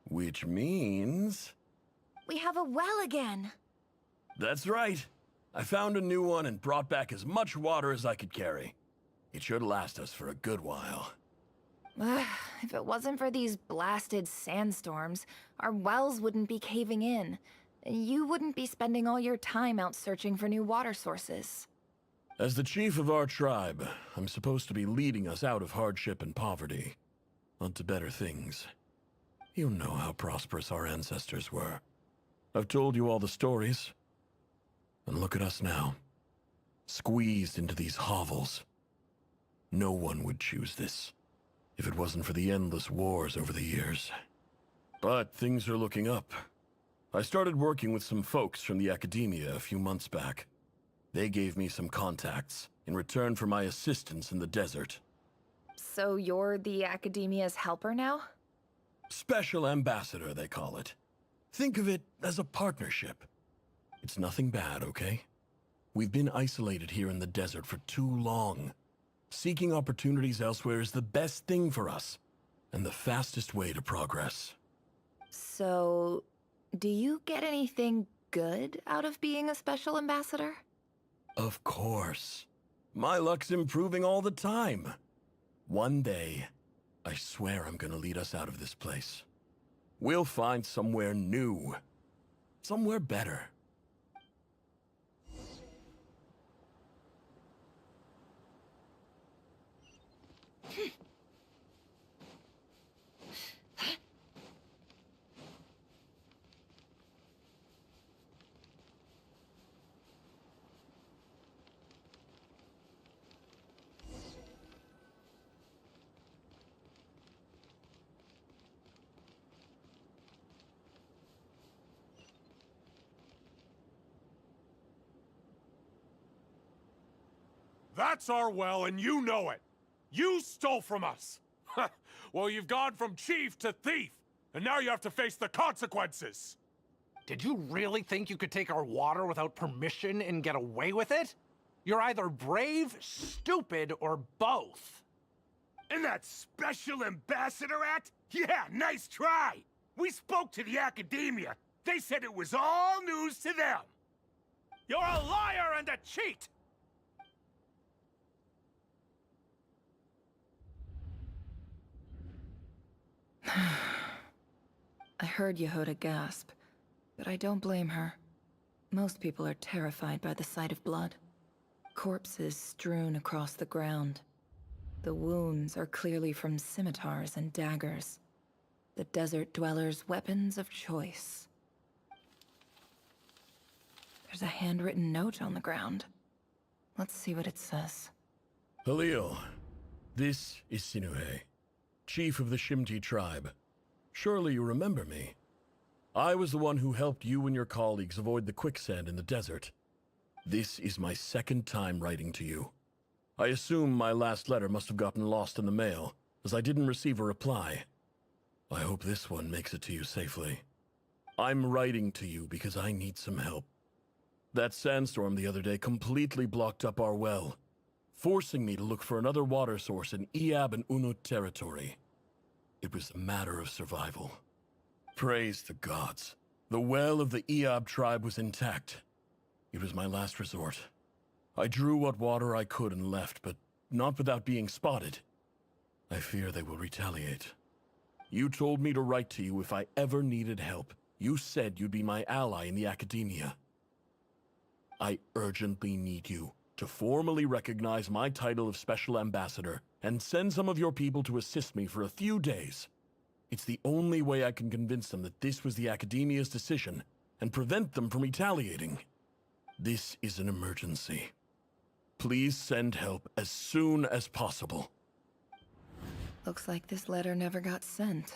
Which means... We have a well again! That's right. I found a new one and brought back as much water as I could carry. It should last us for a good while. If it wasn't for these blasted sandstorms, our wells wouldn't be caving in. You wouldn't be spending all your time out searching for new water sources. As the chief of our tribe, I'm supposed to be leading us out of hardship and poverty, onto better things. You know how prosperous our ancestors were. I've told you all the stories. And look at us now, squeezed into these hovels. No one would choose this, if it wasn't for the endless wars over the years. But things are looking up. I started working with some folks from the academia a few months back. They gave me some contacts in return for my assistance in the desert. So you're the academia's helper now? Special ambassador, they call it. Think of it as a partnership. It's nothing bad, okay? We've been isolated here in the desert for too long. Seeking opportunities elsewhere is the best thing for us, and the fastest way to progress. So, do you get anything good out of being a special ambassador? Of course. My luck's improving all the time. One day, I swear I'm gonna lead us out of this place. We'll find somewhere new. Somewhere better. That's our well, and you know it! You stole from us! Well, you've gone from chief to thief, and now you have to face the consequences! Did you really think you could take our water without permission and get away with it? You're either brave, stupid, or both. And that special ambassador act? Yeah, nice try! We spoke to the academia. They said it was all news to them. You're a liar and a cheat! I heard Yehuda gasp, but I don't blame her. Most people are terrified by the sight of blood. Corpses strewn across the ground. The wounds are clearly from scimitars and daggers. The desert dwellers' weapons of choice. There's a handwritten note on the ground. Let's see what it says. Halil, this is Sinuhe, chief of the Shimti tribe. Surely you remember me. I was the one who helped you and your colleagues avoid the quicksand in the desert. This is my second time writing to you. I assume my last letter must have gotten lost in the mail, as I didn't receive a reply. I hope this one makes it to you safely. I'm writing to you because I need some help. That sandstorm the other day completely blocked up our well, forcing me to look for another water source in Iab and Unut territory. It was a matter of survival. Praise the gods. The well of the Iab tribe was intact. It was my last resort. I drew what water I could and left, but not without being spotted. I fear they will retaliate. You told me to write to you if I ever needed help. You said you'd be my ally in the academia. I urgently need you to formally recognize my title of Special Ambassador and send some of your people to assist me for a few days. It's the only way I can convince them that this was the academia's decision and prevent them from retaliating. This is an emergency. Please send help as soon as possible. Looks like this letter never got sent.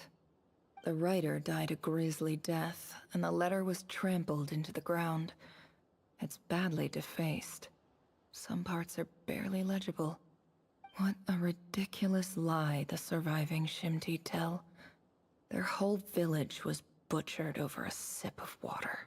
The writer died a grisly death, and the letter was trampled into the ground. It's badly defaced. Some parts are barely legible. What a ridiculous lie the surviving Shimti tell. Their whole village was butchered over a sip of water.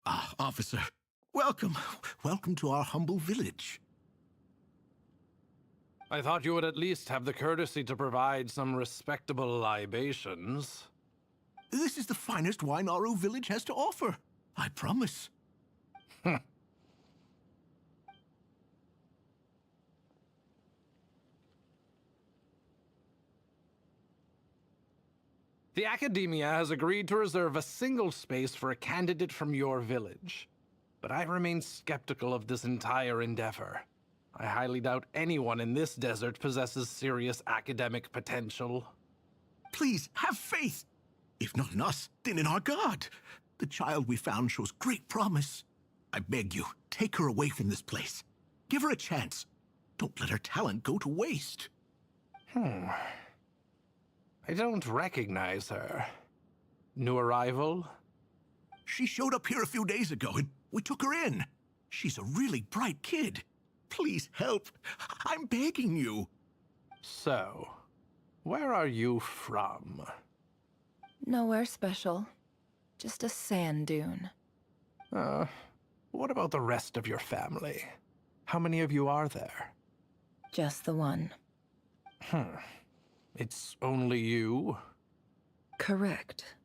Ah, officer. Welcome. Welcome to our humble village. I thought you would at least have the courtesy to provide some respectable libations. This is the finest wine Aru village has to offer. I promise. The Academia has agreed to reserve a single space for a candidate from your village. But I remain skeptical of this entire endeavor. I highly doubt anyone in this desert possesses serious academic potential. Please, have faith. If not in us, then in our god. The child we found shows great promise. I beg you, take her away from this place. Give her a chance. Don't let her talent go to waste. I don't recognize her. New arrival? She showed up here a few days ago, and we took her in. She's a really bright kid. Please help. I'm begging you. So, where are you from? Nowhere special. Just a sand dune. What about the rest of your family? How many of you are there? Just the one. It's only you? Correct.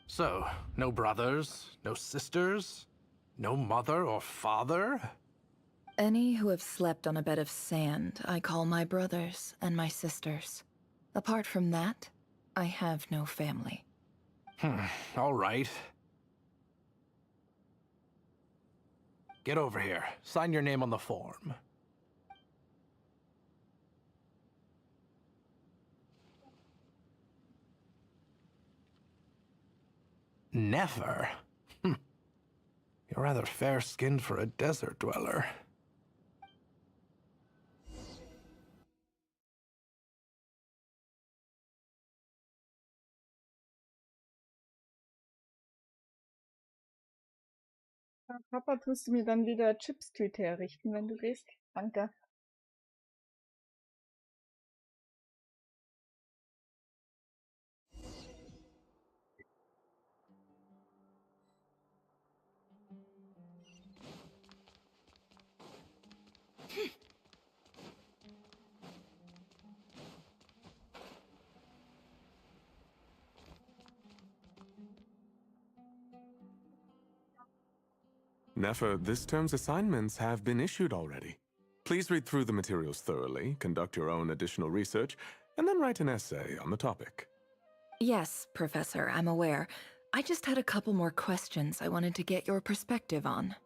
So, no brothers, no sisters, no mother or father? Any who have slept on a bed of sand, I call my brothers and my sisters. Apart from that, I have no family. All right. Get over here. Sign your name on the form. Never? You're rather fair-skinned for a desert dweller. Papa, tust du mir dann wieder Chipstüte herrichten, wenn du gehst? Danke. Nefer, this term's assignments have been issued already. Please read through the materials thoroughly, conduct your own additional research, and then write an essay on the topic. Yes, Professor, I'm aware. I just had a couple more questions I wanted to get your perspective on.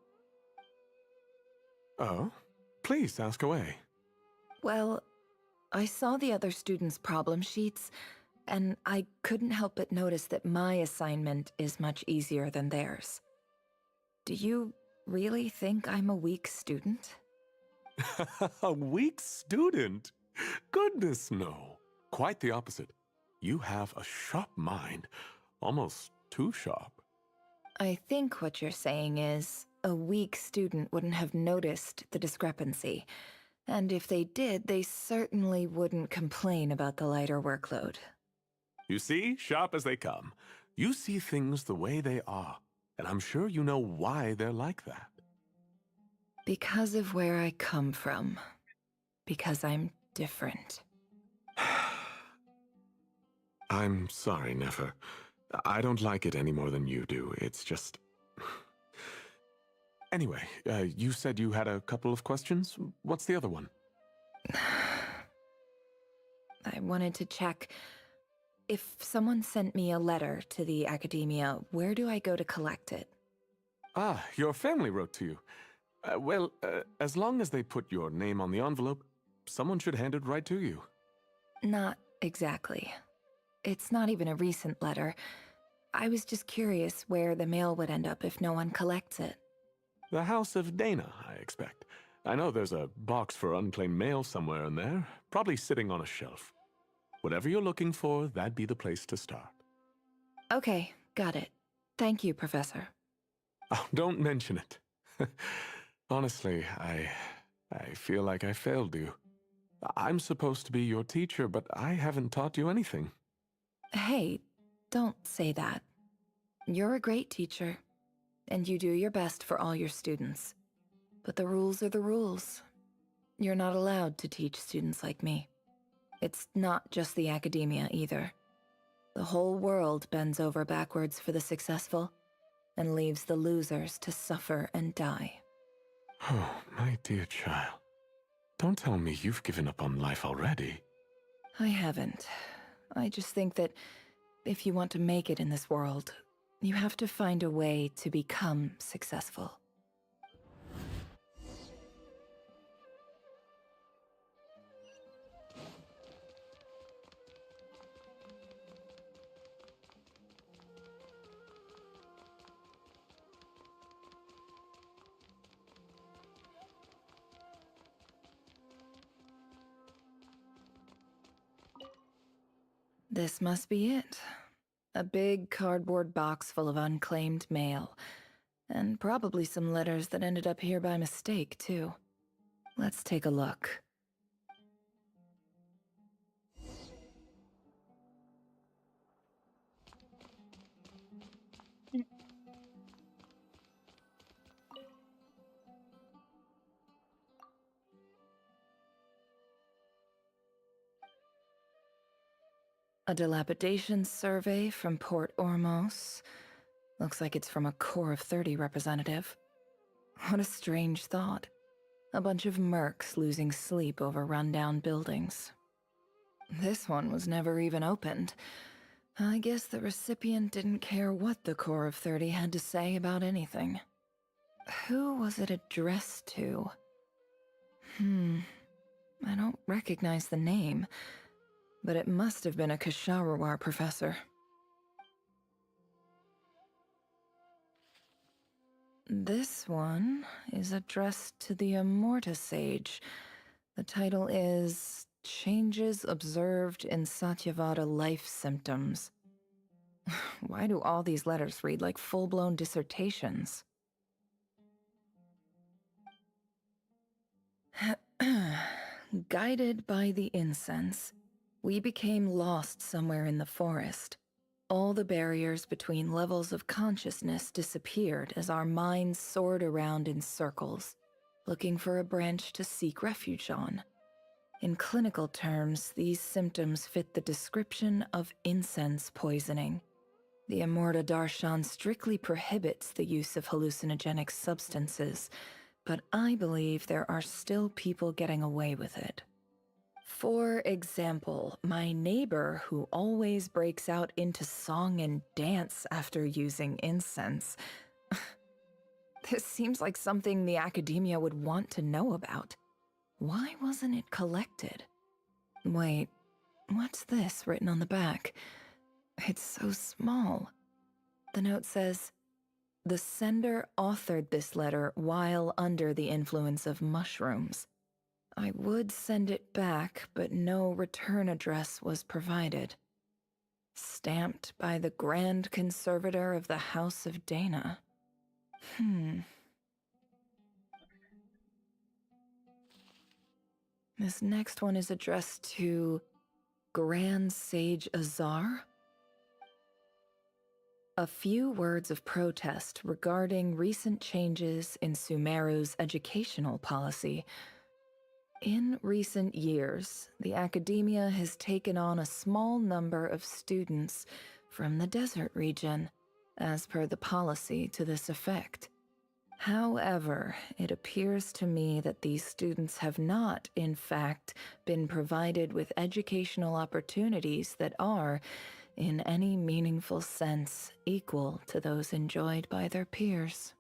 Oh? Please ask away. Well, I saw the other students' problem sheets, and I couldn't help but notice that my assignment is much easier than theirs. Do you really think I'm a weak student? A weak student? Goodness, no. Quite the opposite. You have a sharp mind. Almost too sharp. I think what you're saying is, a weak student wouldn't have noticed the discrepancy. And if they did, they certainly wouldn't complain about the lighter workload. You see, sharp as they come. You see things the way they are. And I'm sure you know why they're like that. Because of where I come from. Because I'm different. I'm sorry, Nefer. I don't like it any more than you do. It's just... Anyway, you said you had a couple of questions. What's the other one? I wanted to check. if someone sent me a letter to the academia, where do I go to collect it? Ah, your family wrote to you. As long as they put your name on the envelope, someone should hand it right to you. Not exactly. It's not even a recent letter. I was just curious where the mail would end up if no one collects it. The House of Dana, I expect. I know there's a box for unclaimed mail somewhere in there, probably sitting on a shelf. Whatever you're looking for, that'd be the place to start. Okay, got it. Thank you, Professor. Oh, don't mention it. Honestly, I feel like I failed you. I'm supposed to be your teacher, but I haven't taught you anything. Hey, don't say that. You're a great teacher, and you do your best for all your students. But the rules are the rules. You're not allowed to teach students like me. It's not just the academia either. The whole world bends over backwards for the successful, and leaves the losers to suffer and die. Oh, my dear child. Don't tell me you've given up on life already. I haven't. I just think that if you want to make it in this world, you have to find a way to become successful. This must be it. A big cardboard box full of unclaimed mail. And probably some letters that ended up here by mistake, too. Let's take a look. A dilapidation survey from Port Ormos. Looks like it's from a Core of 30 representative. What a strange thought. A bunch of mercs losing sleep over rundown buildings. This one was never even opened. I guess the recipient didn't care what the Core of 30 had to say about anything. Who was it addressed to? I don't recognize the name, but it must have been a Kasharawar professor. This one is addressed to the Immorta Sage. The title is Changes Observed in Satyavada Life Symptoms. Why do all these letters read like full-blown dissertations? Guided by the incense, we became lost somewhere in the forest. All the barriers between levels of consciousness disappeared as our minds soared around in circles, looking for a branch to seek refuge on. In clinical terms, these symptoms fit the description of incense poisoning. The Immorta Darshan strictly prohibits the use of hallucinogenic substances, but I believe there are still people getting away with it. For example, my neighbor who always breaks out into song and dance after using incense. This seems like something the academia would want to know about. Why wasn't it collected? Wait, what's this written on the back? It's so small. The note says, "The sender authored this letter while under the influence of mushrooms. I would send it back, but no return address was provided. Stamped by the Grand Conservator of the House of Dana." This next one is addressed to Grand Sage Azar. A few words of protest regarding recent changes in Sumeru's educational policy. In recent years, the academia has taken on a small number of students from the desert region, as per the policy to this effect. However, it appears to me that these students have not, in fact, been provided with educational opportunities that are, in any meaningful sense, equal to those enjoyed by their peers.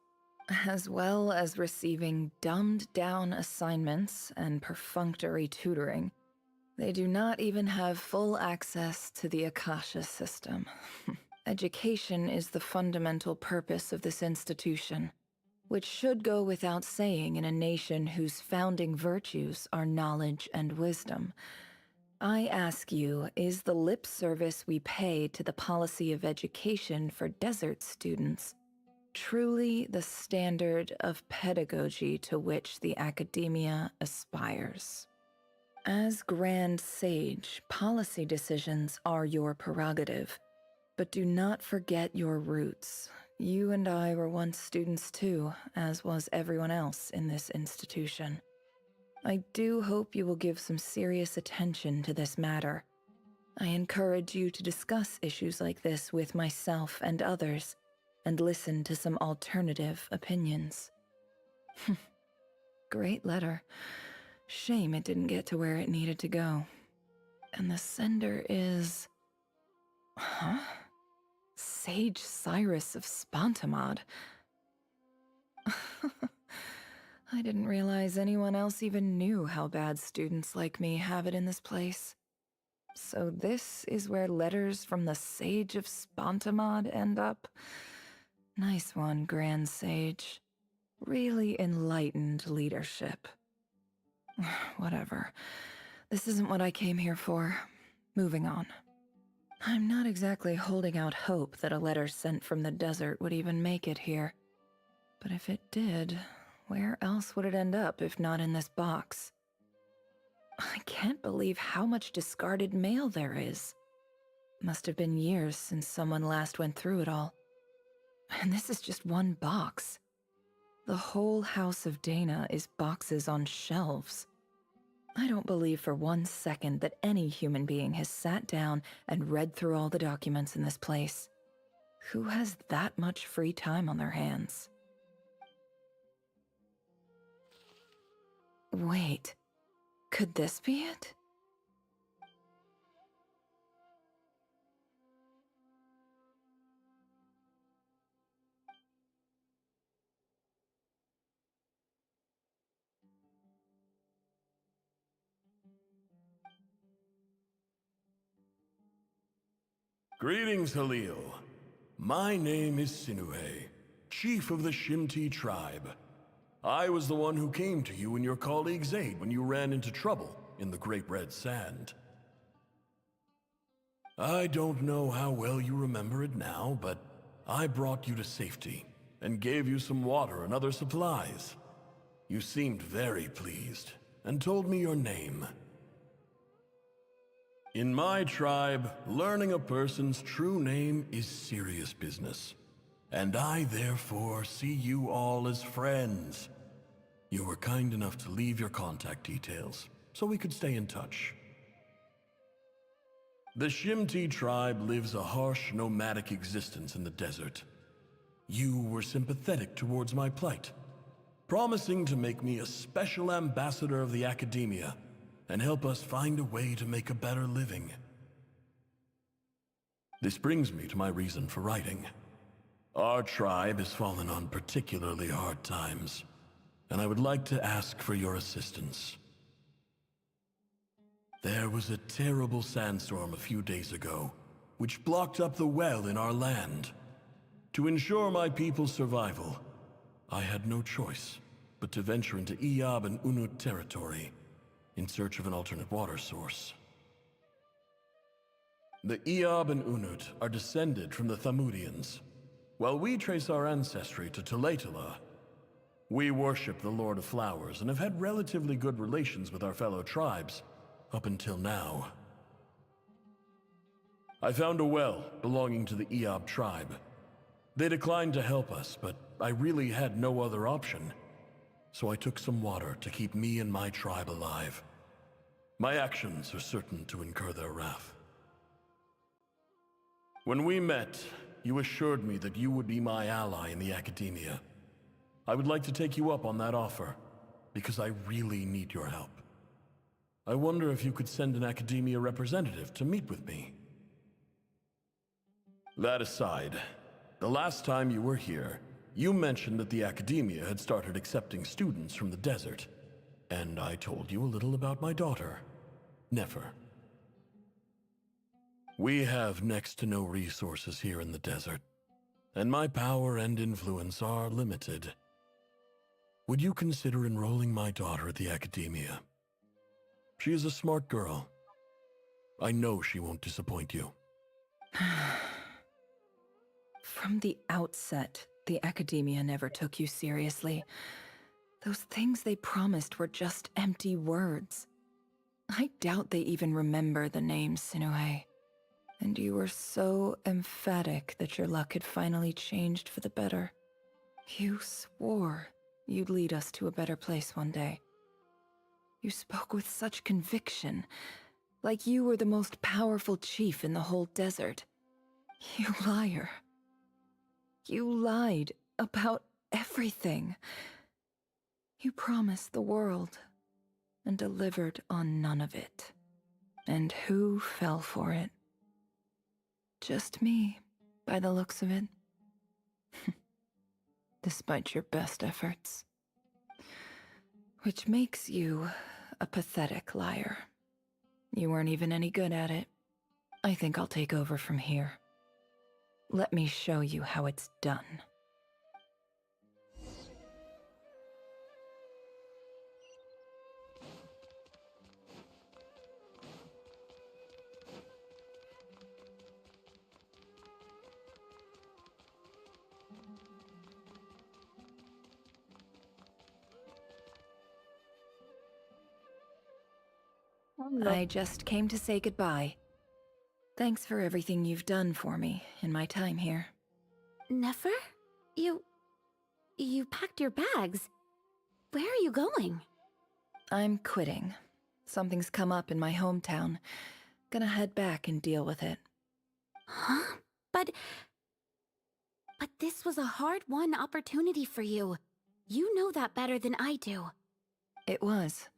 As well as receiving dumbed-down assignments and perfunctory tutoring, they do not even have full access to the Akasha system. Education is the fundamental purpose of this institution, which should go without saying in a nation whose founding virtues are knowledge and wisdom. I ask you, is the lip service we pay to the policy of education for desert students truly the standard of pedagogy to which the academia aspires? As Grand Sage, policy decisions are your prerogative, but do not forget your roots. You and I were once students too, as was everyone else in this institution. I do hope you will give some serious attention to this matter. I encourage you to discuss issues like this with myself and others, and listen to some alternative opinions. Great letter. Shame it didn't get to where it needed to go. And the sender is... Huh? Sage Cyrus of Spontamod. I didn't realize anyone else even knew how bad students like me have it in this place. So this is where letters from the Sage of Spontamod end up? Nice one, Grand Sage. Really enlightened leadership. Whatever. This isn't what I came here for. Moving on. I'm not exactly holding out hope that a letter sent from the desert would even make it here. But if it did, where else would it end up if not in this box? I can't believe how much discarded mail there is. Must have been years since someone last went through it all. And this is just one box. The whole House of Dana is boxes on shelves. I don't believe for 1 second that any human being has sat down and read through all the documents in this place. Who has that much free time on their hands? Wait, could this be it? Greetings, Halil. My name is Sinuhe, chief of the Shimti tribe. I was the one who came to you and your colleague's aid when you ran into trouble in the Great Red Sand. I don't know how well you remember it now, but I brought you to safety and gave you some water and other supplies. You seemed very pleased and told me your name. In my tribe, learning a person's true name is serious business, and I therefore see you all as friends. You were kind enough to leave your contact details, so we could stay in touch. The Shimti tribe lives a harsh, nomadic existence in the desert. You were sympathetic towards my plight, promising to make me a special ambassador of the academia and help us find a way to make a better living. This brings me to my reason for writing. Our tribe has fallen on particularly hard times, and I would like to ask for your assistance. There was a terrible sandstorm a few days ago, which blocked up the well in our land. To ensure my people's survival, I had no choice but to venture into Iyab and Unut territory in search of an alternate water source. The Iyab and Unut are descended from the Thamudians, while we trace our ancestry to Tulatala. We worship the Lord of Flowers and have had relatively good relations with our fellow tribes up until now. I found a well belonging to the Iyab tribe. They declined to help us, but I really had no other option. So I took some water to keep me and my tribe alive. My actions are certain to incur their wrath. When we met, you assured me that you would be my ally in the academia. I would like to take you up on that offer, because I really need your help. I wonder if you could send an academia representative to meet with me. That aside, the last time you were here, you mentioned that the academia had started accepting students from the desert, and I told you a little about my daughter, Nefer. We have next to no resources here in the desert, and my power and influence are limited. Would you consider enrolling my daughter at the academia? She is a smart girl. I know she won't disappoint you. From the outset, the academia never took you seriously. Those things they promised were just empty words. I doubt they even remember the name Sinuhe. And you were so emphatic that your luck had finally changed for the better. You swore you'd lead us to a better place one day. You spoke with such conviction, like you were the most powerful chief in the whole desert. You liar. You lied about everything. You promised the world and delivered on none of it. And who fell for it? Just me, by the looks of it. Despite your best efforts. Which makes you a pathetic liar. You weren't even any good at it. I think I'll take over from here. Let me show you how it's done. I just came to say goodbye. Thanks for everything you've done for me in my time here. Nefer? You packed your bags. Where are you going? I'm quitting. Something's come up in my hometown. Gonna head back and deal with it. Huh? But this was a hard-won opportunity for you. You know that better than I do. It was.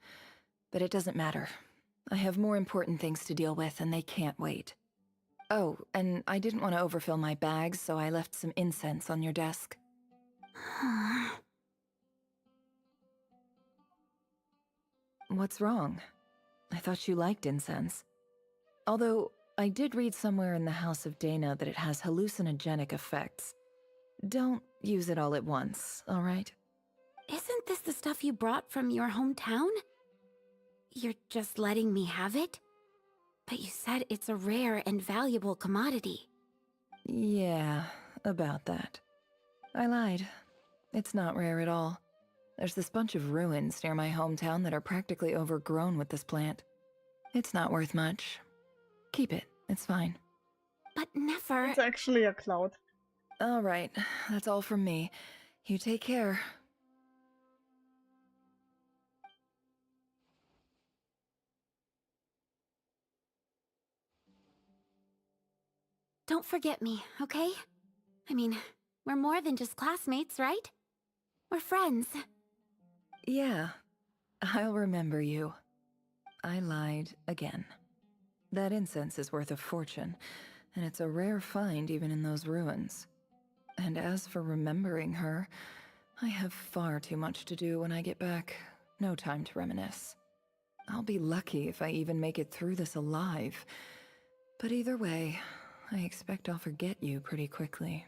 But it doesn't matter. I have more important things to deal with, and they can't wait. Oh, and I didn't want to overfill my bags, so I left some incense on your desk. What's wrong? I thought you liked incense. Although, I did read somewhere in the House of Dana that it has hallucinogenic effects. Don't use it all at once, all right? Isn't this the stuff you brought from your hometown? You're just letting me have it? But you said it's a rare and valuable commodity. Yeah, about that. I lied. It's not rare at all. There's this bunch of ruins near my hometown that are practically overgrown with this plant. It's not worth much. Keep it. It's fine. But Nefer... It's actually a cloud. All right. That's all from me. You take care. Don't forget me, okay? I mean, we're more than just classmates, right? We're friends. Yeah. I'll remember you. I lied again. That incense is worth a fortune, and it's a rare find even in those ruins. And as for remembering her, I have far too much to do when I get back. No time to reminisce. I'll be lucky if I even make it through this alive. But either way, I expect I'll forget you pretty quickly.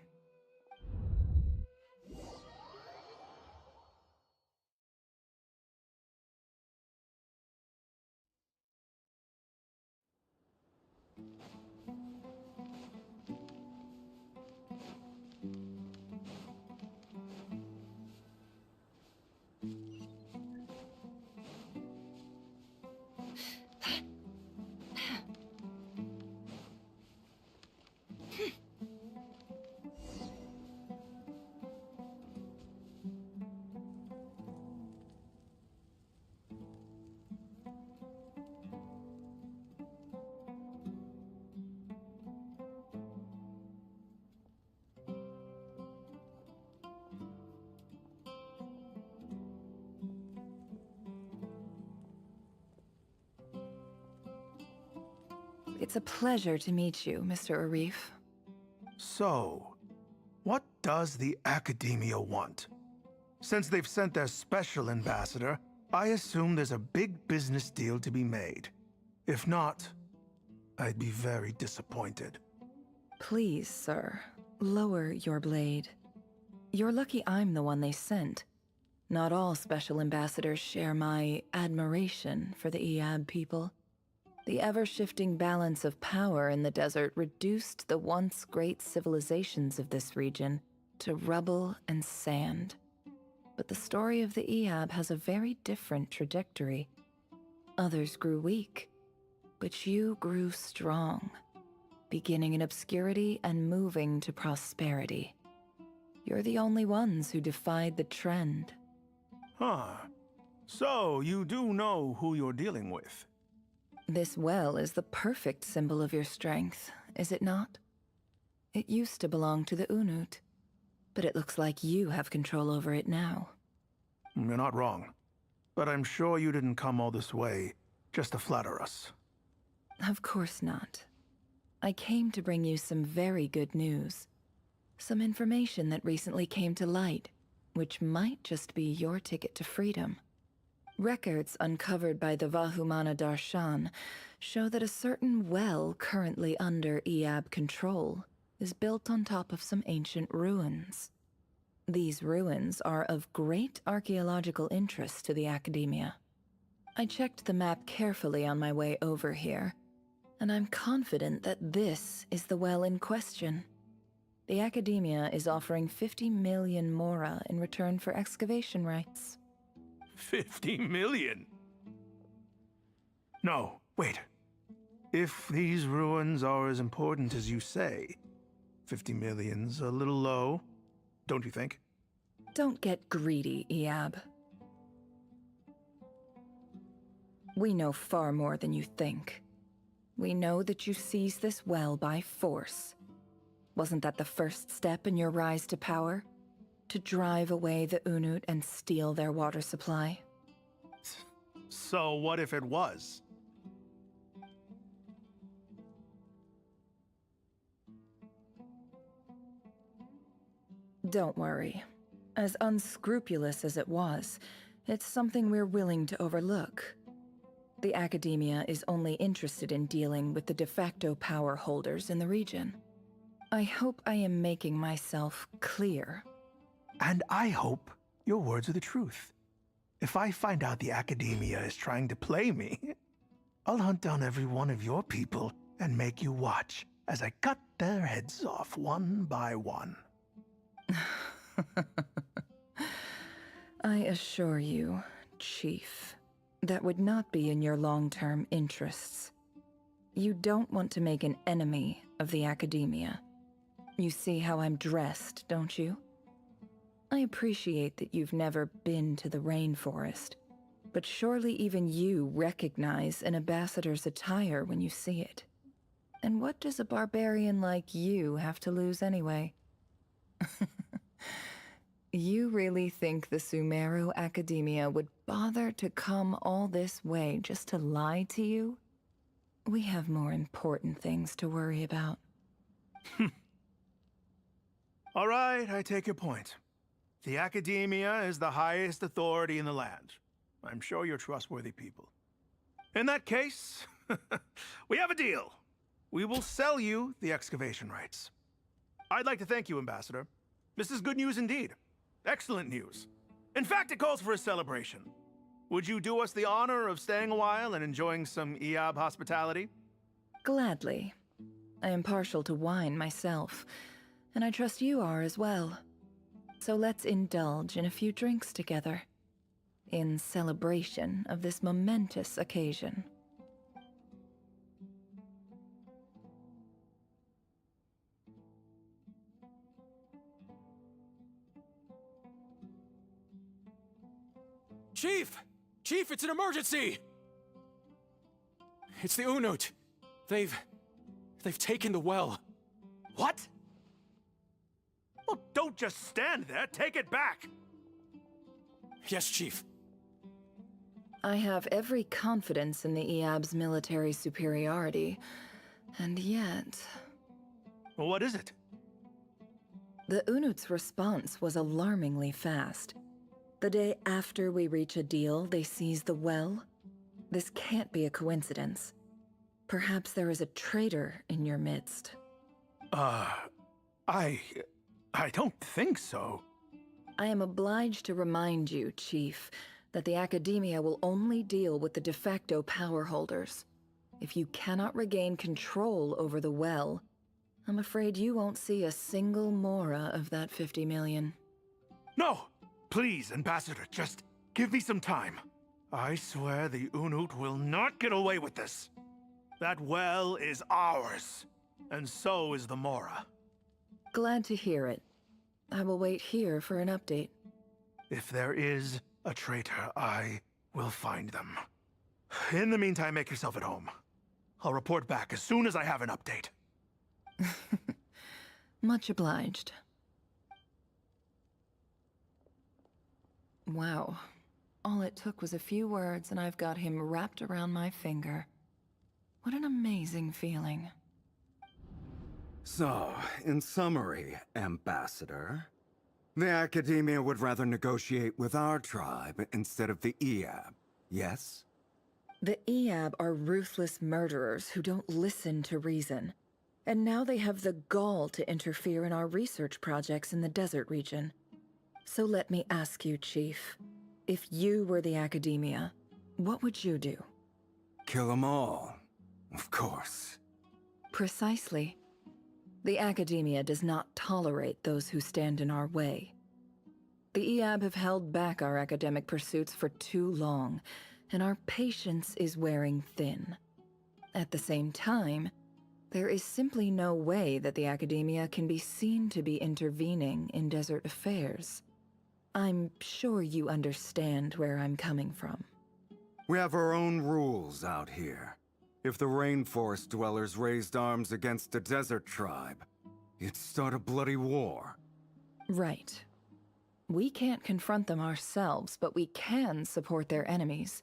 It's a pleasure to meet you, Mr. Arif. So, what does the Academia want? Since they've sent their special ambassador, I assume there's a big business deal to be made. If not, I'd be very disappointed. Please, sir, lower your blade. You're lucky I'm the one they sent. Not all special ambassadors share my admiration for the Eab people. The ever-shifting balance of power in the desert reduced the once great civilizations of this region to rubble and sand. But the story of the Eab has a very different trajectory. Others grew weak, but you grew strong, beginning in obscurity and moving to prosperity. You're the only ones who defied the trend. Huh. So, you do know who you're dealing with? This well is the perfect symbol of your strength, is it not? It used to belong to the Unut, but it looks like you have control over it now. You're not wrong. But I'm sure you didn't come all this way just to flatter us. Of course not. I came to bring you some very good news. Some information that recently came to light, which might just be your ticket to freedom. Records uncovered by the Vahumana Darshan show that a certain well currently under Eab control is built on top of some ancient ruins. These ruins are of great archaeological interest to the Academia. I checked the map carefully on my way over here, and I'm confident that this is the well in question. The Academia is offering 50 million mora in return for excavation rights. 50 million? No, wait. If these ruins are as important as you say, 50 million's a little low, don't you think? Don't get greedy, Eab. We know far more than you think. We know that you seized this well by force. Wasn't that the first step in your rise to power? To drive away the Unut and steal their water supply? So what if it was? Don't worry. As unscrupulous as it was, it's something we're willing to overlook. The Academia is only interested in dealing with the de facto power holders in the region. I hope I am making myself clear. And I hope your words are the truth. If I find out the Academia is trying to play me, I'll hunt down every one of your people and make you watch as I cut their heads off one by one. I assure you, Chief, that would not be in your long-term interests. You don't want to make an enemy of the Academia. You see how I'm dressed, don't you? I appreciate that you've never been to the rainforest, but surely even you recognize an ambassador's attire when you see it. And what does a barbarian like you have to lose anyway? You really think the Sumeru Academia would bother to come all this way just to lie to you? We have more important things to worry about. All right, I take your point. The Academia is the highest authority in the land. I'm sure you're trustworthy people. In that case, we have a deal. We will sell you the excavation rights. I'd like to thank you, Ambassador. This is good news indeed. Excellent news. In fact, it calls for a celebration. Would you do us the honor of staying a while and enjoying some Eab hospitality? Gladly. I am partial to wine myself, and I trust you are as well. So let's indulge in a few drinks together, in celebration of this momentous occasion. Chief! Chief, it's an emergency! It's the Unut. They've taken the well. What? Well, don't just stand there. Take it back. Yes, Chief. I have every confidence in the Eab's military superiority, And yet... What is it? The Unut's response was alarmingly fast. The day after we reach a deal, they seize the well. This can't be a coincidence. Perhaps there is a traitor in your midst. I don't think so. I am obliged to remind you, Chief, that the Academia will only deal with the de facto power holders. If you cannot regain control over the well, I'm afraid you won't see a single mora of that 50 million. No! Please, Ambassador, just give me some time. I swear the Unut will not get away with this. That well is ours, and so is the mora. Glad to hear it. I will wait here for an update. If there is a traitor, I will find them. In the meantime, make yourself at home. I'll report back as soon as I have an update. Much obliged. Wow. All it took was a few words and I've got him wrapped around my finger. What an amazing feeling. So, in summary, Ambassador, the Academia would rather negotiate with our tribe instead of the Eab, yes? The Eab are ruthless murderers who don't listen to reason. And now they have the gall to interfere in our research projects in the desert region. So let me ask you, Chief, if you were the Academia, what would you do? Kill them all, of course. Precisely. The Academia does not tolerate those who stand in our way. The Eab have held back our academic pursuits for too long, and our patience is wearing thin. At the same time, there is simply no way that the Academia can be seen to be intervening in desert affairs. I'm sure you understand where I'm coming from. We have our own rules out here. If the rainforest dwellers raised arms against a desert tribe, you'd start a bloody war. Right. We can't confront them ourselves, but we can support their enemies.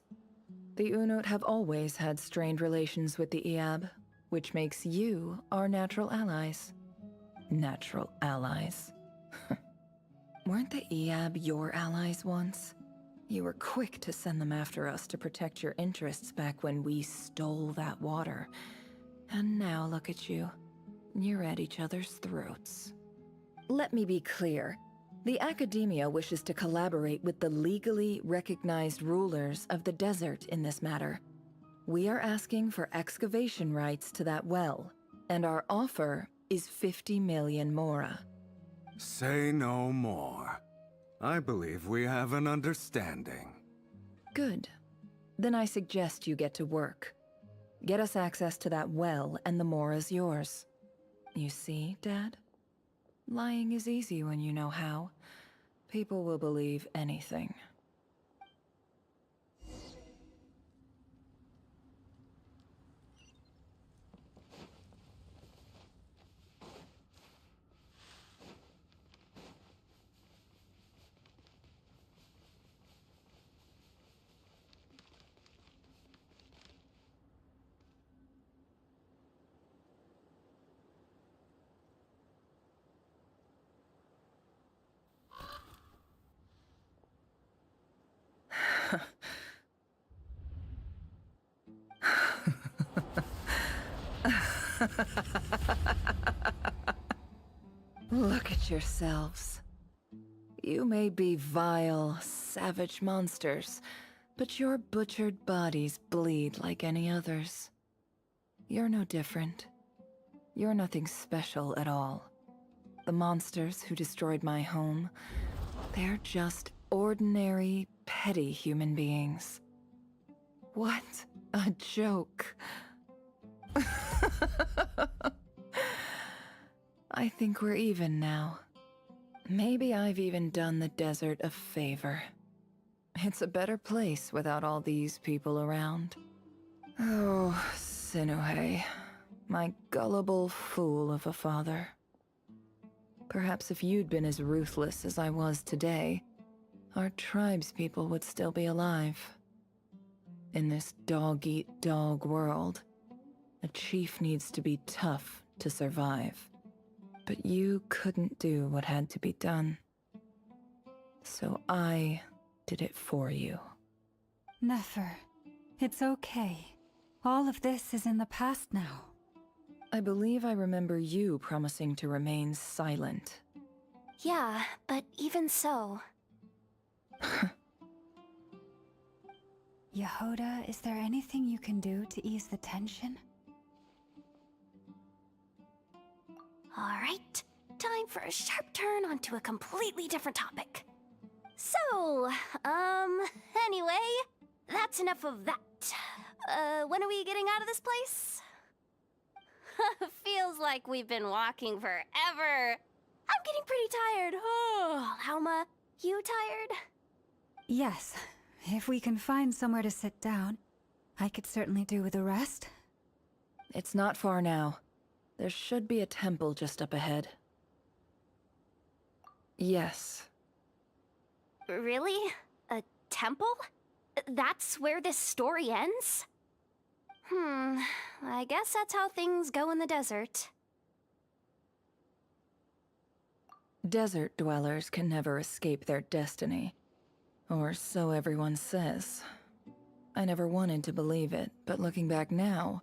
The Unut have always had strained relations with the Eab, which makes you our natural allies. Natural allies. Weren't the Eab your allies once? You were quick to send them after us to protect your interests back when we stole that water. And now look at you. You're at each other's throats. Let me be clear. The Academia wishes to collaborate with the legally recognized rulers of the desert in this matter. We are asking for excavation rights to that well, and our offer is 50 million mora. Say no more. I believe we have an understanding. Good. Then I suggest you get to work. Get us access to that well, and the mora's yours. You see, Dad? Lying is easy when you know how. People will believe anything. Look at yourselves. You may be vile, savage monsters, but your butchered bodies bleed like any others. You're no different. You're nothing special at all. The monsters who destroyed my home, they're just ordinary, petty human beings. What a joke. I think we're even now. Maybe I've even done the desert a favor. It's a better place without all these people around. Oh, Sinuhe, my gullible fool of a father. Perhaps if you'd been as ruthless as I was today, our tribespeople would still be alive. In this dog-eat-dog world, A chief needs to be tough to survive. But you couldn't do what had to be done. So I did it for you. Nefer, it's okay. All of this is in the past now. I believe I remember you promising to remain silent. Yeah, but even so... Yehoda, is there anything you can do to ease the tension? Alright, time for a sharp turn onto a completely different topic. So, anyway, that's enough of that. When are we getting out of this place? Feels like we've been walking forever. I'm getting pretty tired. Oh, Alma, you tired? Yes. If we can find somewhere to sit down, I could certainly do with a rest. It's not far now. There should be a temple just up ahead. Yes. Really? A temple? That's where this story ends? I guess that's how things go in the desert. Desert dwellers can never escape their destiny. Or so everyone says. I never wanted to believe it, but looking back now,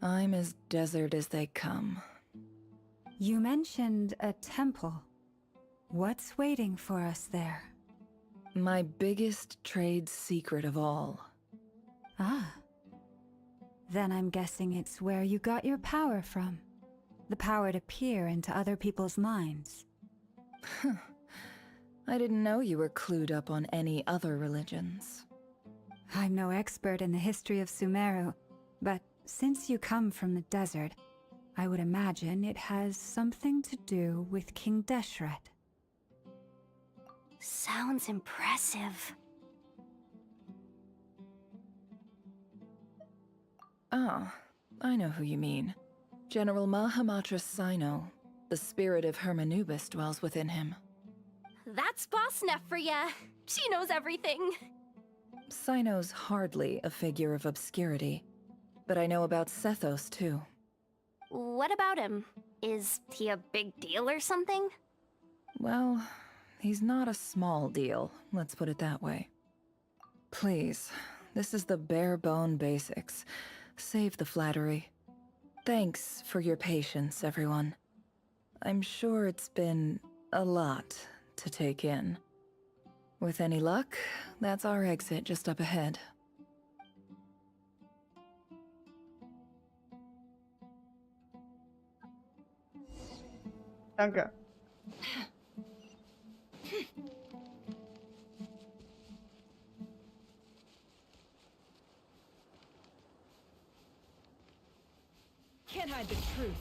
I'm as desert as they come. You mentioned a temple. What's waiting for us there? My biggest trade secret of all. Ah. Then I'm guessing it's where you got your power from. The power to peer into other people's minds. I didn't know you were clued up on any other religions. I'm no expert in the history of Sumeru, but since you come from the desert, I would imagine it has something to do with King Deshret. Sounds impressive. Ah, I know who you mean. General Mahamatra Sino. The spirit of Hermanubis dwells within him. That's Boss Neff for ya. She knows everything. Sino's hardly a figure of obscurity, but I know about Sethos too. What about him? Is he a big deal or something? Well, he's not a small deal, let's put it that way. Please, this is the bare-bone basics. Save the flattery. Thanks for your patience, everyone. I'm sure it's been a lot to take in. With any luck, that's our exit just up ahead. Danke. Can't hide the truth.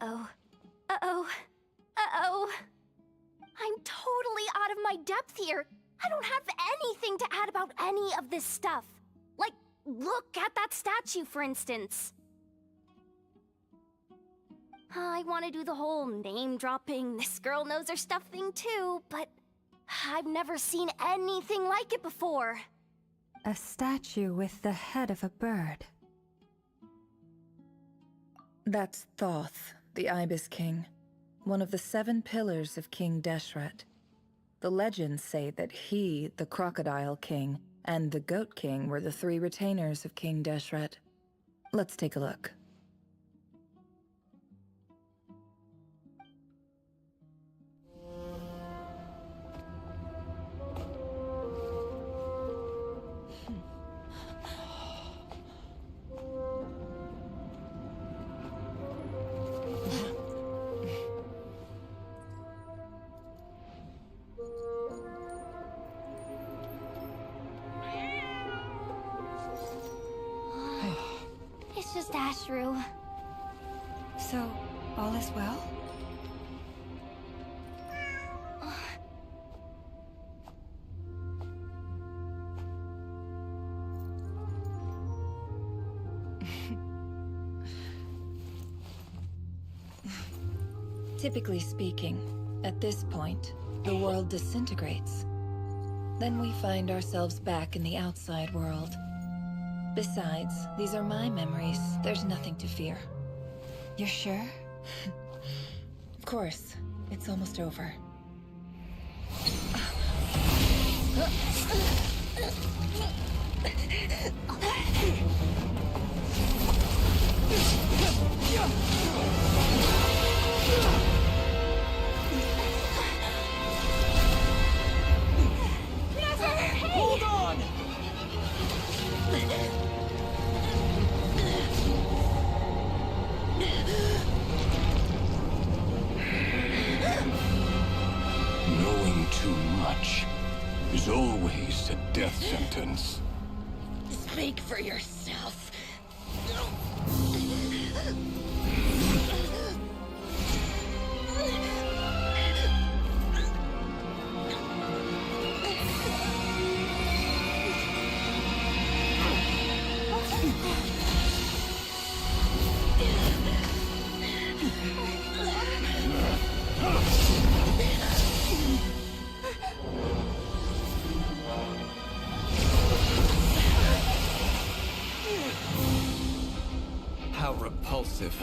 Uh-oh. Uh-oh. Uh-oh. I'm totally out of my depth here. I don't have anything to add about any of this stuff. Like, look at that statue, for instance. I want to do the whole name-dropping, this girl knows her stuff thing too, but I've never seen anything like it before. A statue with the head of a bird. That's Thoth, the Ibis King, one of the 7 pillars of King Deshret. The legends say that he, the Crocodile King, and the Goat King were the 3 retainers of King Deshret. Let's take a look. Typically speaking, at this point, the world disintegrates. Then we find ourselves back in the outside world. Besides, these are my memories. There's nothing to fear. You're sure? Of course. It's almost over. Hold on! Knowing too much is always a death sentence. Speak for yourself. How repulsive.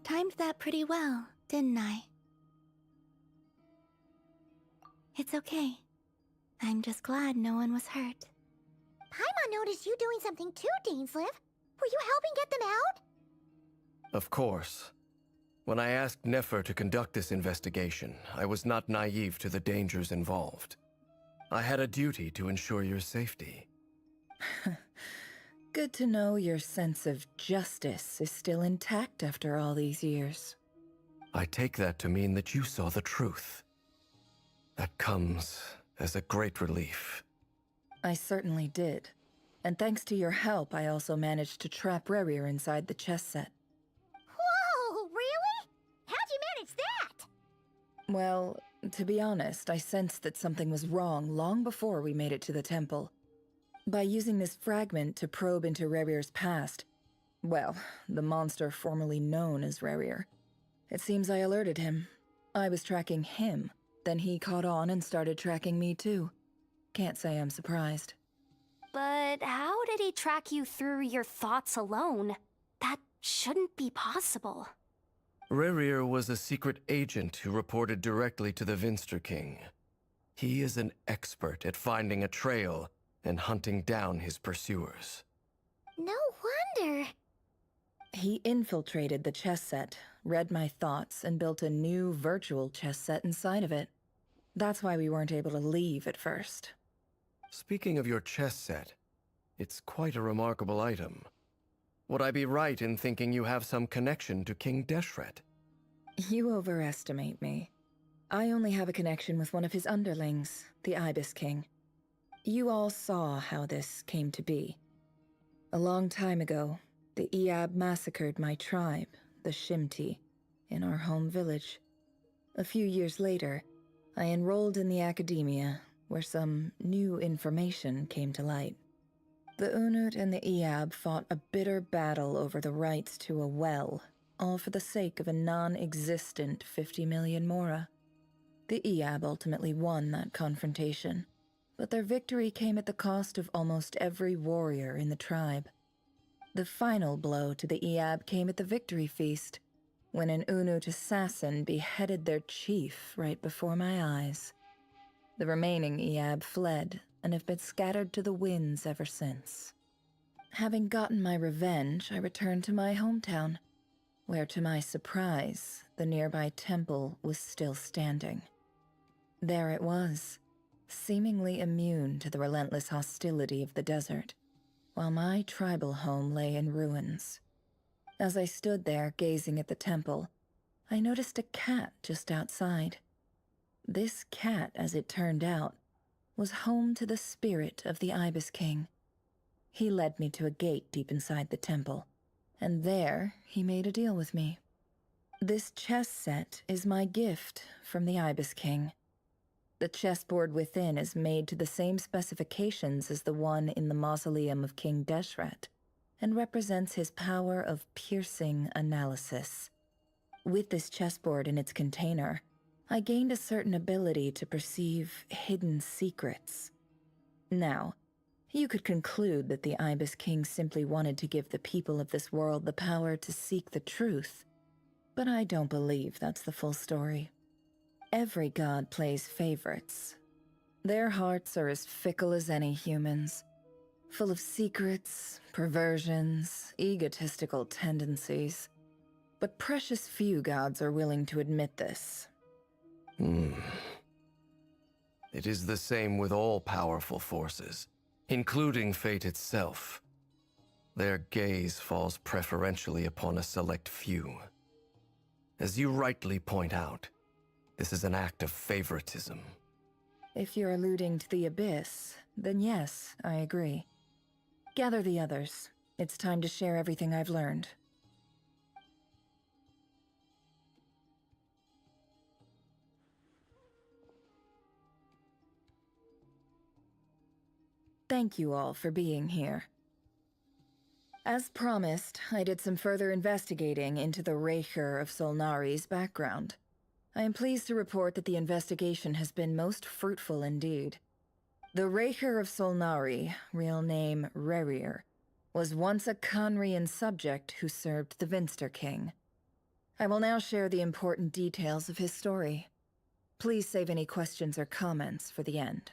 Timed that pretty well, didn't I? It's okay. I'm just glad no one was hurt. Paimon noticed you doing something too, Dainsleif. Were you helping get them out? Of course. When I asked Nefer to conduct this investigation, I was not naive to the dangers involved. I had a duty to ensure your safety. Good to know your sense of justice is still intact after all these years. I take that to mean that you saw the truth. That comes as a great relief. I certainly did. And thanks to your help, I also managed to trap Rerir inside the chess set. Whoa, really? How'd you manage that? Well, to be honest, I sensed that something was wrong long before we made it to the temple. By using this fragment to probe into Rerir's past, well, the monster formerly known as Rerir, it seems I alerted him. I was tracking him, then he caught on and started tracking me too. Can't say I'm surprised. But how did he track you through your thoughts alone? That shouldn't be possible. Rerir was a secret agent who reported directly to the Vinster King. He is an expert at finding a trail and hunting down his pursuers. No wonder. He infiltrated the chess set, read my thoughts, and built a new virtual chess set inside of it. That's why we weren't able to leave at first. Speaking of your chess set, it's quite a remarkable item. Would I be right in thinking you have some connection to King Deshret? You overestimate me. I only have a connection with one of his underlings, the Ibis King. You all saw how this came to be. A long time ago, the Iab massacred my tribe, the Shimti, in our home village. A few years later, I enrolled in the academia, where some new information came to light. The Unut and the Iab fought a bitter battle over the rights to a well, all for the sake of a non-existent 50 million mora. The Iab ultimately won that confrontation, but their victory came at the cost of almost every warrior in the tribe. The final blow to the Eab came at the victory feast, when an Unut assassin beheaded their chief right before my eyes. The remaining Eab fled and have been scattered to the winds ever since. Having gotten my revenge, I returned to my hometown, where to my surprise, the nearby temple was still standing. There it was, seemingly immune to the relentless hostility of the desert, while my tribal home lay in ruins. As I stood there gazing at the temple, I noticed a cat just outside. This cat, as it turned out, was home to the spirit of the Ibis King. He led me to a gate deep inside the temple, and there he made a deal with me. This chess set is my gift from the Ibis King. The chessboard within is made to the same specifications as the one in the mausoleum of King Deshret, and represents his power of piercing analysis. With this chessboard in its container, I gained a certain ability to perceive hidden secrets. Now, you could conclude that the Ibis King simply wanted to give the people of this world the power to seek the truth, but I don't believe that's the full story. Every god plays favorites. Their hearts are as fickle as any human's, full of secrets, perversions, egotistical tendencies. But precious few gods are willing to admit this. It is the same with all powerful forces, including fate itself. Their gaze falls preferentially upon a select few. As you rightly point out, this is an act of favoritism. If you're alluding to the Abyss, then yes, I agree. Gather the others. It's time to share everything I've learned. Thank you all for being here. As promised, I did some further investigating into the Raker of Solnari's background. I am pleased to report that the investigation has been most fruitful indeed. The Raker of Solnari, real name Rerir, was once a Conrian subject who served the Vinster King. I will now share the important details of his story. Please save any questions or comments for the end.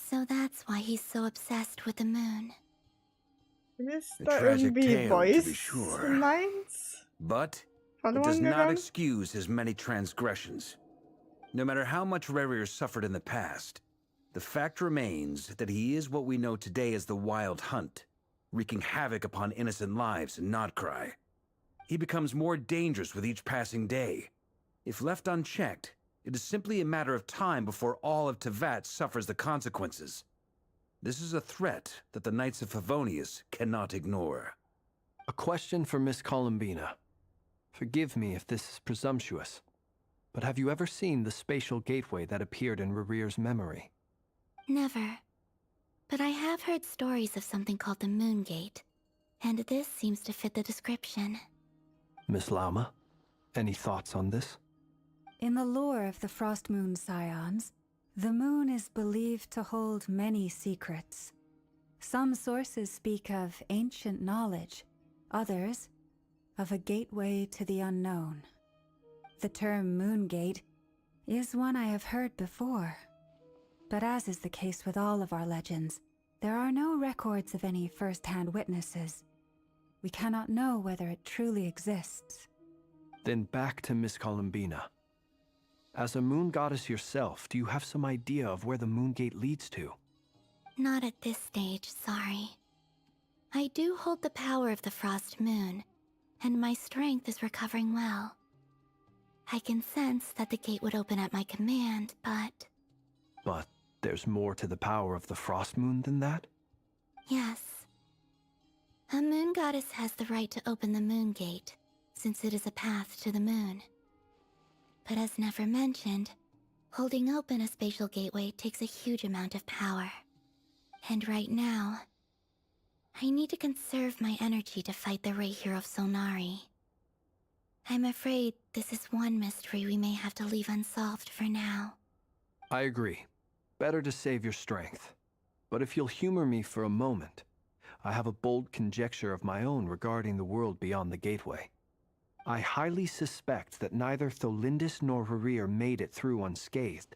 So that's why he's so obsessed with the moon. Ist A da tragic irgendwie tale, to be Voice sure. Lines But it verloren does not gegangen? excuse his many transgressions. No matter how much Rerir suffered in the past, the fact remains that he is what we know today as the Wild Hunt, wreaking havoc upon innocent lives in Nodcry. He becomes more dangerous with each passing day. If left unchecked, it is simply a matter of time before all of Tevat suffers the consequences. This is a threat that the Knights of Favonius cannot ignore. A question for Miss Columbina. Forgive me if this is presumptuous, but have you ever seen the spatial gateway that appeared in Rerir's memory? Never. But I have heard stories of something called the Moon Gate, and this seems to fit the description. Miss Lauma, any thoughts on this? In the lore of the Frost Moon Scions, the moon is believed to hold many secrets. Some sources speak of ancient knowledge, others of a gateway to the unknown. The term Moon Gate is one I have heard before. But as is the case with all of our legends, there are no records of any first-hand witnesses. We cannot know whether it truly exists. Then back to Miss Columbina. As a moon goddess yourself, do you have some idea of where the moon gate leads to? Not at this stage, sorry. I do hold the power of the Frost Moon, and my strength is recovering well. I can sense that the gate would open at my command, but... But there's more to the power of the Frost Moon than that? Yes. A moon goddess has the right to open the moon gate, since it is a path to the moon. But as Nefer mentioned, holding open a spatial gateway takes a huge amount of power. And right now, I need to conserve my energy to fight the Rayhir of Solnari. I'm afraid this is one mystery we may have to leave unsolved for now. I agree. Better to save your strength. But if you'll humor me for a moment, I have a bold conjecture of my own regarding the world beyond the gateway. I highly suspect that neither Tholindis nor Harir made it through unscathed.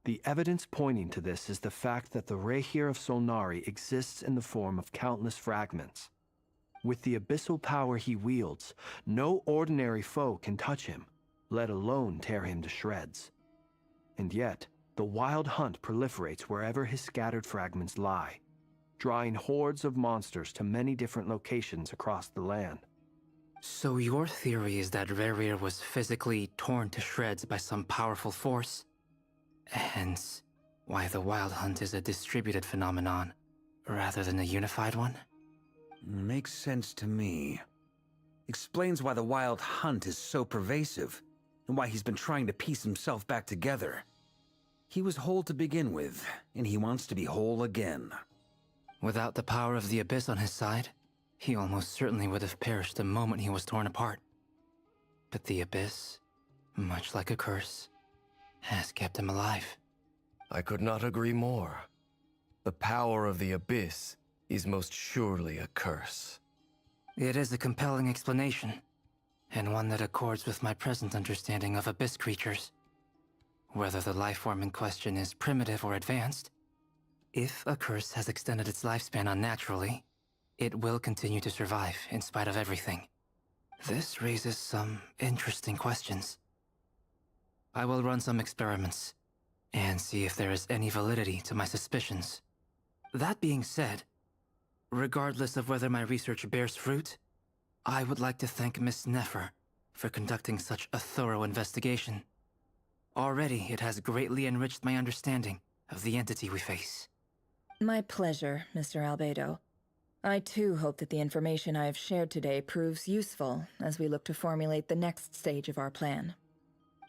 The evidence pointing to this is the fact that the Rayhir of Solnari exists in the form of countless fragments. With the abyssal power he wields, no ordinary foe can touch him, let alone tear him to shreds. And yet, the Wild Hunt proliferates wherever his scattered fragments lie, drawing hordes of monsters to many different locations across the land. So your theory is that Rerir was physically torn to shreds by some powerful force? Hence, why the Wild Hunt is a distributed phenomenon, rather than a unified one? Makes sense to me. Explains why the Wild Hunt is so pervasive, and why he's been trying to piece himself back together. He was whole to begin with, and he wants to be whole again. Without the power of the Abyss on his side, he almost certainly would have perished the moment he was torn apart. But the Abyss, much like a curse, has kept him alive. I could not agree more. The power of the Abyss is most surely a curse. It is a compelling explanation, and one that accords with my present understanding of Abyss creatures. Whether the life form in question is primitive or advanced, if a curse has extended its lifespan unnaturally, it will continue to survive in spite of everything. This raises some interesting questions. I will run some experiments, and see if there is any validity to my suspicions. That being said, regardless of whether my research bears fruit, I would like to thank Miss Nefer for conducting such a thorough investigation. Already, it has greatly enriched my understanding of the entity we face. My pleasure, Mr. Albedo. I too hope that the information I have shared today proves useful as we look to formulate the next stage of our plan.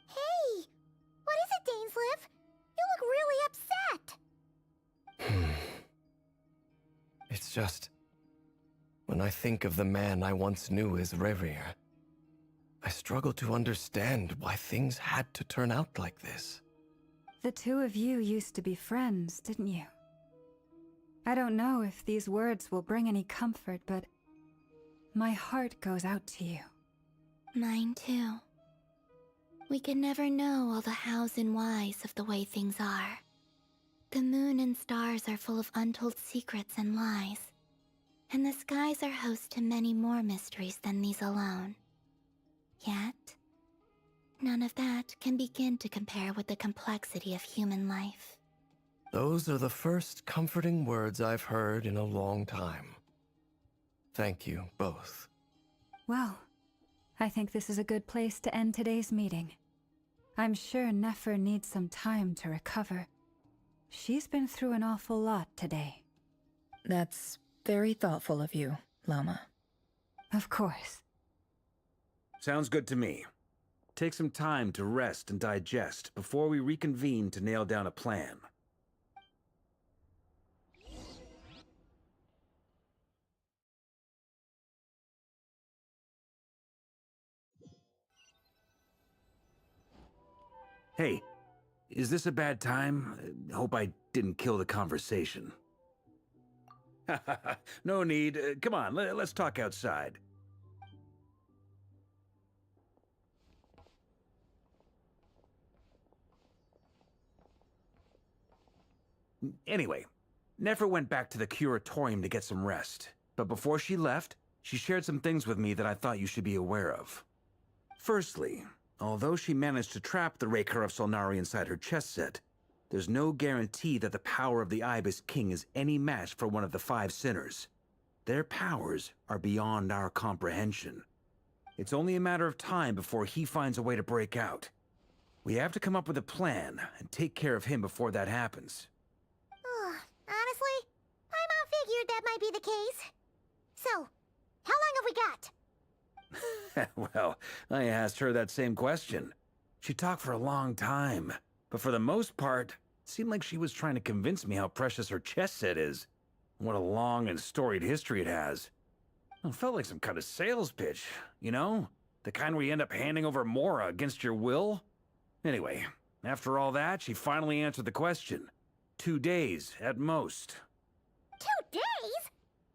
Hey! What is it, Dainsleif? You look really upset! It's just... when I think of the man I once knew as Rerir, I struggle to understand why things had to turn out like this. The two of you used to be friends, didn't you? I don't know if these words will bring any comfort, but my heart goes out to you. Mine too. We can never know all the hows and whys of the way things are. The moon and stars are full of untold secrets and lies, and the skies are host to many more mysteries than these alone. Yet, none of that can begin to compare with the complexity of human life. Those are the first comforting words I've heard in a long time. Thank you, both. Well, I think this is a good place to end today's meeting. I'm sure Nefer needs some time to recover. She's been through an awful lot today. That's very thoughtful of you, Lama. Of course. Sounds good to me. Take some time to rest and digest before we reconvene to nail down a plan. Hey, is this a bad time? Hope I didn't kill the conversation. No need. Come on, let's talk outside. Anyway, Nefer went back to the curatorium to get some rest. But before she left, she shared some things with me that I thought you should be aware of. Firstly, although she managed to trap the Raker of Solnari inside her chess set, there's no guarantee that the power of the Ibis King is any match for one of the 5 sinners. Their powers are beyond our comprehension. It's only a matter of time before he finds a way to break out. We have to come up with a plan and take care of him before that happens. Honestly, Paimon figured that might be the case. So, how long have we got? Well, I asked her that same question. She talked for a long time, but for the most part, it seemed like she was trying to convince me how precious her chess set is. What a long and storied history it has. It felt like some kind of sales pitch, you know? The kind where you end up handing over Mora against your will? Anyway, after all that, she finally answered the question. 2 days, at most. 2 days?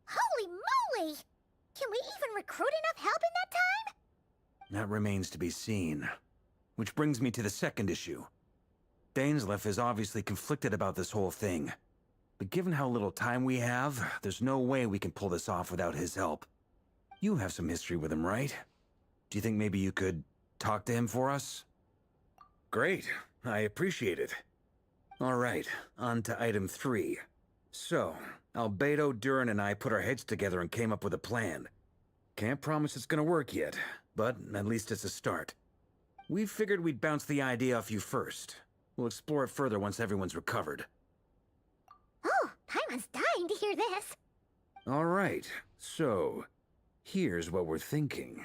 Holy moly! Can we even recruit enough help in that time? That remains to be seen. Which brings me to the second issue. Dainsleif is obviously conflicted about this whole thing. But given how little time we have, there's no way we can pull this off without his help. You have some history with him, right? Do you think maybe you could talk to him for us? Great. I appreciate it. All right, on to item 3. So, Albedo, Durin, and I put our heads together and came up with a plan. Can't promise it's gonna work yet, but at least it's a start. We figured we'd bounce the idea off you first. We'll explore it further once everyone's recovered. Oh, Paimon's dying to hear this. All right, so here's what we're thinking.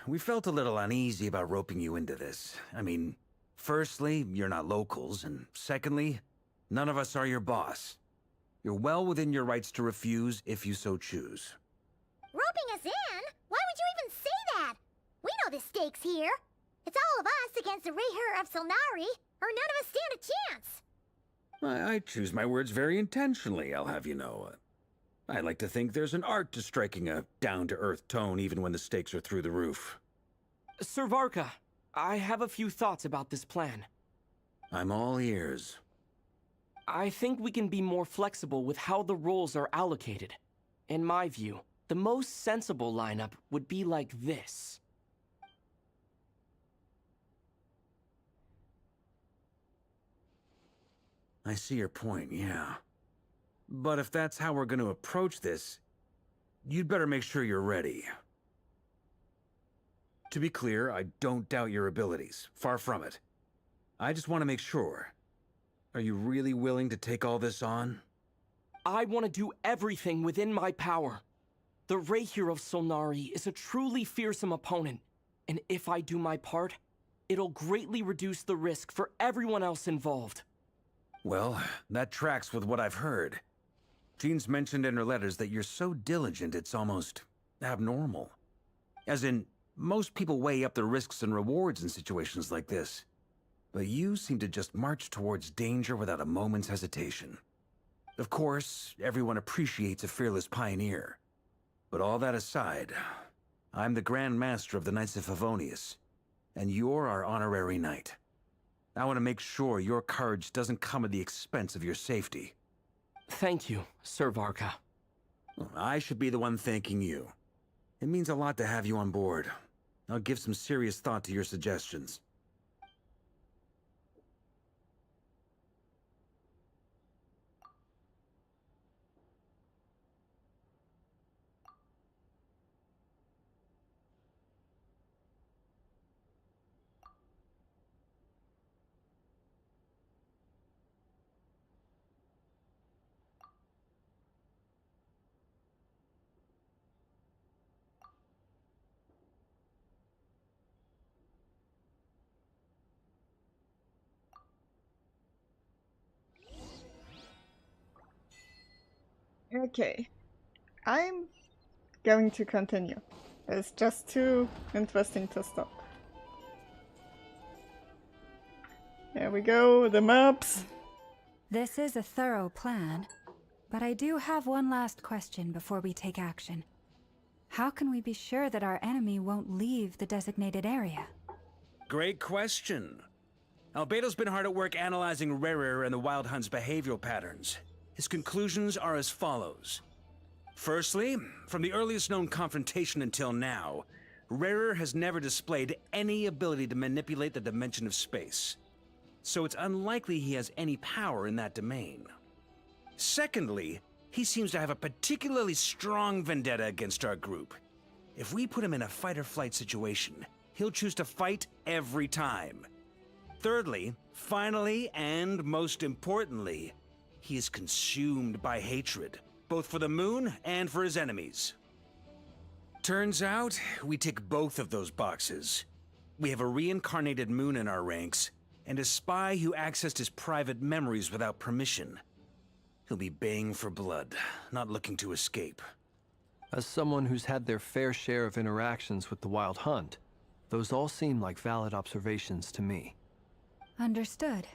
We felt a little uneasy about roping you into this. I mean, firstly, you're not locals, and secondly, none of us are your boss. You're well within your rights to refuse if you so choose. Roping us in? Why would you even say that? We know the stakes here. It's all of us against the Rayher of Solnari, or none of us stand a chance. I choose my words very intentionally, I'll have you know. I like to think there's an art to striking a down-to-earth tone even when the stakes are through the roof. Sir Varka, I have a few thoughts about this plan. I'm all ears. I think we can be more flexible with how the roles are allocated. In my view, the most sensible lineup would be like this. I see your point, yeah. But if that's how we're going to approach this, you'd better make sure you're ready. To be clear, I don't doubt your abilities. Far from it. I just want to make sure. Are you really willing to take all this on? I want to do everything within my power. The Rayher of Solnari is a truly fearsome opponent, and if I do my part, it'll greatly reduce the risk for everyone else involved. Well, that tracks with what I've heard. Jean's mentioned in her letters that you're so diligent it's almost abnormal. As in, most people weigh up the risks and rewards in situations like this. But you seem to just march towards danger without a moment's hesitation. Of course, everyone appreciates a fearless pioneer. But all that aside, I'm the Grand Master of the Knights of Favonius, and you're our honorary knight. I want to make sure your courage doesn't come at the expense of your safety. Thank you, Sir Varka. I should be the one thanking you. It means a lot to have you on board. I'll give some serious thought to your suggestions. Okay. I'm going to continue. It's just too interesting to stop. There we go, the maps. This is a thorough plan, but I do have one last question before we take action. How can we be sure that our enemy won't leave the designated area? Great question. Albedo's been hard at work analyzing Rerir and the Wild Hunt's behavioral patterns. His conclusions are as follows. Firstly, from the earliest known confrontation until now, Rerir has never displayed any ability to manipulate the dimension of space. So it's unlikely he has any power in that domain. Secondly, he seems to have a particularly strong vendetta against our group. If we put him in a fight-or-flight situation, he'll choose to fight every time. Thirdly, finally, and most importantly, he is consumed by hatred, both for the moon and for his enemies. Turns out, we tick both of those boxes. We have a reincarnated moon in our ranks, and a spy who accessed his private memories without permission. He'll be baying for blood, not looking to escape. As someone who's had their fair share of interactions with the Wild Hunt, those all seem like valid observations to me. Understood.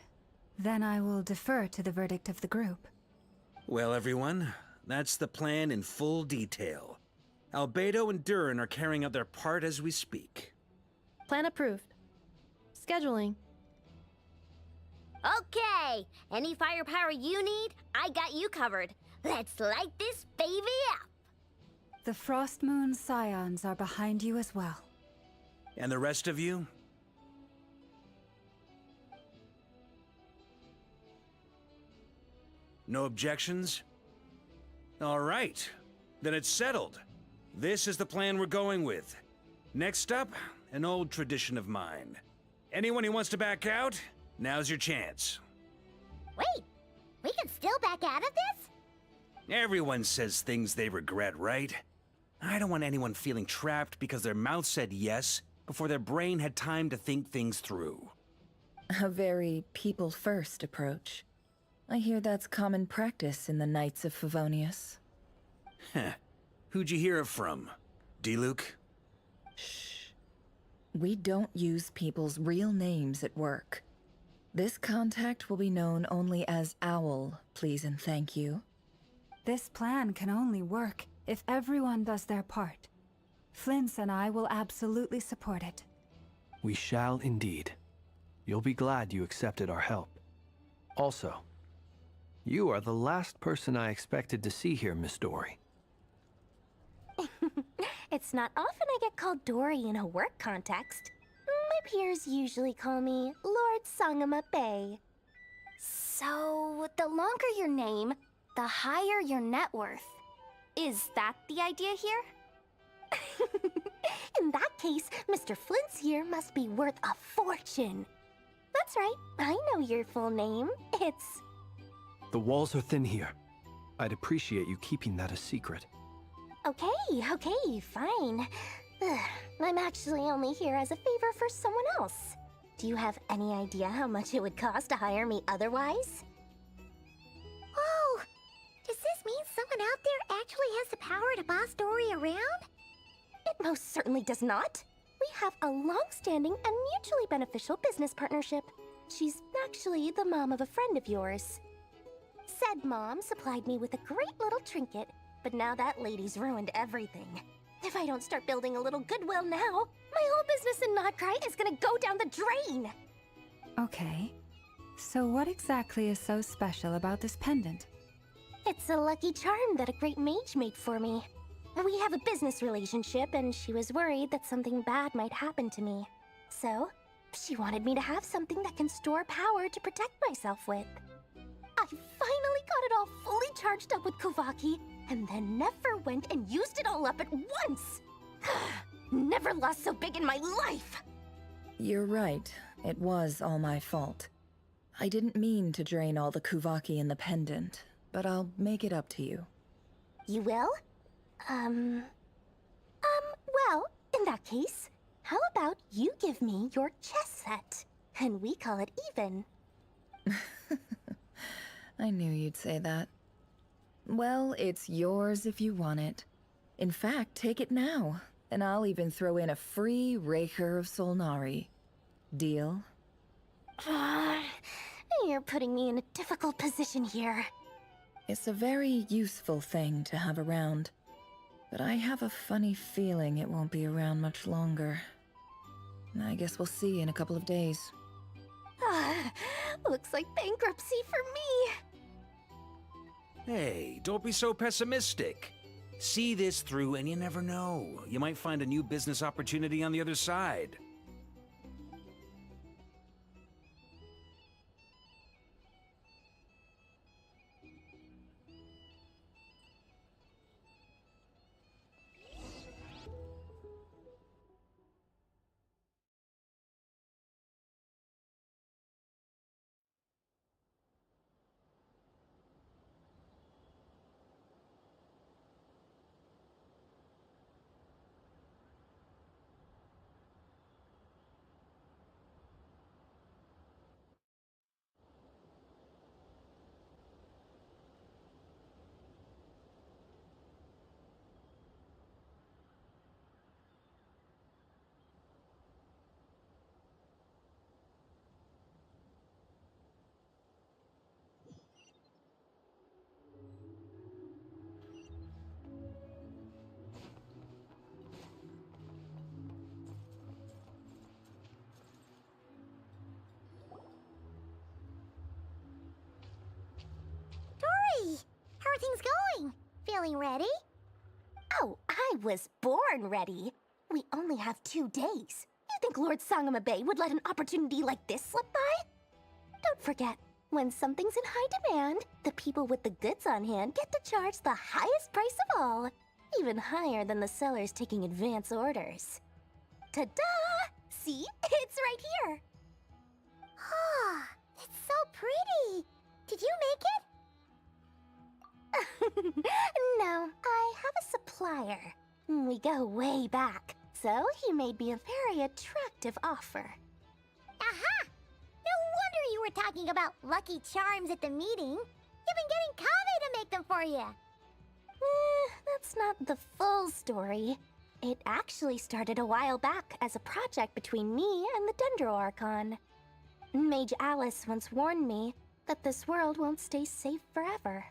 Then I will defer to the verdict of the group. Well, everyone, that's the plan in full detail. Albedo and Durin are carrying out their part as we speak. Plan approved. Scheduling. Okay, any firepower you need, I got you covered. Let's light this baby up. The Frost Moon Scions are behind you as well. And the rest of you? No objections? All right, then it's settled. This is the plan we're going with. Next up, an old tradition of mine. Anyone who wants to back out, now's your chance. Wait, we can still back out of this? Everyone says things they regret, right? I don't want anyone feeling trapped because their mouth said yes before their brain had time to think things through. A very people-first approach. I hear that's common practice in the Knights of Favonius. Heh. Who'd you hear it from? Diluc? Shh. We don't use people's real names at work. This contact will be known only as Owl, please and thank you. This plan can only work if everyone does their part. Flint's and I will absolutely support it. We shall indeed. You'll be glad you accepted our help. Also, you are the last person I expected to see here, Miss Dory. It's not often I get called Dory in a work context. My peers usually call me Lord Sangama Bay. So, the longer your name, the higher your net worth. Is that the idea here? In that case, Mr. Flint's here must be worth a fortune. That's right, I know your full name. It's... The walls are thin here. I'd appreciate you keeping that a secret. Okay, fine. I'm actually only here as a favor for someone else. Do you have any idea how much it would cost to hire me otherwise? Whoa! Does this mean someone out there actually has the power to boss Dory around? It most certainly does not. We have a long-standing and mutually beneficial business partnership. She's actually the mom of a friend of yours. Said mom supplied me with a great little trinket, but now that lady's ruined everything. If I don't start building a little goodwill now, my whole business in Notcry is gonna go down the drain! Okay. So what exactly is so special about this pendant? It's a lucky charm that a great mage made for me. We have a business relationship, and she was worried that something bad might happen to me. So, she wanted me to have something that can store power to protect myself with. I finally got it all fully charged up with Kuvaki, and then never went and used it all up at once! Never lost so big in my life! You're right. It was all my fault. I didn't mean to drain all the Kuvaki in the pendant, but I'll make it up to you. You will? Well, in that case, how about you give me your chess set, and we call it even? I knew you'd say that. Well, it's yours if you want it. In fact, take it now, and I'll even throw in a free Raker of Solnari. Deal? You're putting me in a difficult position here. It's a very useful thing to have around. but I have a funny feeling it won't be around much longer. I guess we'll see in a couple of days. Looks like bankruptcy for me. Hey, don't be so pessimistic. See this through and you never know. You might find a new business opportunity on the other side. Dory! How are things going? Feeling ready? Oh, I was born ready. We only have 2 days. You think Lord Sangamabe would let an opportunity like this slip by? Don't forget, when something's in high demand, the people with the goods on hand get to charge the highest price of all. Even higher than the sellers taking advance orders. Ta-da! See? It's right here! Ah, it's so pretty! Did you make it? No, I have a supplier. We go way back, so he made me a very attractive offer. Aha! No wonder you were talking about Lucky Charms at the meeting. You've been getting Kaveh to make them for you. That's not the full story. It actually started a while back as a project between me and the Dendro Archon. Mage Alice once warned me that this world won't stay safe forever.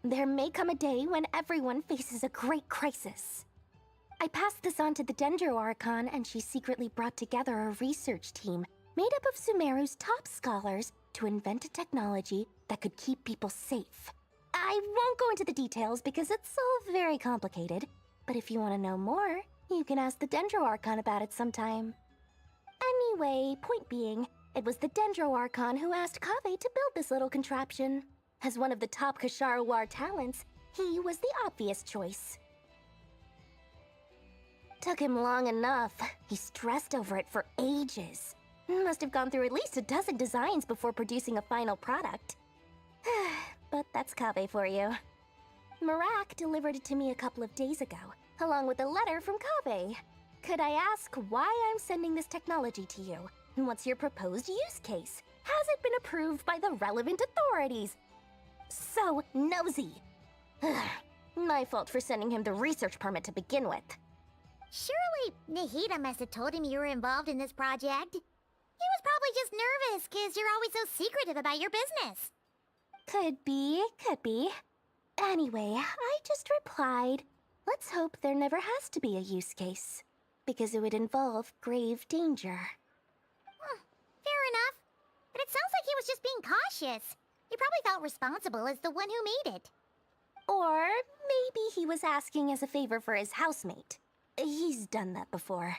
There may come a day when everyone faces a great crisis. I passed this on to the Dendro Archon, and she secretly brought together a research team made up of Sumeru's top scholars to invent a technology that could keep people safe. I won't go into the details because it's all very complicated, but if you want to know more, you can ask the Dendro Archon about it sometime. Anyway, point being, it was the Dendro Archon who asked Kaveh to build this little contraption. As one of the top Kasharu War talents, he was the obvious choice. Took him long enough. He stressed over it for ages. Must have gone through at least a dozen designs before producing a final product. But that's Kaveh for you. Marak delivered it to me a couple of days ago, along with a letter from Kaveh. Could I ask why I'm sending this technology to you? What's your proposed use case? Has it been approved by the relevant authorities? So nosy. My fault for sending him the research permit to begin with. Surely Nahida must have told him you were involved in this project. He was probably just nervous because you're always so secretive about your business. Could be, could be. Anyway, I just replied, let's hope there never has to be a use case, because it would involve grave danger. Fair enough. But it sounds like he was just being cautious. He probably felt responsible as the one who made it. Or maybe he was asking as a favor for his housemate. He's done that before.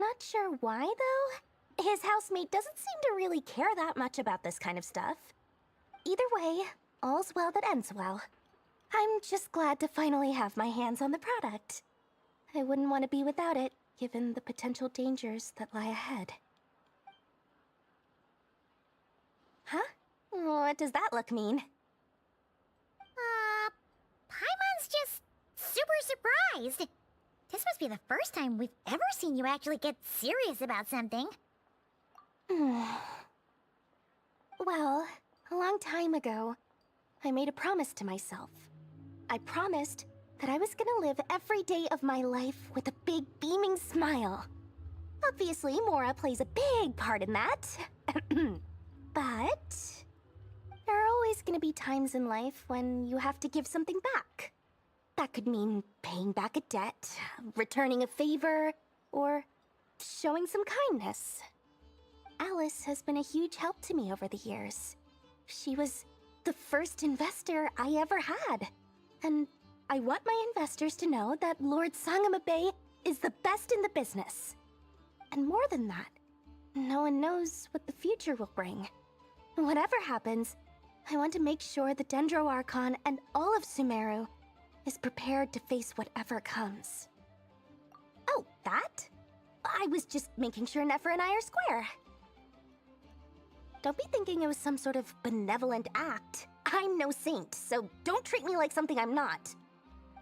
Not sure why, though. His housemate doesn't seem to really care that much about this kind of stuff. Either way, all's well that ends well. I'm just glad to finally have my hands on the product. I wouldn't want to be without it, given the potential dangers that lie ahead. Huh? What does that look mean? Paimon's just super surprised. This must be the first time we've ever seen you actually get serious about something. Well, a long time ago, I made a promise to myself. I promised that I was gonna live every day of my life with a big beaming smile. Obviously, Mora plays a big part in that. But there are always gonna be times in life when you have to give something back. That could mean paying back a debt, returning a favor, or showing some kindness. Alice has been a huge help to me over the years. She was the first investor I ever had. And I want my investors to know that Lord Sangamabe is the best in the business. And more than that, no one knows what the future will bring. Whatever happens, I want to make sure the Dendro Archon and all of Sumeru is prepared to face whatever comes. Oh, that? I was just making sure Nefer and I are square. Don't be thinking it was some sort of benevolent act. I'm no saint, so don't treat me like something I'm not.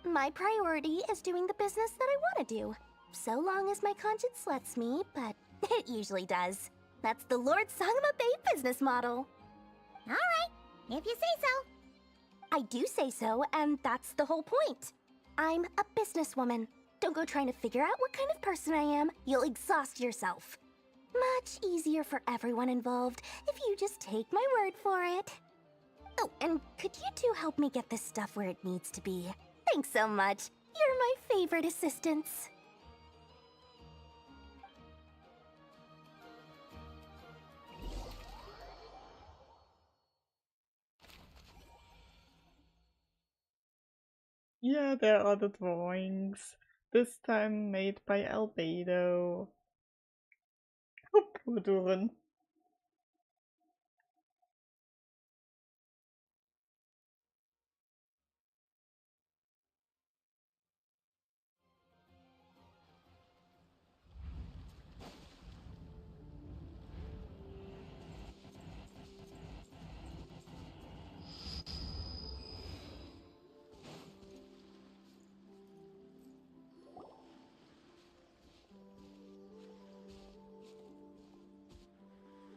My priority is doing the business that I want to do, so long as my conscience lets me, but it usually does. That's the Lord Sangamabe business model. All right, if you say so. I do say so, and that's the whole point. I'm a businesswoman. Don't go trying to figure out what kind of person I am. You'll exhaust yourself. Much easier for everyone involved if you just take my word for it. Oh, and could you two help me get this stuff where it needs to be? Thanks so much. You're my favorite assistants. Yeah, there are the drawings. This time made by Albedo. Oh, poor Durin.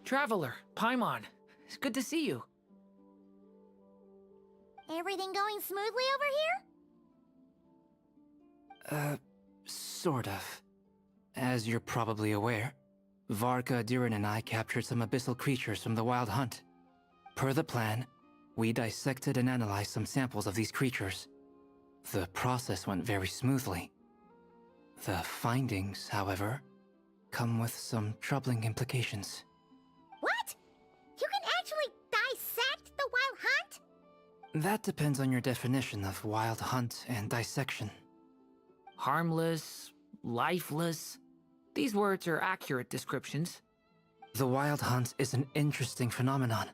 Traveler, Paimon, it's good to see you. Everything going smoothly over here? Sort of. As you're probably aware, Varka, Durin, and I captured some abyssal creatures from the Wild Hunt. Per the plan, we dissected and analyzed some samples of these creatures. The process went very smoothly. The findings, however, come with some troubling implications. What? You can actually dissect the Wild Hunt? That depends on your definition of Wild Hunt and dissection. Harmless, lifeless. These words are accurate descriptions. The Wild Hunt is an interesting phenomenon.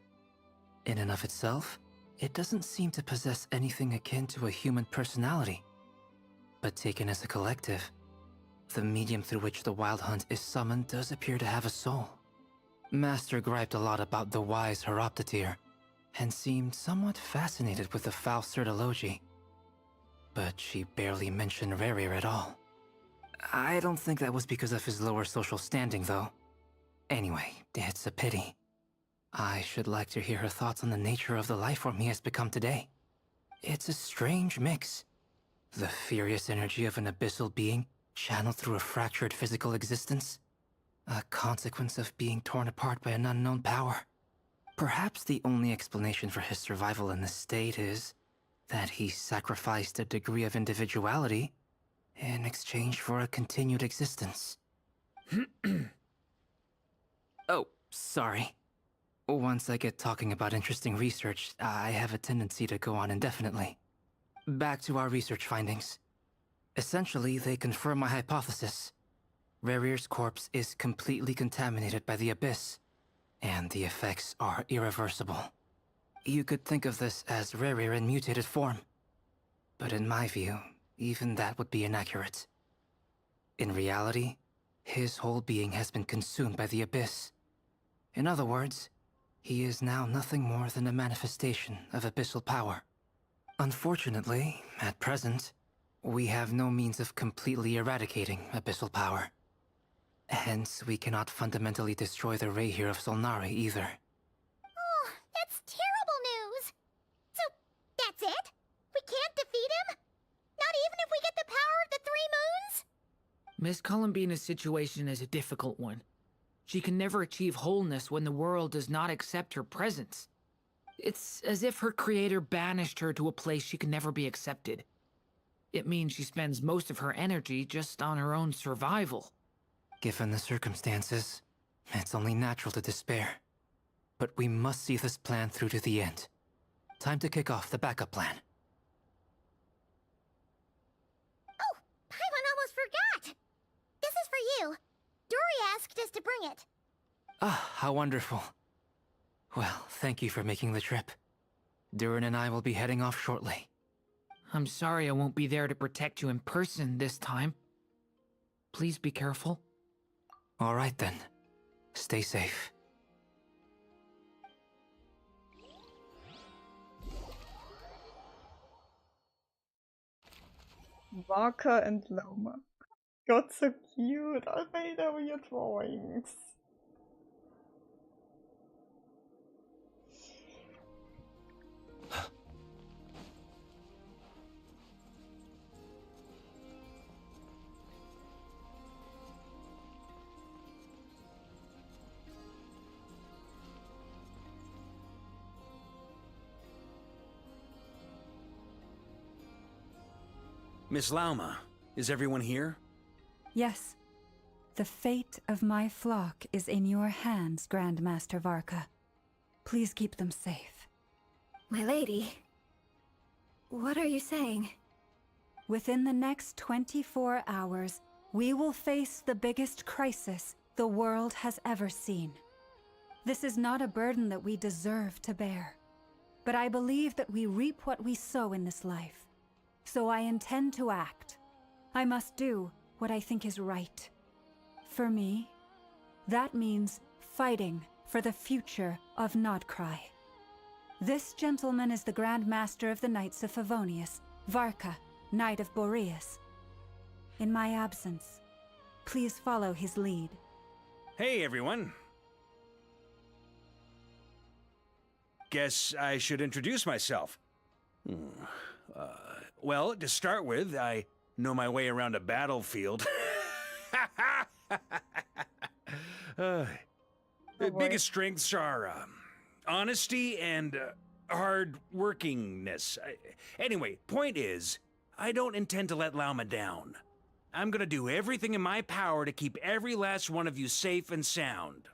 In and of itself, it doesn't seem to possess anything akin to a human personality. But taken as a collective, the medium through which the Wild Hunt is summoned does appear to have a soul. Master griped a lot about the wise Horoptatyr, and seemed somewhat fascinated with the foul Certology. But she barely mentioned Rerir at all. I don't think that was because of his lower social standing, though. Anyway, it's a pity. I should like to hear her thoughts on the nature of the lifeform he has become today. It's a strange mix. The furious energy of an abyssal being channeled through a fractured physical existence. A consequence of being torn apart by an unknown power. Perhaps the only explanation for his survival in this state is that he sacrificed a degree of individuality in exchange for a continued existence. Oh, sorry. Once I get talking about interesting research, I have a tendency to go on indefinitely. Back to our research findings. Essentially, they confirm my hypothesis. Rerir's corpse is completely contaminated by the Abyss, and the effects are irreversible. You could think of this as Rerir in mutated form. But in my view, even that would be inaccurate. In reality, his whole being has been consumed by the Abyss. In other words, he is now nothing more than a manifestation of abyssal power. Unfortunately, at present, we have no means of completely eradicating abyssal power. Hence, we cannot fundamentally destroy the Reihir of Solnari either. Oh, that's terrible news! So, that's it? We can't defeat him? Not even if we get the power of the Three Moons? Miss Columbina's situation is a difficult one. She can never achieve wholeness when the world does not accept her presence. It's as if her creator banished her to a place she can never be accepted. It means she spends most of her energy just on her own survival. Given the circumstances, it's only natural to despair. But we must see this plan through to the end. Time to kick off the backup plan. Oh, Paimon almost forgot! This is for you. Dory asked us to bring it. Ah, how wonderful. Well, thank you for making the trip. Durin and I will be heading off shortly. I'm sorry I won't be there to protect you in person this time. Please be careful. All right then. Stay safe. Varka and Loma. God, so cute. I made over your drawings. Miss Lauma, is everyone here? Yes. The fate of my flock is in your hands, Grandmaster Varka. Please keep them safe. My lady, what are you saying? Within the next 24 hours, we will face the biggest crisis the world has ever seen. This is not a burden that we deserve to bear, but I believe that we reap what we sow in this life. So I intend to act. I must do what I think is right. For me, that means fighting for the future of Nodcry. This gentleman is the Grand Master of the Knights of Favonius, Varka, Knight of Boreas. In my absence, please follow his lead. Hey, everyone. Guess I should introduce myself. Well, to start with, I know my way around a battlefield. The biggest strengths are honesty and hard workingness. Anyway, point is, I don't intend to let Lauma down. I'm gonna do everything in my power to keep every last one of you safe and sound.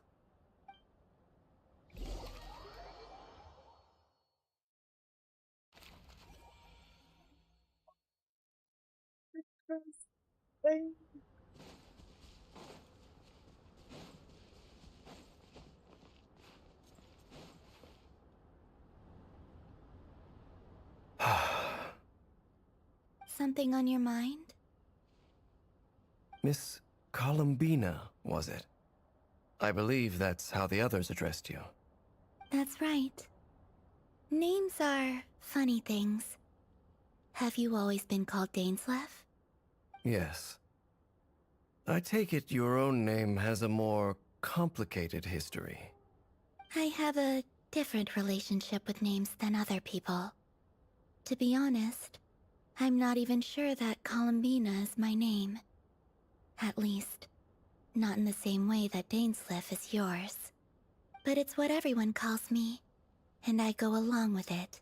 Something on your mind? Miss Columbina, was it? I believe that's how the others addressed you. That's right. Names are funny things. Have you always been called Dainslev? Yes. I take it your own name has a more complicated history. I have a different relationship with names than other people. To be honest, I'm not even sure that Columbina is my name. At least, not in the same way that Dainslev is yours. But it's what everyone calls me, and I go along with it.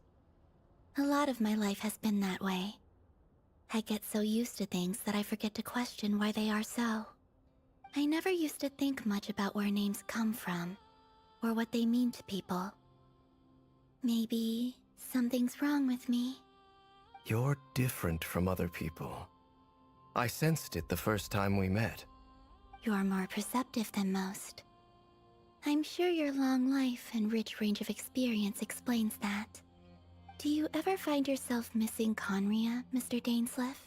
A lot of my life has been that way. I get so used to things that I forget to question why they are so. I never used to think much about where names come from, or what they mean to people. Maybe something's wrong with me. You're different from other people. I sensed it the first time we met. You're more perceptive than most. I'm sure your long life and rich range of experience explains that. Do you ever find yourself missing Conria, Mr. Dainslev?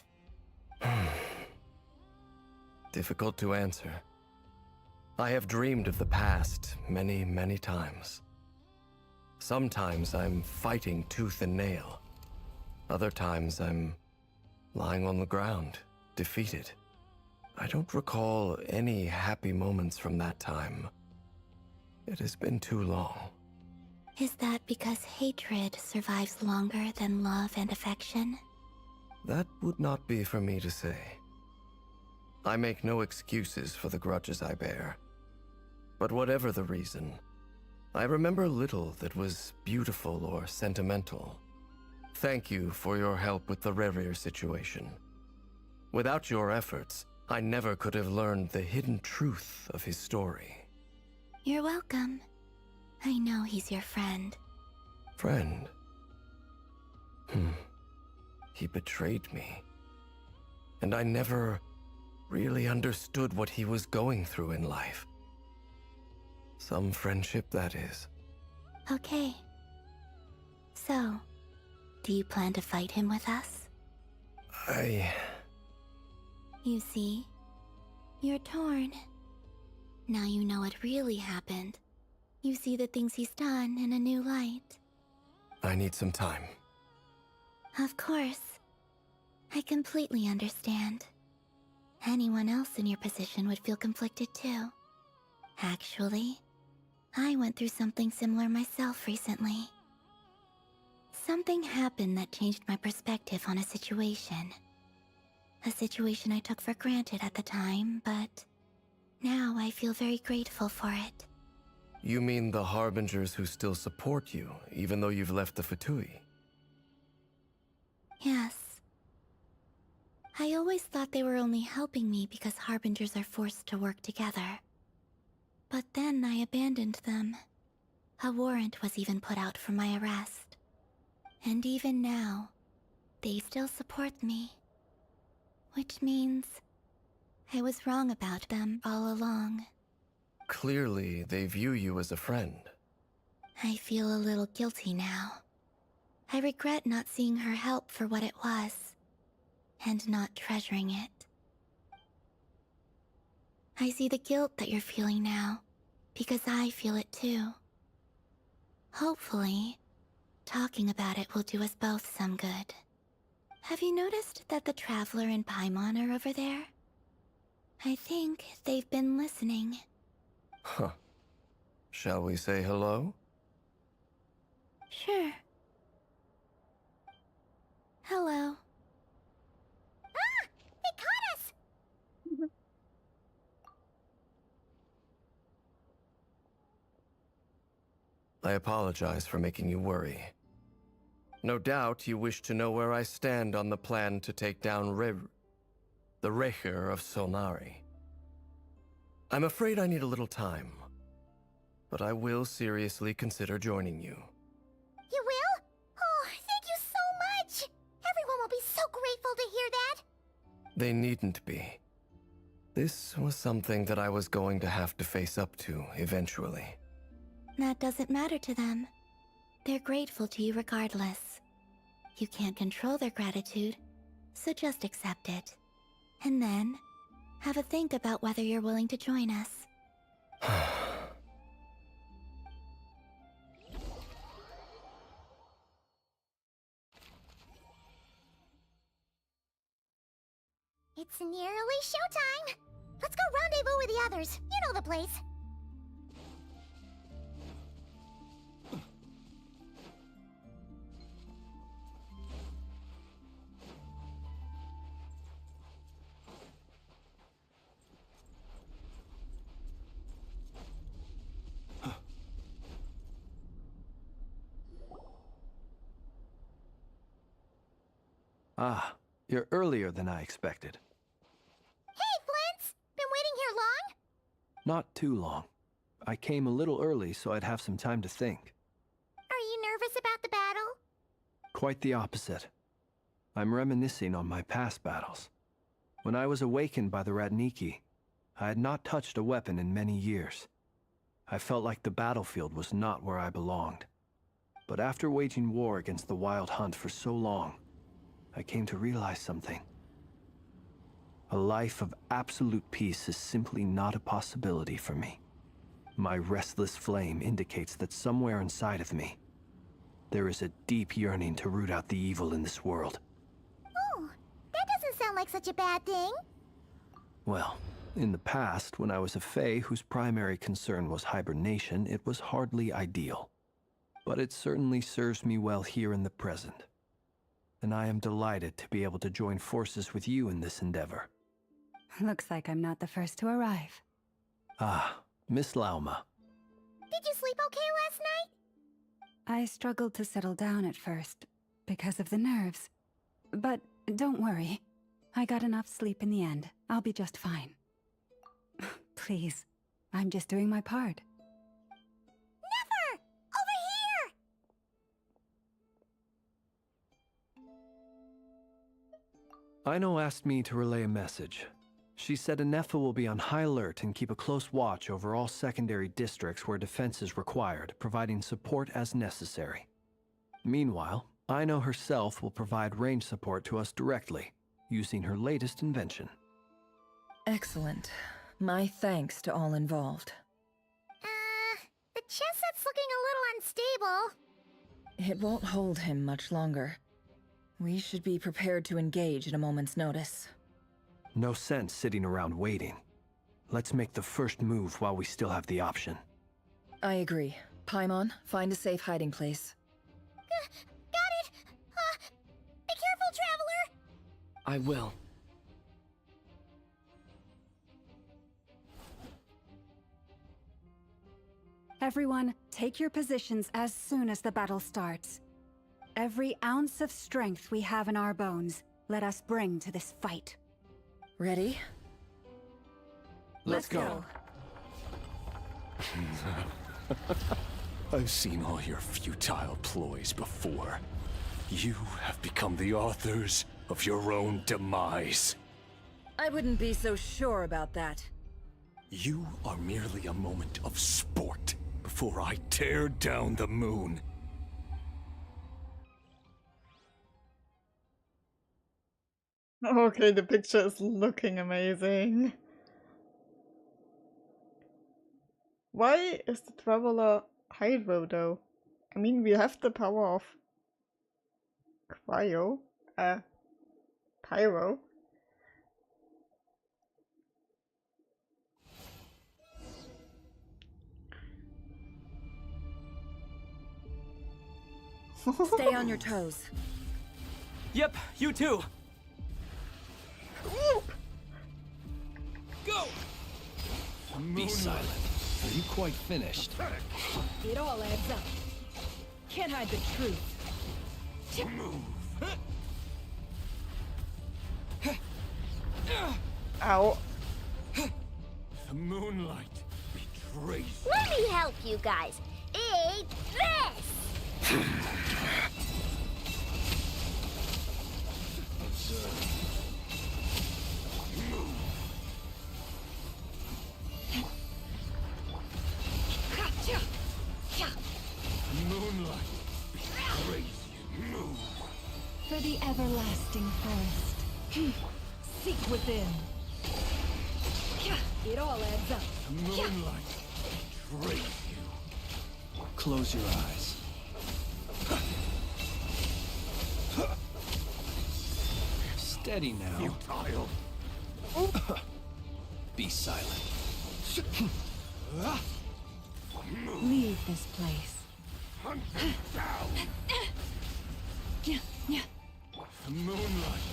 Difficult to answer. I have dreamed of the past many, many times. Sometimes I'm fighting tooth and nail. Other times I'm lying on the ground, defeated. I don't recall any happy moments from that time. It has been too long. Is that because hatred survives longer than love and affection? That would not be for me to say. I make no excuses for the grudges I bear. But whatever the reason, I remember little that was beautiful or sentimental. Thank you for your help with the Rerir situation. Without your efforts, I never could have learned the hidden truth of his story. You're welcome. I know he's your friend. Friend? He betrayed me. And I never really understood what he was going through in life. Some friendship, that is. Okay. So, do you plan to fight him with us? You see, you're torn. Now you know what really happened. You see the things he's done in a new light. I need some time. Of course. I completely understand. Anyone else in your position would feel conflicted too. Actually, I went through something similar myself recently. Something happened that changed my perspective on a situation. A situation I took for granted at the time, but now I feel very grateful for it. You mean the Harbingers who still support you, even though you've left the Fatui? Yes. I always thought they were only helping me because Harbingers are forced to work together. But then I abandoned them. A warrant was even put out for my arrest. And even now, they still support me. Which means I was wrong about them all along. Clearly, they view you as a friend. I feel a little guilty now. I regret not seeing her help for what it was, and not treasuring it. I see the guilt that you're feeling now, because I feel it too. Hopefully, talking about it will do us both some good. Have you noticed that the Traveler and Paimon are over there? I think they've been listening. Huh. Shall we say hello? Sure. Hello. Ah! They caught us! I apologize for making you worry. No doubt you wish to know where I stand on the plan to take down the Recher of Solnari. I'm afraid I need a little time, but I will seriously consider joining you. You will? Oh, thank you so much! Everyone will be so grateful to hear that! They needn't be. This was something that I was going to have to face up to eventually. That doesn't matter to them. They're grateful to you regardless. You can't control their gratitude, so just accept it. And then, have a think about whether you're willing to join us. It's nearly showtime! Let's go rendezvous with the others. You know the place. Ah, you're earlier than I expected. Hey, Flint's! Been waiting here long? Not too long. I came a little early so I'd have some time to think. Are you nervous about the battle? Quite the opposite. I'm reminiscing on my past battles. When I was awakened by the Ratniki, I had not touched a weapon in many years. I felt like the battlefield was not where I belonged. But after waging war against the Wild Hunt for so long, I came to realize something. A life of absolute peace is simply not a possibility for me. My restless flame indicates that somewhere inside of me, there is a deep yearning to root out the evil in this world. Oh, that doesn't sound like such a bad thing. Well, in the past, when I was a Fae whose primary concern was hibernation, it was hardly ideal. But it certainly serves me well here in the present. And I am delighted to be able to join forces with you in this endeavor. Looks like I'm not the first to arrive. Ah, Miss Lauma. Did you sleep okay last night? I struggled to settle down at first. because of the nerves. But don't worry. I got enough sleep in the end. I'll be just fine. Please, I'm just doing my part. Never! Over here! Aino asked me to relay a message. She said Anefa will be on high alert and keep a close watch over all secondary districts where defense is required, providing support as necessary. Meanwhile, Aino herself will provide range support to us directly, using her latest invention. Excellent. My thanks to all involved. The chess set's looking a little unstable. It won't hold him much longer. We should be prepared to engage at a moment's notice. No sense sitting around waiting. Let's make the first move while we still have the option. I agree. Paimon, find a safe hiding place. Got it! Be careful, Traveler! I will. Everyone, take your positions as soon as the battle starts. Every ounce of strength we have in our bones, let us bring to this fight. Ready? Let's go. I've seen all your futile ploys before. You have become the authors of your own demise. I wouldn't be so sure about that. You are merely a moment of sport before I tear down the moon. Okay, the picture is looking amazing. Why is the Traveler Hydro though? I mean, we have the power of Pyro. Stay on your toes. Yep, you too. Go! Be silent. Are you quite finished? It all adds up. Can't hide the truth. Ow. The moonlight betrays. Let me help you guys. Eat this! Moonlight betrays you. Move. For the everlasting forest. Seek within. It all adds up. Moonlight betrays you. Close your eyes. Steady now. Futile. Be silent. Leave this place. Hunt them down. The moonlight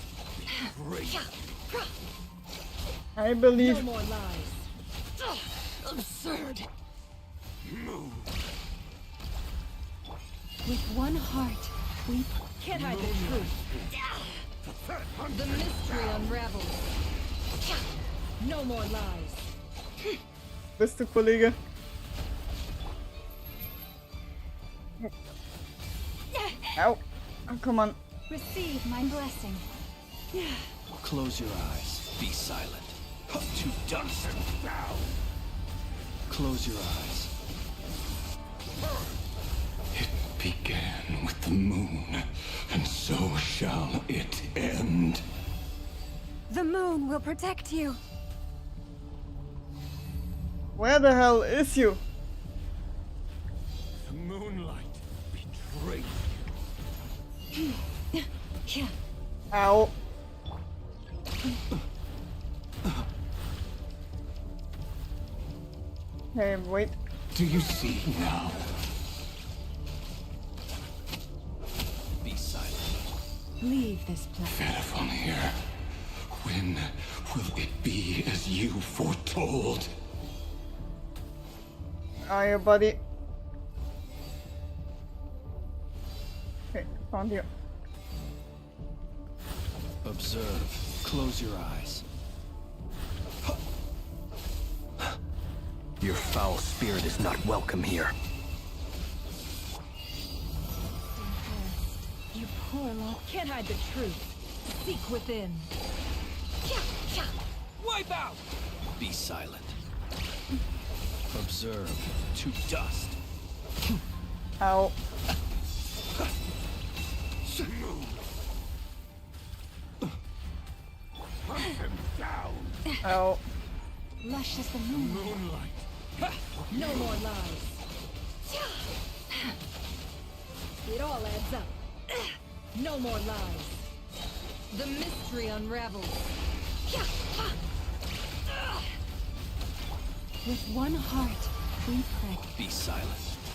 betrays you. I believe. No more lies. Absurd. Move. With one heart, we Can't hide the truth. The mystery unravels. No more lies. Beste Kollege. Ow. Oh, come on. receive my blessing. Close your eyes. Be silent. To dust down. Close your eyes. It began with the moon, and so shall it end. The moon will protect you. Where the hell is you? The moonlight betrays you. Ow. Hey, wait. Do you see now? Be silent. Leave this place. Verafonir, when will it be as you foretold? Hiya, buddy. Okay, found you. Observe. Close your eyes. Your foul spirit is not welcome here. You poor lot. Can't hide the truth. Seek within. Wipe out! Be silent. Observe. To dust. Ow. Hunt him down. Ow. Lush as the moonlight. No more lies. It all adds up. No more lies. The mystery unravels. With one heart, we pray. Be silent.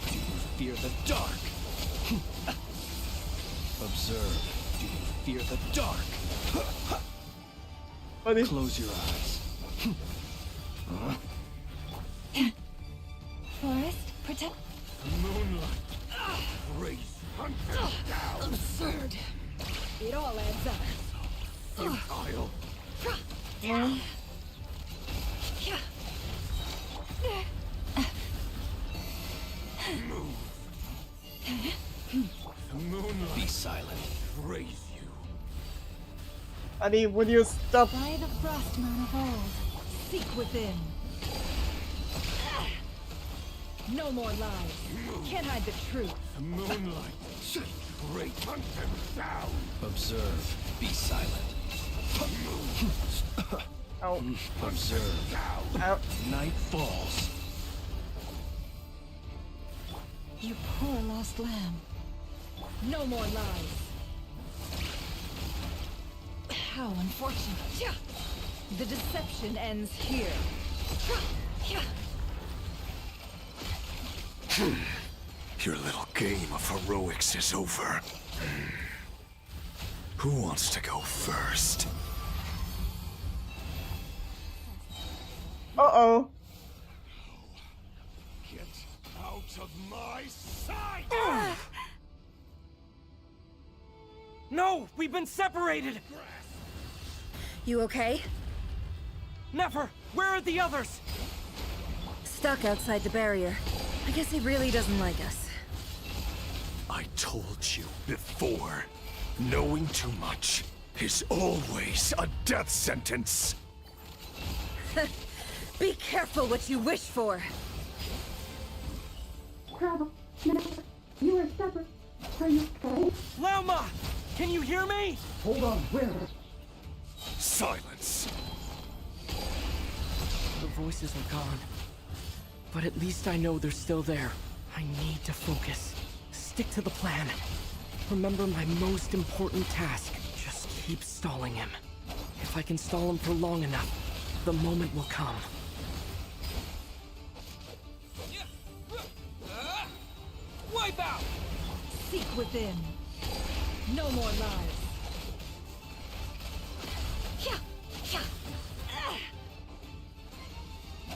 Do you fear the dark? Observe. Do you fear the dark? Buddy. Close your eyes. Forest, protect. Moonlight. Race. Hunt him down. Absurd. It all adds up. Futile. Move. The moonlight. Be silent. Raise you. Buddy, would you stop? By the frostmoon of old, seek within. No more lies. Can't hide the truth. The moonlight. Great. Hunt him down. Observe. Be silent. Ow. Observe. Ow. Night falls. You poor lost lamb. No more lies. How unfortunate. The deception ends here. Your little game of heroics is over. Who wants to go first? Uh-oh. Get out of my sight! No! We've been separated! You okay? Never! Where are the others? Stuck outside the barrier. I guess he really doesn't like us. I told you before, knowing too much is always a death sentence. Be careful what you wish for. Travel. You are separate. Are you okay? Lauma! Can you hear me? Hold on, where? Silence. The voices are gone. But at least I know they're still there. I need to focus. Stick to the plan. Remember my most important task. Just keep stalling him. If I can stall him for long enough, the moment will come. Wipe out! Seek within. No more lies.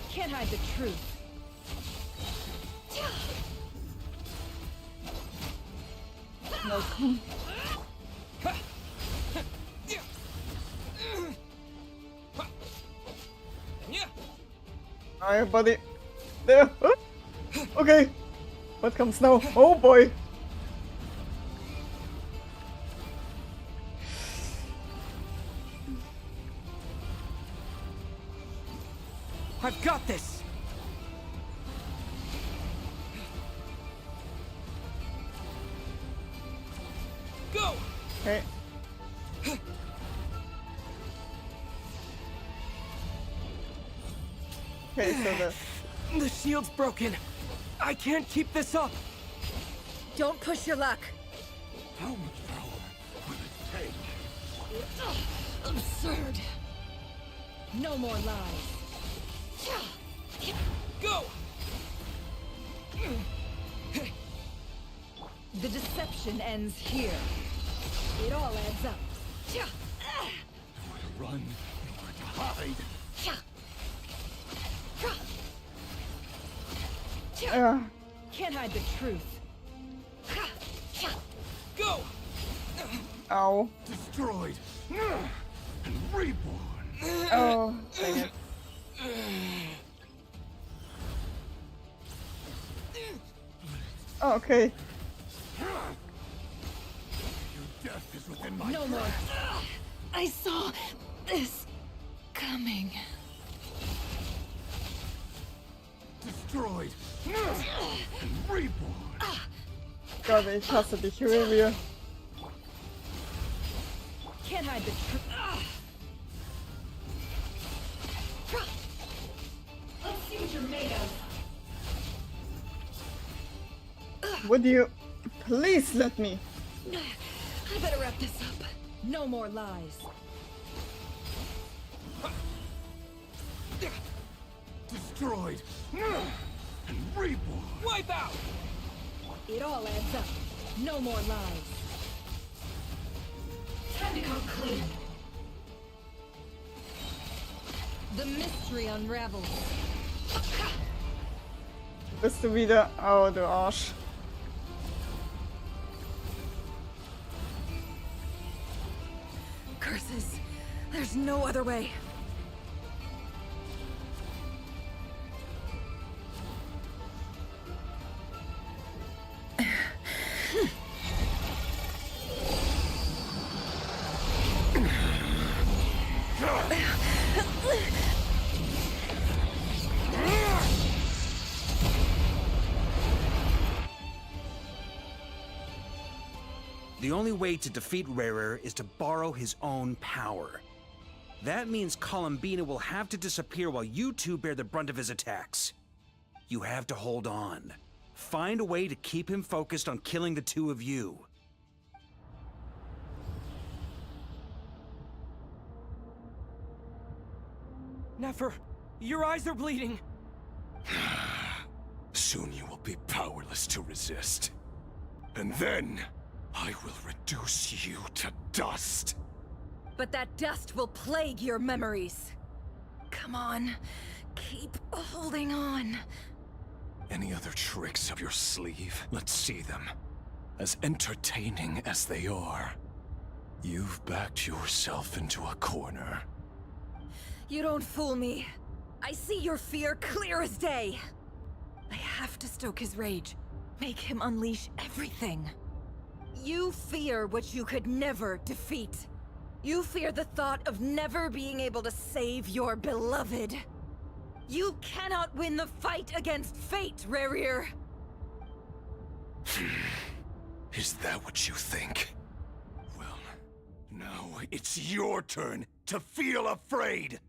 Can't hide the truth. No. Alright, buddy. There. Okay. What comes now? Oh boy. I've got this! Go! Okay. Okay, so The shield's broken. I can't keep this up. Don't push your luck. How much power will it take? Absurd. No more lies. Go! The deception ends here. It all adds up. Nowhere to run, nowhere to hide. Can't hide the truth. Go! Ow. Destroyed. and reborn. Oh, dang it. Oh, okay. Your death is within my No more. I saw this coming. Destroyed and reborn. Gott, ich hasse dich, Revia. Can't hide the truth. Let's see what you're made of. Would you please let me? I better wrap this up. No more lies. Destroyed and reborn. Wipe out! It all adds up. No more lies. Time to come clean. The mystery unravels. Bist du wieder? Oh, du Arsch. Curses. There's no other way. The only way to defeat Rarer is to borrow his own power. That means Columbina will have to disappear while you two bear the brunt of his attacks. You have to hold on. Find a way to keep him focused on killing the two of you. Nefer, your eyes are bleeding. Soon you will be powerless to resist. And then, I will reduce you to dust. But that dust will plague your memories. Come on, keep holding on. Any other tricks up your sleeve? Let's see them. As entertaining as they are. You've backed yourself into a corner. You don't fool me. I see your fear clear as day. I have to stoke his rage. Make him unleash everything. You fear what you could never defeat. You fear the thought of never being able to save your beloved. You cannot win the fight against fate, Rarir. Is that what you think? Well, now it's your turn to feel afraid!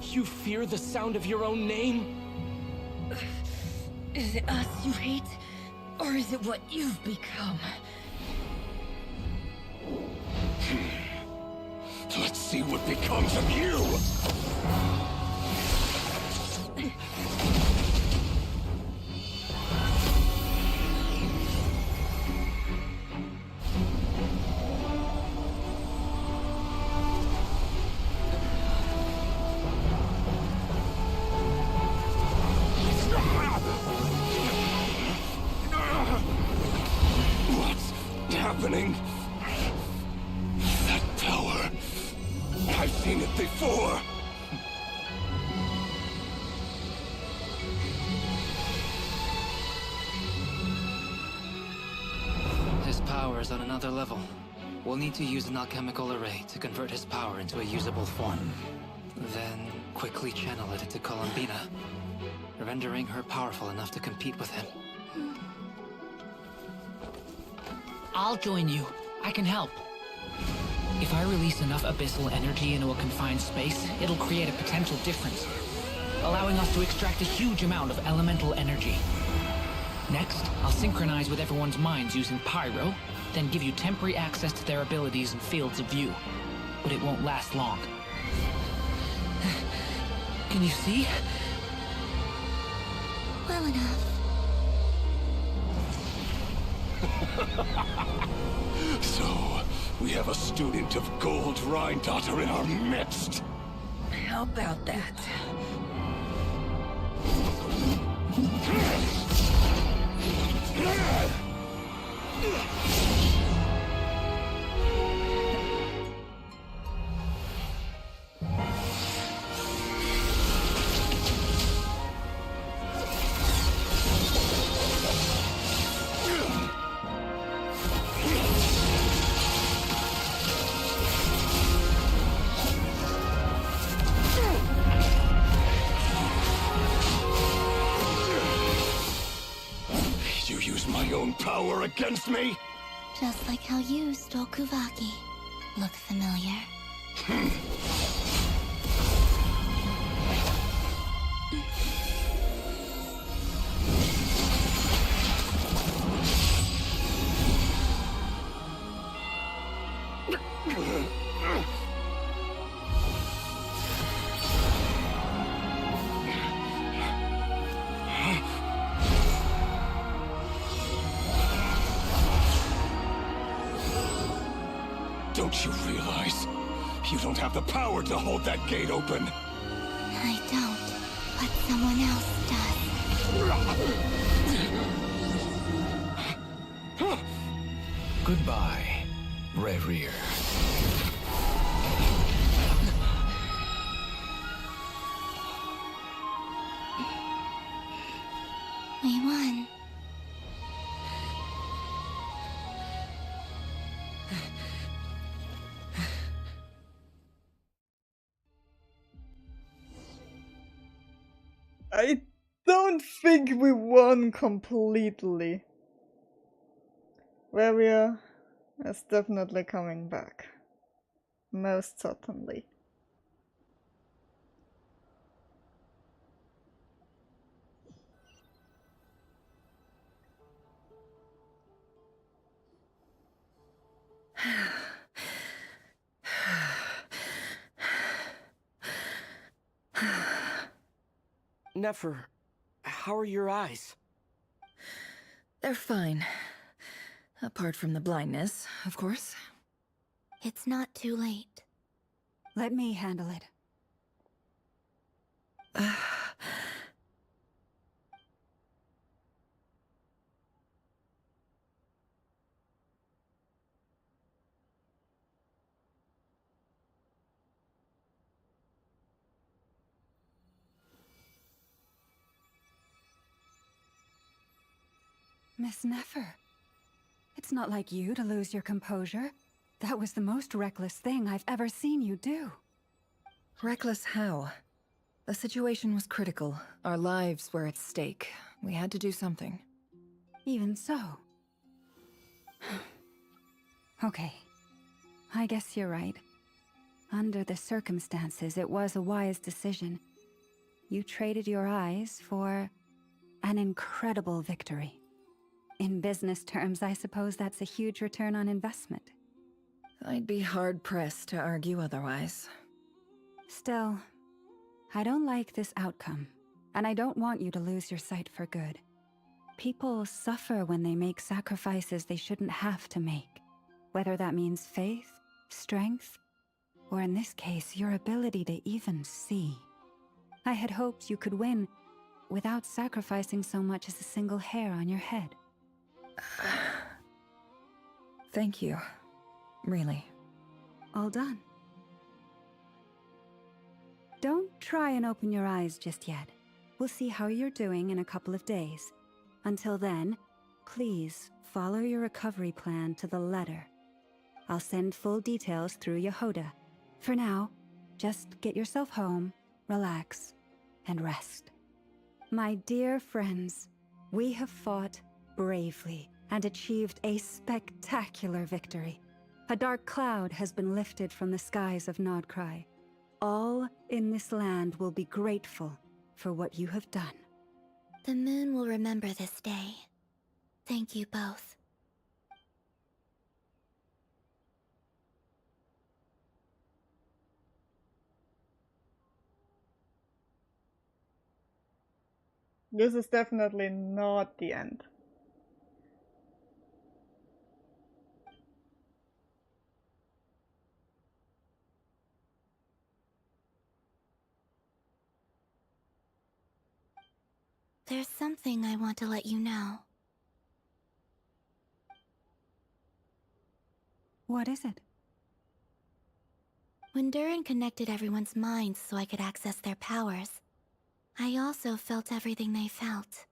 You fear the sound of your own name? Is it us you hate? Or is it what you've become? Let's see what becomes of you! What's happening? That power. I've seen it before. His power is on another level. We'll need to use an alchemical array to convert his power into a usable form. Then quickly channel it into Columbina, rendering her powerful enough to compete with him. I'll join you. I can help. If I release enough abyssal energy into a confined space, it'll create a potential difference, allowing us to extract a huge amount of elemental energy. Next, I'll synchronize with everyone's minds using Pyro, then give you temporary access to their abilities and fields of view. But it won't last long. Can you see? Well enough. So, we have a student of Gold Rheindotter in our midst. How about that? You use my own power against me? Just like how you stole Kuvaki. Look familiar? Don't you realize? You don't have the power to hold that gate open. I don't, but someone else does. Goodbye, Reverie. We won. I don't think we won completely. Warrior is definitely coming back. Most certainly. Nefer, how are your eyes? They're fine. Apart from the blindness, of course. It's not too late. Let me handle it. Miss Nefer, it's not like you to lose your composure. That was the most reckless thing I've ever seen you do. Reckless how? The situation was critical. Our lives were at stake. We had to do something. Even so. Okay. I guess you're right. Under the circumstances, it was a wise decision. You traded your eyes for an incredible victory. In business terms, I suppose that's a huge return on investment. I'd be hard-pressed to argue otherwise. Still, I don't like this outcome, and I don't want you to lose your sight for good. People suffer when they make sacrifices they shouldn't have to make, whether that means faith, strength, or in this case, your ability to even see. I had hoped you could win without sacrificing so much as a single hair on your head. Thank you. Really. All done. Don't try and open your eyes just yet. We'll see how you're doing in a couple of days. Until then, please follow your recovery plan to the letter. I'll send full details through Yehoda. For now, just get yourself home, relax, and rest. My dear friends, we have fought bravely and achieved a spectacular victory. A dark cloud has been lifted from the skies of Nodcry. All in this land will be grateful for what you have done. The moon will remember this day. Thank you both. This is definitely not the end. There's something I want to let you know. What is it? When Durin connected everyone's minds so I could access their powers, I also felt everything they felt.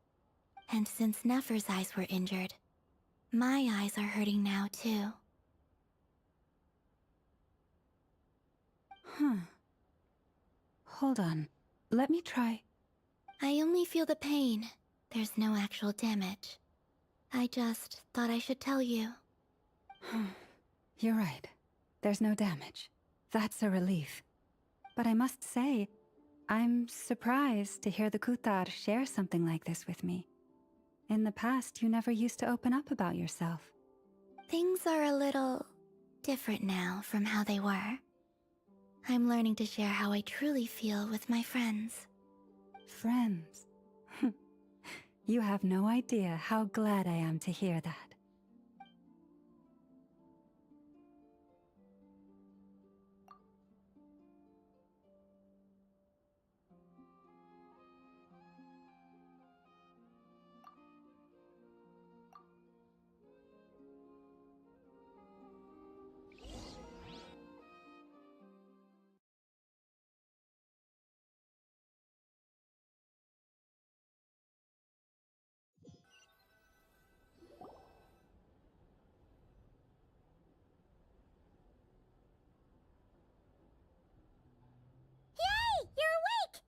And since Nefer's eyes were injured, my eyes are hurting now too. Huh. Hold on. Let me try. I only feel the pain. There's no actual damage. I just thought I should tell you. You're right. There's no damage. That's a relief. But I must say, I'm surprised to hear the Kutar share something like this with me. In the past, you never used to open up about yourself. Things are a little different now from how they were. I'm learning to share how I truly feel with my friends. Friends? You have no idea how glad I am to hear that. Yay! You're awake!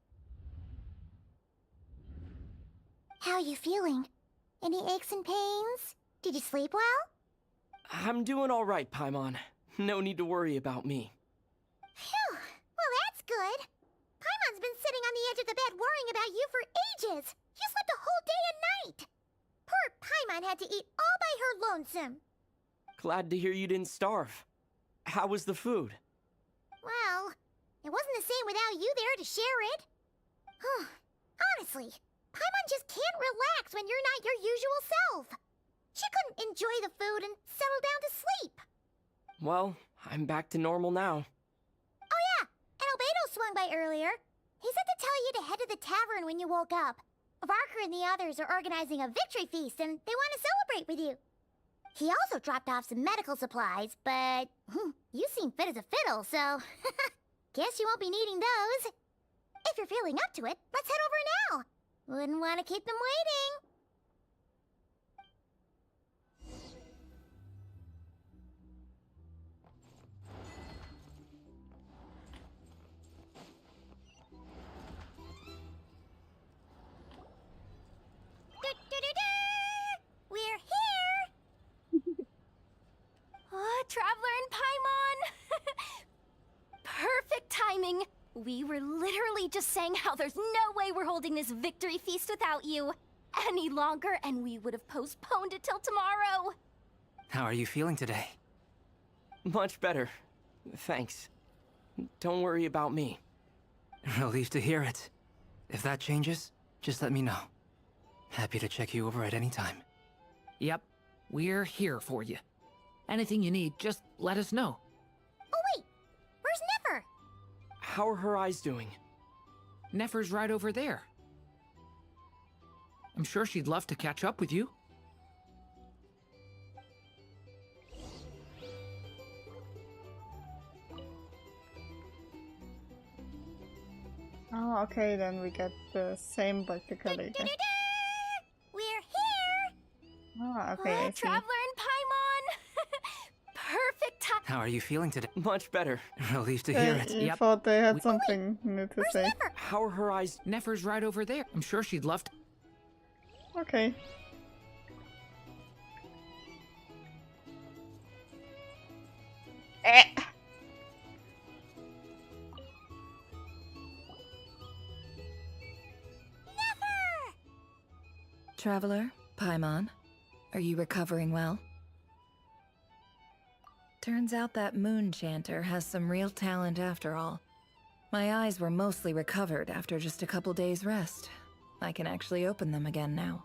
How are you feeling? Any aches and pains? Did you sleep well? I'm doing all right, Paimon. No need to worry about me. Phew! Well, that's good. Paimon's been sitting on the edge of the bed worrying about you for ages. You slept a whole day and night. Poor Paimon had to eat all by her lonesome. Glad to hear you didn't starve. How was the food? Well, it wasn't the same without you there to share it. Honestly, Paimon just can't relax when you're not your usual self. She couldn't enjoy the food and settle down to sleep. Well, I'm back to normal now. Oh yeah, and Albedo swung by earlier. He said to tell you to head to the tavern when you woke up. Varker and the others are organizing a victory feast and they want to celebrate with you. He also dropped off some medical supplies, but you seem fit as a fiddle, so guess you won't be needing those. If you're feeling up to it, let's head over now. Wouldn't want to keep them waiting. We're here! Traveler and Paimon! Perfect timing! We were literally just saying how there's no way we're holding this victory feast without you any longer, and we would have postponed it till tomorrow. How are you feeling today? Much better. Thanks. Don't worry about me. Relieved to hear it. If that changes, just let me know. Happy to check you over at any time. Yep, we're here for you. Anything you need, just let us know. Oh wait, where's Nefer? How are her eyes doing? Nefer's right over there. I'm sure she'd love to catch up with you. Oh, okay, then we get the same practically. We're here! Oh, okay, I see. Traveler and Paimon! Perfect time. How are you feeling today? Much better. Relieved to hear it. You thought they had something new to say. Nefer? How are her eyes? Nefer's right over there. I'm sure she'd love to. Okay. Traveler, Paimon, are you recovering well? Turns out that moon chanter has some real talent after all. My eyes were mostly recovered after just a couple days rest. I can actually open them again now.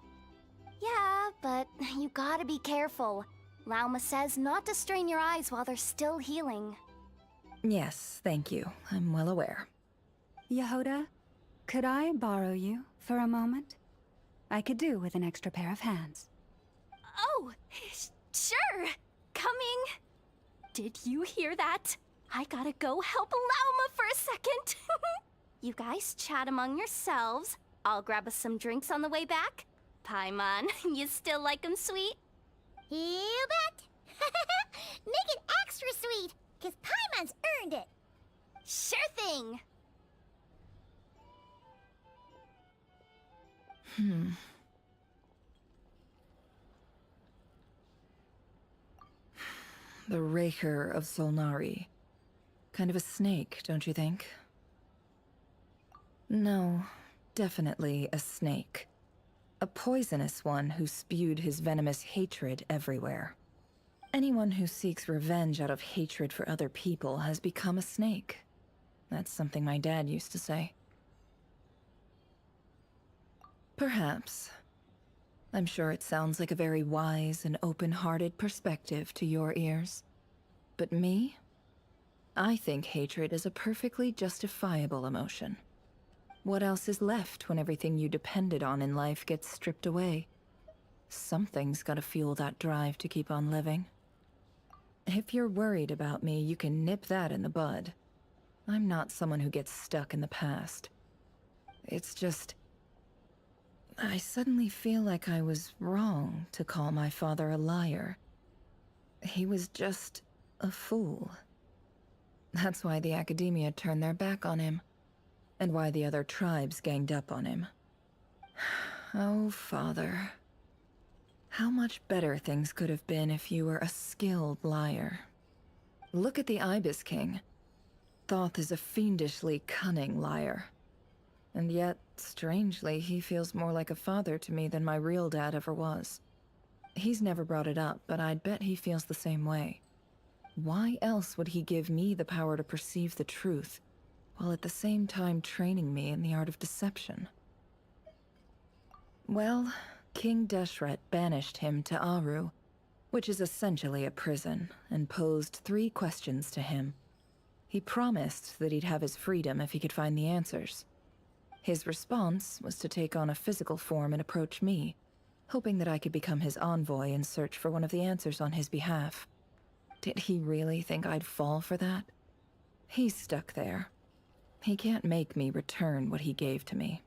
Yeah, but you gotta be careful. Lauma says not to strain your eyes while they're still healing. Yes, thank you. I'm well aware. Yehoda, could I borrow you for a moment? I could do with an extra pair of hands. Oh, sure. Coming. Did you hear that? I gotta go help Lauma for a second. You guys chat among yourselves. I'll grab us some drinks on the way back. Paimon, you still like 'em sweet? You bet! Make it extra sweet, because Paimon's earned it! Sure thing! The Raker of Solnari. Kind of a snake, don't you think? No, definitely a snake. A poisonous one who spewed his venomous hatred everywhere. Anyone who seeks revenge out of hatred for other people has become a snake. That's something my dad used to say. Perhaps. I'm sure it sounds like a very wise and open-hearted perspective to your ears. But me? I think hatred is a perfectly justifiable emotion. What else is left when everything you depended on in life gets stripped away? Something's gotta fuel that drive to keep on living. If you're worried about me, you can nip that in the bud. I'm not someone who gets stuck in the past. It's just... I suddenly feel like I was wrong to call my father a liar. He was just a fool. That's why the Academia turned their back on him, and why the other tribes ganged up on him. Oh, Father. How much better things could have been if you were a skilled liar. Look at the Ibis King. Thoth is a fiendishly cunning liar. And yet, strangely, he feels more like a father to me than my real dad ever was. He's never brought it up, but I'd bet he feels the same way. Why else would he give me the power to perceive the truth, while at the same time training me in the art of deception? Well, King Deshret banished him to Aru, which is essentially a prison, and posed 3 questions to him. He promised that he'd have his freedom if he could find the answers. His response was to take on a physical form and approach me, hoping that I could become his envoy and search for one of the answers on his behalf. Did he really think I'd fall for that? He's stuck there. He can't make me return what he gave to me.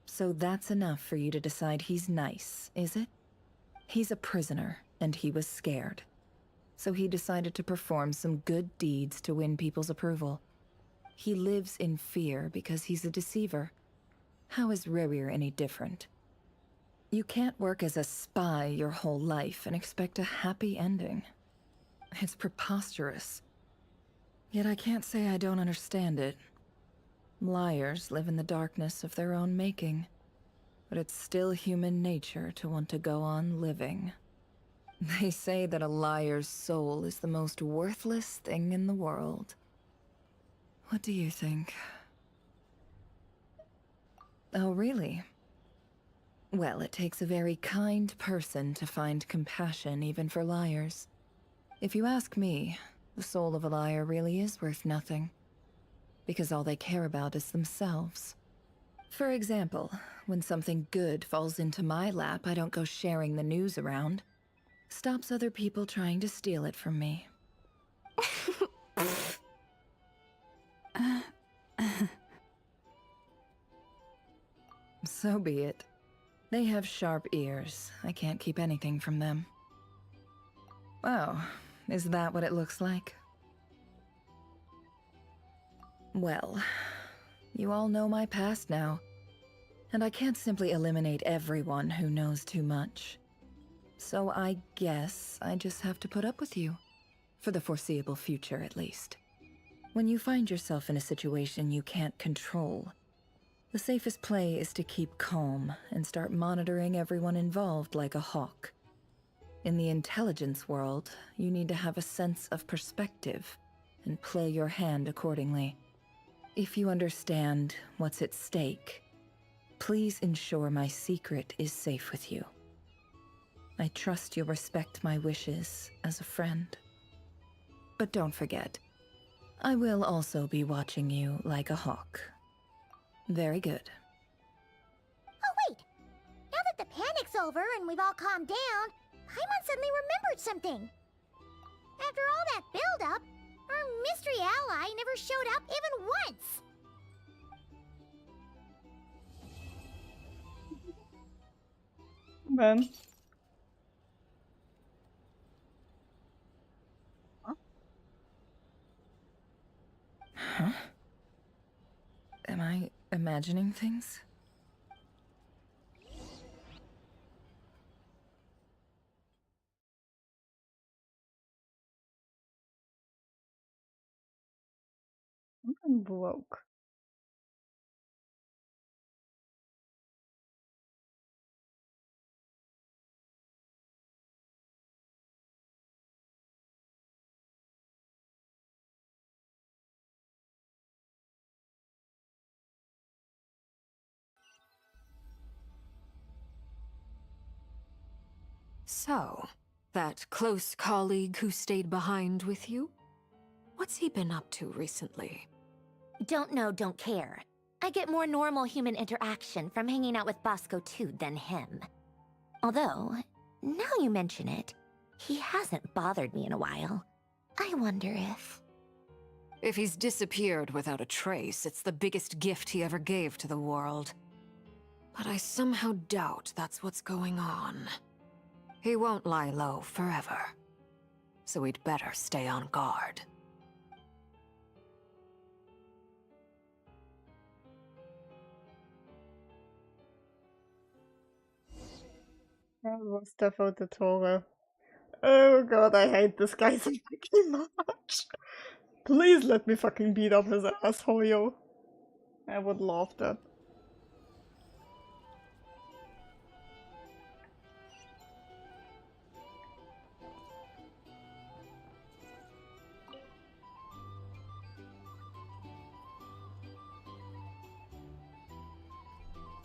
So that's enough for you to decide he's nice, is it? He's a prisoner, and he was scared. So he decided to perform some good deeds to win people's approval. He lives in fear because he's a deceiver. How is Rerir any different? You can't work as a spy your whole life and expect a happy ending. It's preposterous. Yet I can't say I don't understand it. Liars live in the darkness of their own making, but it's still human nature to want to go on living. They say that a liar's soul is the most worthless thing in the world. What do you think? Oh, really? Well, it takes a very kind person to find compassion even for liars. If you ask me, the soul of a liar really is worth nothing. Because all they care about is themselves. For example, when something good falls into my lap, I don't go sharing the news around. Stops other people trying to steal it from me. So be it. They have sharp ears. I can't keep anything from them. Oh, is that what it looks like? Well, you all know my past now, and I can't simply eliminate everyone who knows too much. So I guess I just have to put up with you. For the foreseeable future, at least. When you find yourself in a situation you can't control, the safest play is to keep calm and start monitoring everyone involved like a hawk. In the intelligence world, you need to have a sense of perspective and play your hand accordingly. If you understand what's at stake, please ensure my secret is safe with you. I trust you'll respect my wishes as a friend. But don't forget, I will also be watching you like a hawk. Very good. Oh wait! Now that the panic's over and we've all calmed down, Paimon suddenly remembered something. After all that build-up, our mystery ally never showed up even once. Man. Huh? Am I imagining things? I'm broke. So, that close colleague who stayed behind with you? What's he been up to recently? Don't know, don't care. I get more normal human interaction from hanging out with Bosco 2 than him. Although, now you mention it, he hasn't bothered me in a while. I wonder if... If he's disappeared without a trace, it's the biggest gift he ever gave to the world. But I somehow doubt that's what's going on. He won't lie low forever. So we'd better stay on guard. Mustafa the Torah. Oh god, I hate this guy so fucking much. Please let me fucking beat up his asshole, yo. I would love that.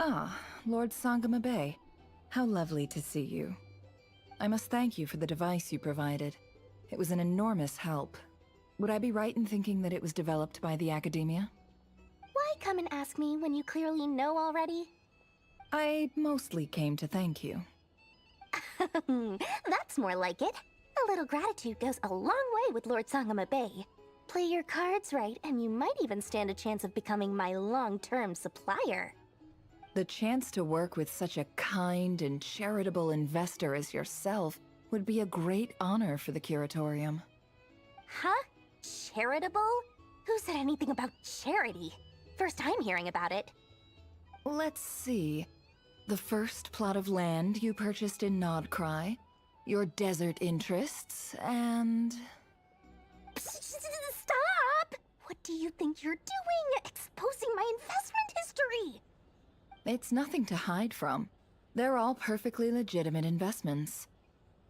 Ah, Lord Sangama Bay. How lovely to see you. I must thank you for the device you provided. It was an enormous help. Would I be right in thinking that it was developed by the Academia? Why come and ask me when you clearly know already? I mostly came to thank you. That's more like it. A little gratitude goes a long way with Lord Sangama Bay. Play your cards right, and you might even stand a chance of becoming my long-term supplier. The chance to work with such a kind and charitable investor as yourself would be a great honor for the Curatorium. Huh? Charitable? Who said anything about charity? First I'm hearing about it. Let's see. The first plot of land you purchased in Nodcry, your desert interests, and... Stop! What do you think you're doing? Exposing my investment history! It's nothing to hide from. They're all perfectly legitimate investments.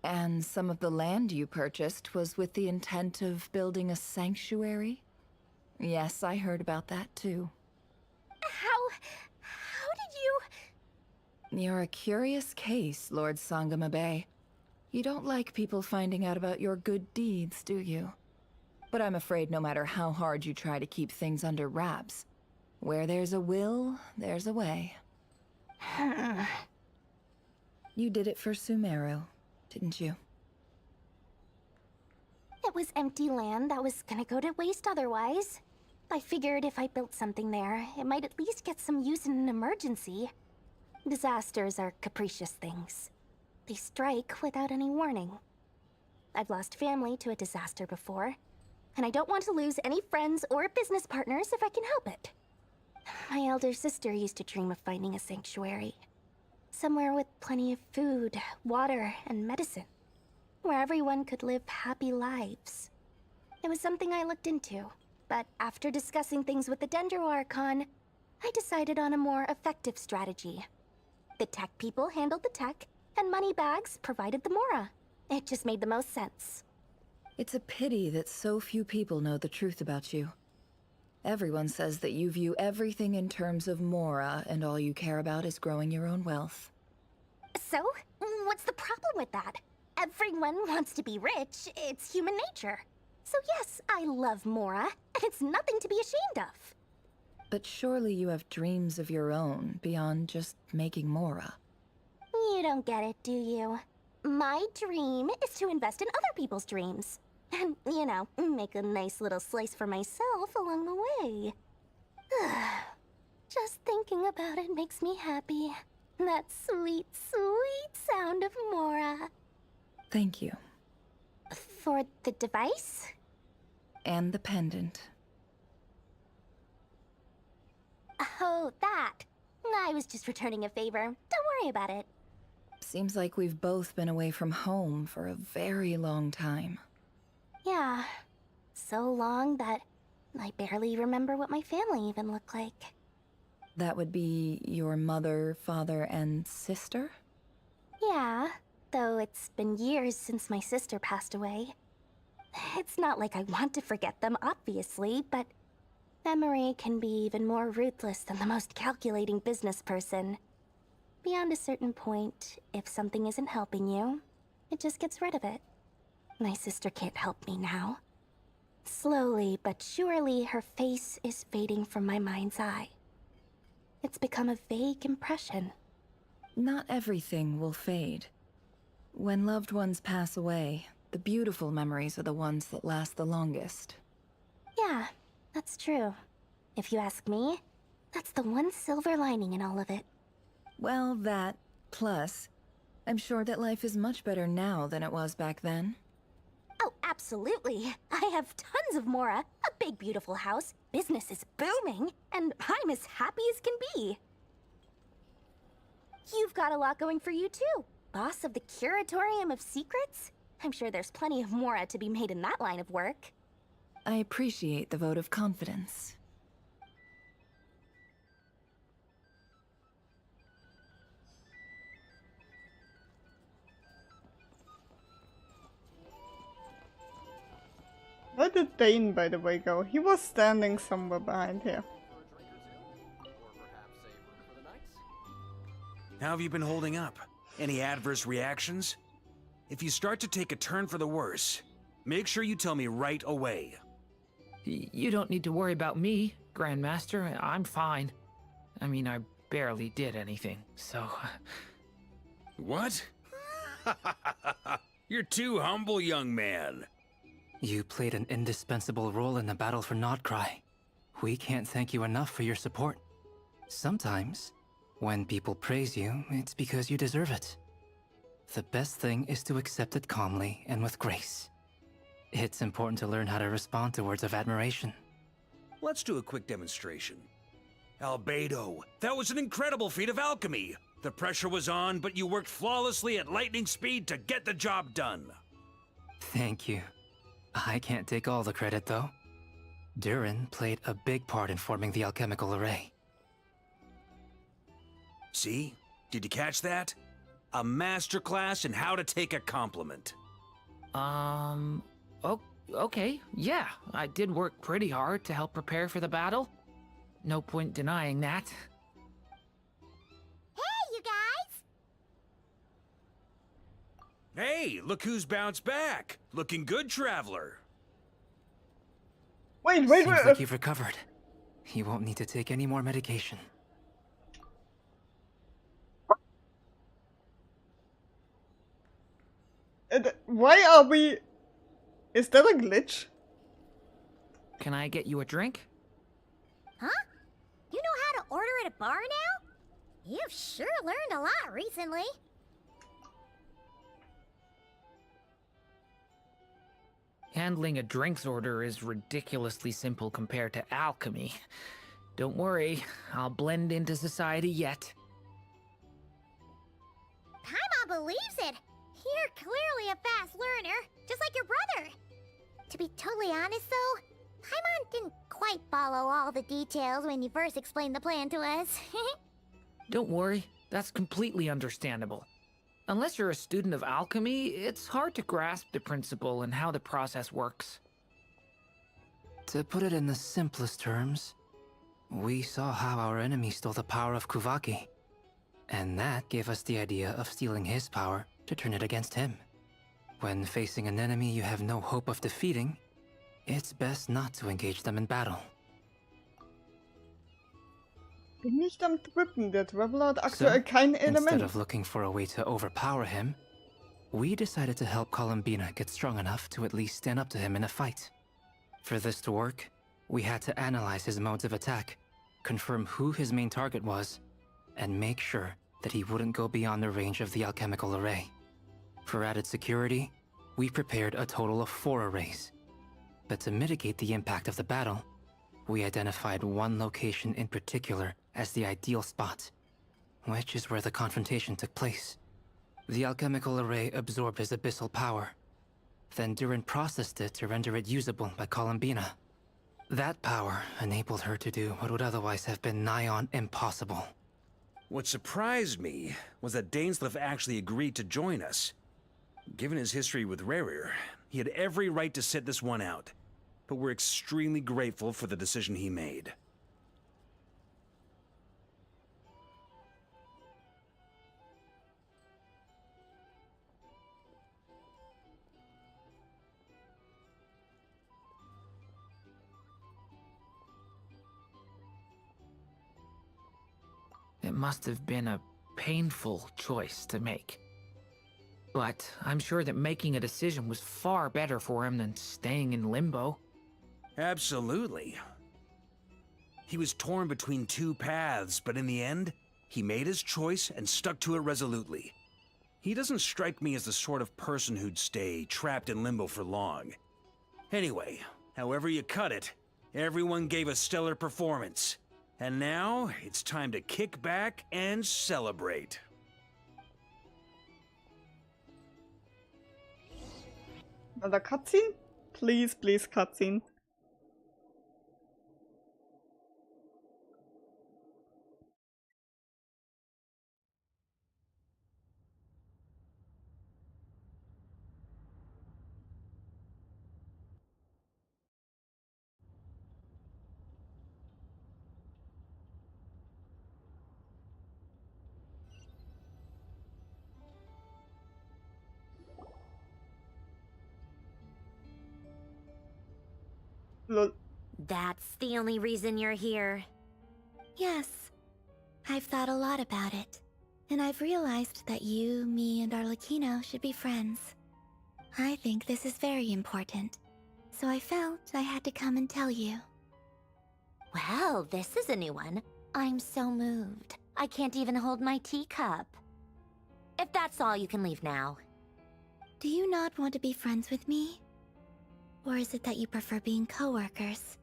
And some of the land you purchased was with the intent of building a sanctuary? Yes, I heard about that too. How did you... You're a curious case, Lord Sangama Bay. You don't like people finding out about your good deeds, do you? But I'm afraid no matter how hard you try to keep things under wraps, where there's a will, there's a way. You did it for Sumeru, didn't you? It was empty land that was gonna go to waste otherwise. I figured if I built something there, it might at least get some use in an emergency. Disasters are capricious things. They strike without any warning. I've lost family to a disaster before, and I don't want to lose any friends or business partners if I can help it. My elder sister used to dream of finding a sanctuary. Somewhere with plenty of food, water, and medicine. Where everyone could live happy lives. It was something I looked into, but after discussing things with the Dendro Archon, I decided on a more effective strategy. The tech people handled the tech, and Moneybags provided the Mora. It just made the most sense. It's a pity that so few people know the truth about you. Everyone says that you view everything in terms of Mora, and all you care about is growing your own wealth. So, what's the problem with that? Everyone wants to be rich. It's human nature. So yes, I love Mora, and it's nothing to be ashamed of. But surely you have dreams of your own beyond just making Mora. You don't get it, do you? My dream is to invest in other people's dreams. And, you know, make a nice little slice for myself along the way. Just thinking about it makes me happy. That sweet, sweet sound of Mora. Thank you. For the device? And the pendant. Oh, that. I was just returning a favor. Don't worry about it. Seems like we've both been away from home for a very long time. Yeah. So long that I barely remember what my family even looked like. That would be your mother, father, and sister? Yeah, though it's been years since my sister passed away. It's not like I want to forget them, obviously, but memory can be even more ruthless than the most calculating business person. Beyond a certain point, if something isn't helping you, it just gets rid of it. My sister can't help me now. Slowly but surely, her face is fading from my mind's eye. It's become a vague impression. Not everything will fade. When loved ones pass away, the beautiful memories are the ones that last the longest. Yeah, that's true. If you ask me, that's the one silver lining in all of it. Well, that, plus, I'm sure that life is much better now than it was back then. Oh, absolutely. I have tons of Mora, a big beautiful house, business is booming, and I'm as happy as can be. You've got a lot going for you too. Boss of the Curatorium of Secrets? I'm sure there's plenty of Mora to be made in that line of work. I appreciate the vote of confidence. Where did Dane, by the way, go? He was standing somewhere behind here. How have you been holding up? Any adverse reactions? If you start to take a turn for the worse, make sure you tell me right away. You don't need to worry about me, Grandmaster. I'm fine. I mean, I barely did anything, so... What? You're too humble, young man. You played an indispensable role in the battle for Nodcry. We can't thank you enough for your support. Sometimes, when people praise you, it's because you deserve it. The best thing is to accept it calmly and with grace. It's important to learn how to respond to words of admiration. Let's do a quick demonstration. Albedo, that was an incredible feat of alchemy. The pressure was on, but you worked flawlessly at lightning speed to get the job done. Thank you. I can't take all the credit, though. Durin played a big part in forming the alchemical array. See? Did you catch that? A masterclass in how to take a compliment. Okay, yeah. I did work pretty hard to help prepare for the battle. No point denying that. Hey, you guys! Hey, look who's bounced back. Looking good, Traveler. Wait. Seems like you've recovered. You won't need to take any more medication. Why are we... Is that a glitch? Can I get you a drink? Huh? You know how to order at a bar now? You've sure learned a lot recently. Handling a drinks order is ridiculously simple compared to alchemy. Don't worry, I'll blend into society yet. Paimon believes it. You're clearly a fast learner, just like your brother. To be totally honest, though, Paimon didn't quite follow all the details when you first explained the plan to us. Don't worry, that's completely understandable. Unless you're a student of alchemy, it's hard to grasp the principle and how the process works. To put it in the simplest terms, we saw how our enemy stole the power of Kuvaki. And that gave us the idea of stealing his power to turn it against him. When facing an enemy you have no hope of defeating, it's best not to engage them in battle. Bin nicht am Trippen, der Traveler hat aktuell kein Instead Element. of looking for a way to overpower him, we decided to help Columbina get strong enough to at least stand up to him in a fight. For this to work, we had to analyze his modes of attack, confirm who his main target was, and make sure that he wouldn't go beyond the range of the alchemical array. For added security, we prepared a total of 4 arrays. But to mitigate the impact of the battle, we identified one location in particular as the ideal spot, which is where the confrontation took place. The alchemical array absorbed his abyssal power. Then Durin processed it to render it usable by Columbina. That power enabled her to do what would otherwise have been nigh on impossible. What surprised me was that Dainsleif actually agreed to join us. Given his history with Rerir, he had every right to sit this one out. But we're extremely grateful for the decision he made. It must have been a painful choice to make. But I'm sure that making a decision was far better for him than staying in limbo. Absolutely. He was torn between 2 paths, but in the end, he made his choice and stuck to it resolutely. He doesn't strike me as the sort of person who'd stay trapped in limbo for long. Anyway, however you cut it, everyone gave a stellar performance. And now, it's time to kick back and celebrate. Another cutscene? Please, please, cutscene. That's the only reason you're here. Yes. I've thought a lot about it. And I've realized that you, me, and Arlecchino should be friends. I think this is very important. So I felt I had to come and tell you. Well, this is a new one. I'm so moved. I can't even hold my teacup. If that's all, you can leave now. Do you not want to be friends with me? Or is it that you prefer being co-workers?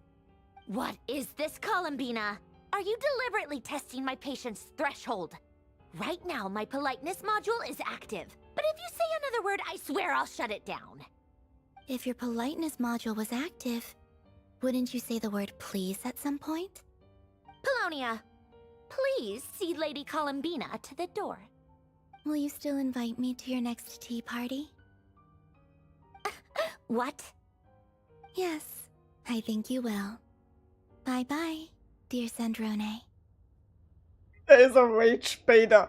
What is this, Columbina? Are you deliberately testing my patience threshold? Right now, my politeness module is active. But if you say another word, I swear I'll shut it down. If your politeness module was active, wouldn't you say the word please at some point? Polonia, please see Lady Columbina to the door. Will you still invite me to your next tea party? What? Yes, I think you will. Bye-bye, dear Sandrone. There is a rage beta.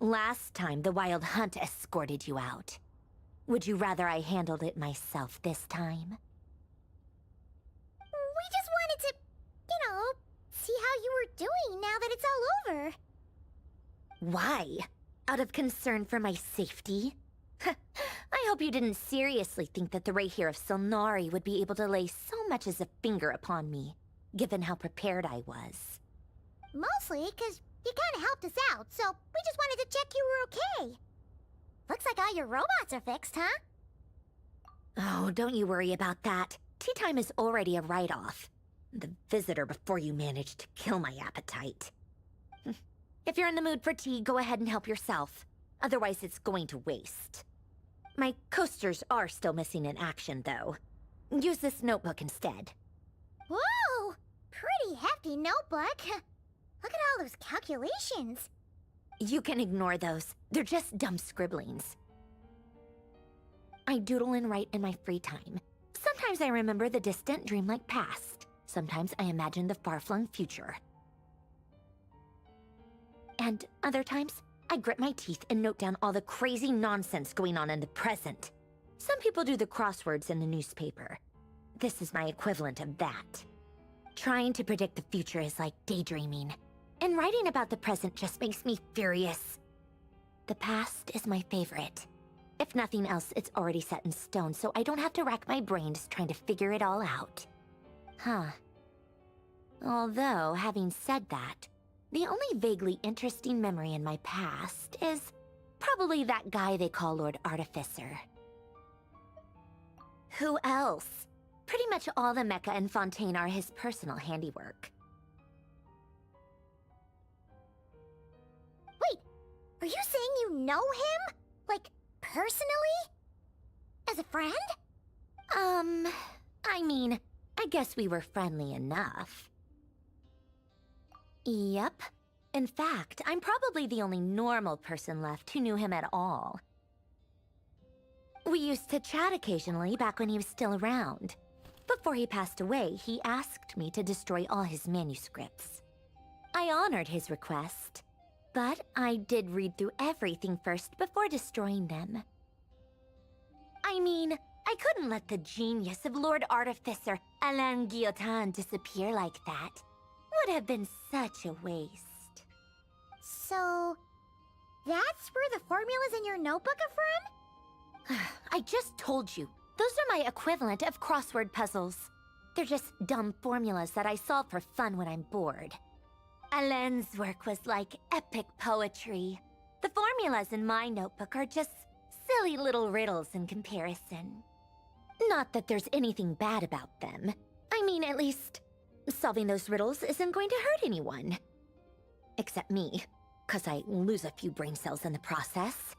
Last time, the Wild Hunt escorted you out. Would you rather I handled it myself this time? We just wanted to, see how you were doing now that it's all over. Why? Out of concern for my safety? I hope you didn't seriously think that the Rayhir of Solnari would be able to lay so much as a finger upon me, given how prepared I was. Mostly because you kind of helped us out, so we just wanted to check you were okay. Looks like all your robots are fixed, huh? Oh, don't you worry about that. Tea time is already a write-off. The visitor before you managed to kill my appetite. If you're in the mood for tea, go ahead and help yourself. Otherwise, it's going to waste. My coasters are still missing in action, though. Use this notebook instead. Whoa! Pretty hefty notebook. Look at all those calculations. You can ignore those. They're just dumb scribblings. I doodle and write in my free time. Sometimes I remember the distant, dreamlike past. Sometimes I imagine the far-flung future. And other times, I grit my teeth and note down all the crazy nonsense going on in the present. Some people do the crosswords in the newspaper. This is my equivalent of that. Trying to predict the future is like daydreaming, and writing about the present just makes me furious. The past is my favorite. If nothing else, it's already set in stone, so I don't have to rack my brains trying to figure it all out. Huh. Although, having said that, the only vaguely interesting memory in my past is probably that guy they call Lord Artificer. Who else? Pretty much all the mecha in Fontaine are his personal handiwork. Wait, are you saying you know him? Like, personally? As a friend? I mean, I guess we were friendly enough. Yep. In fact, I'm probably the only normal person left who knew him at all. We used to chat occasionally back when he was still around. Before he passed away, he asked me to destroy all his manuscripts. I honored his request, but I did read through everything first before destroying them. I mean, I couldn't let the genius of Lord Artificer Alain Guillotin disappear like that. Would have been such a waste. So, that's where the formula's in your notebook are from? I just told you. Those are my equivalent of crossword puzzles. They're just dumb formulas that I solve for fun when I'm bored. Alain's work was like epic poetry. The formulas in my notebook are just silly little riddles in comparison. Not that there's anything bad about them. I mean, at least, solving those riddles isn't going to hurt anyone. Except me, 'cause I lose a few brain cells in the process.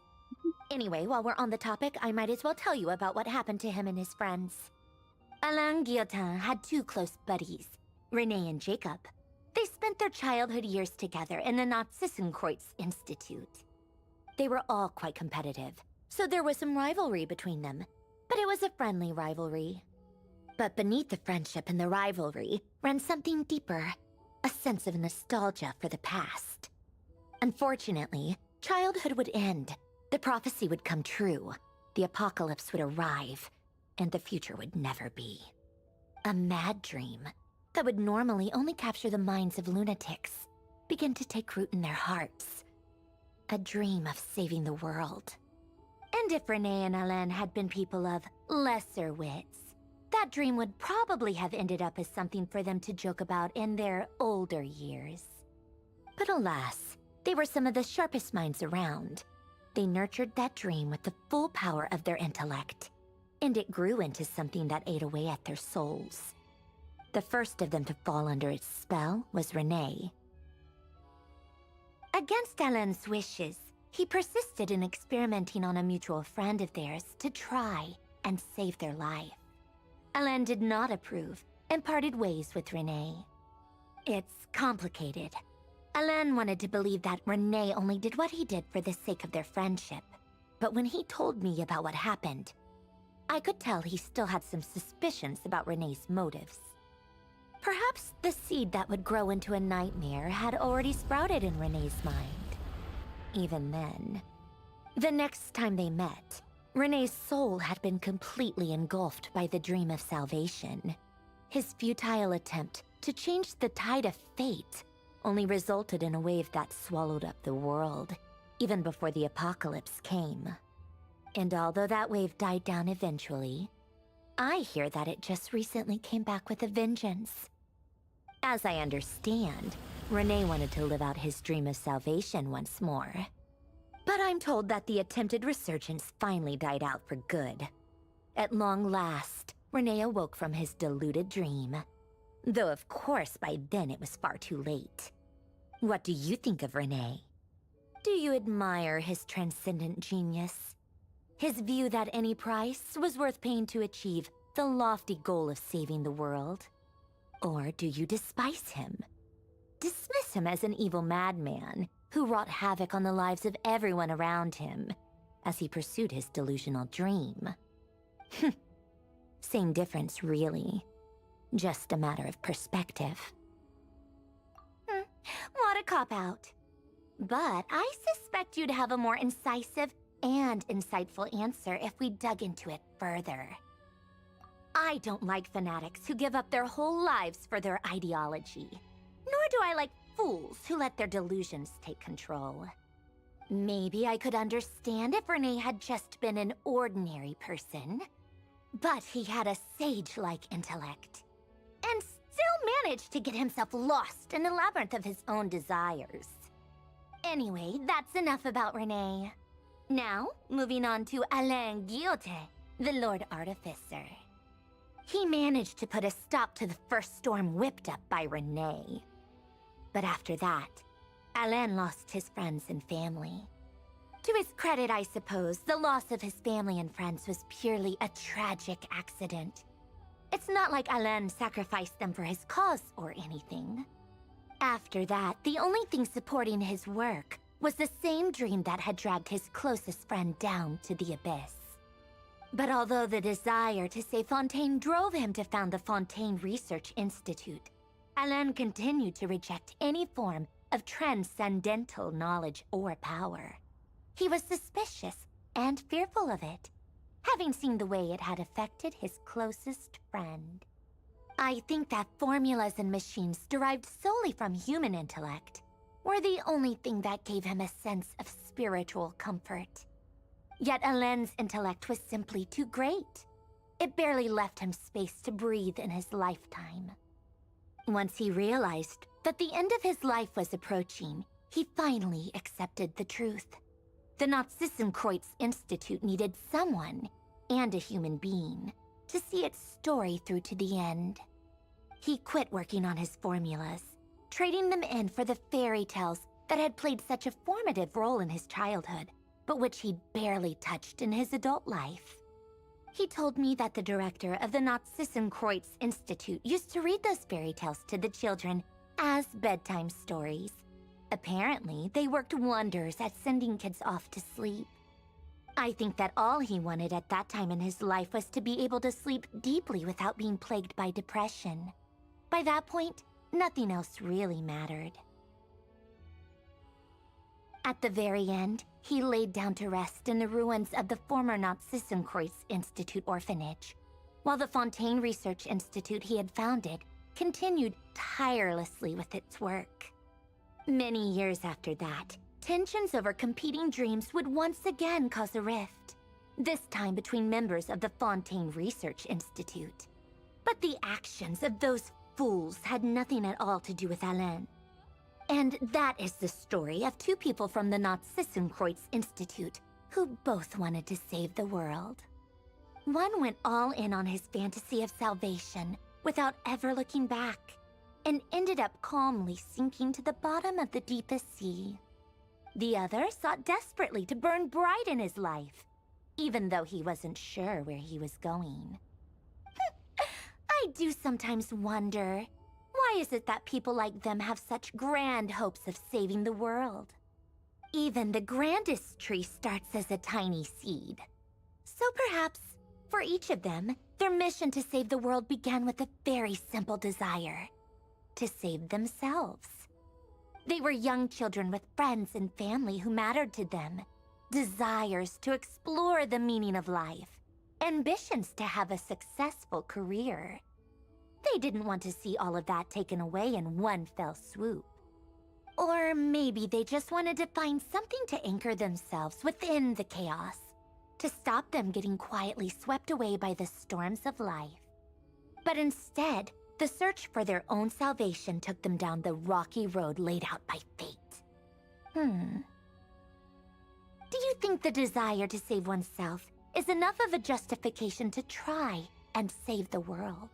Anyway, while we're on the topic, I might as well tell you about what happened to him and his friends. Alain Guillotin had two close buddies, Renee and Jacob. They spent their childhood years together in the Narzissenkreuz Institute. They were all quite competitive, so there was some rivalry between them, but it was a friendly rivalry. But beneath the friendship and the rivalry ran something deeper, a sense of nostalgia for the past. Unfortunately, childhood would end. The prophecy would come true, the apocalypse would arrive, and the future would never be. A mad dream that would normally only capture the minds of lunatics began to take root in their hearts. A dream of saving the world. And if Renee and Alain had been people of lesser wits, that dream would probably have ended up as something for them to joke about in their older years. But alas, they were some of the sharpest minds around. They nurtured that dream with the full power of their intellect, and it grew into something that ate away at their souls. The first of them to fall under its spell was Renee. Against Alain's wishes, he persisted in experimenting on a mutual friend of theirs to try and save their life. Alain did not approve and parted ways with Renee. It's complicated. Alain wanted to believe that Renee only did what he did for the sake of their friendship. But when he told me about what happened, I could tell he still had some suspicions about Renee's motives. Perhaps the seed that would grow into a nightmare had already sprouted in Renee's mind. Even then, the next time they met, Renee's soul had been completely engulfed by the dream of salvation. His futile attempt to change the tide of fate only resulted in a wave that swallowed up the world, even before the apocalypse came. And although that wave died down eventually, I hear that it just recently came back with a vengeance. As I understand, Renee wanted to live out his dream of salvation once more. But I'm told that the attempted resurgence finally died out for good. At long last, Renee awoke from his deluded dream. Though of course by then it was far too late. What do you think of Renee? Do you admire his transcendent genius? His view that any price was worth paying to achieve the lofty goal of saving the world? Or do you despise him? Dismiss him as an evil madman who wrought havoc on the lives of everyone around him as he pursued his delusional dream? Same difference, really. Just a matter of perspective. What a cop-out. But I suspect you'd have a more incisive and insightful answer if we dug into it further. I don't like fanatics who give up their whole lives for their ideology. Nor do I like fools who let their delusions take control. Maybe I could understand if Renee had just been an ordinary person. But he had a sage-like intellect. And still managed to get himself lost in the labyrinth of his own desires. Anyway, that's enough about Renee. Now, moving on to Alain Guillotin, the Lord Artificer. He managed to put a stop to the first storm whipped up by Renee. But after that, Alain lost his friends and family. To his credit, I suppose, the loss of his family and friends was purely a tragic accident. It's not like Alain sacrificed them for his cause or anything. After that, the only thing supporting his work was the same dream that had dragged his closest friend down to the abyss. But although the desire to save Fontaine drove him to found the Fontaine Research Institute, Alain continued to reject any form of transcendental knowledge or power. He was suspicious and fearful of it, having seen the way it had affected his closest friend. I think that formulas and machines derived solely from human intellect were the only thing that gave him a sense of spiritual comfort. Yet Alain's intellect was simply too great. It barely left him space to breathe in his lifetime. Once he realized that the end of his life was approaching, he finally accepted the truth. The Nazissenkreuz Institute needed someone, and a human being, to see its story through to the end. He quit working on his formulas, trading them in for the fairy tales that had played such a formative role in his childhood, but which he'd barely touched in his adult life. He told me that the director of the Nazissenkreuz Institute used to read those fairy tales to the children as bedtime stories. Apparently, they worked wonders at sending kids off to sleep. I think that all he wanted at that time in his life was to be able to sleep deeply without being plagued by depression. By that point, nothing else really mattered. At the very end, he laid down to rest in the ruins of the former Nazissenkreuz Institute orphanage, while the Fontaine Research Institute he had founded continued tirelessly with its work. Many years after that, tensions over competing dreams would once again cause a rift, this time between members of the Fontaine Research Institute. But the actions of those fools had nothing at all to do with Alain. And that is the story of two people from the Nazissenkreuz Institute who both wanted to save the world. One went all in on his fantasy of salvation without ever looking back, and ended up calmly sinking to the bottom of the deepest sea. The other sought desperately to burn bright in his life, even though he wasn't sure where he was going. I do sometimes wonder, why is it that people like them have such grand hopes of saving the world? Even the grandest tree starts as a tiny seed. So perhaps, for each of them, their mission to save the world began with a very simple desire: to save themselves. They were young children with friends and family who mattered to them, desires to explore the meaning of life, ambitions to have a successful career. They didn't want to see all of that taken away in one fell swoop. Or maybe they just wanted to find something to anchor themselves within the chaos, to stop them getting quietly swept away by the storms of life. But instead, the search for their own salvation took them down the rocky road laid out by fate. Do you think the desire to save oneself is enough of a justification to try and save the world?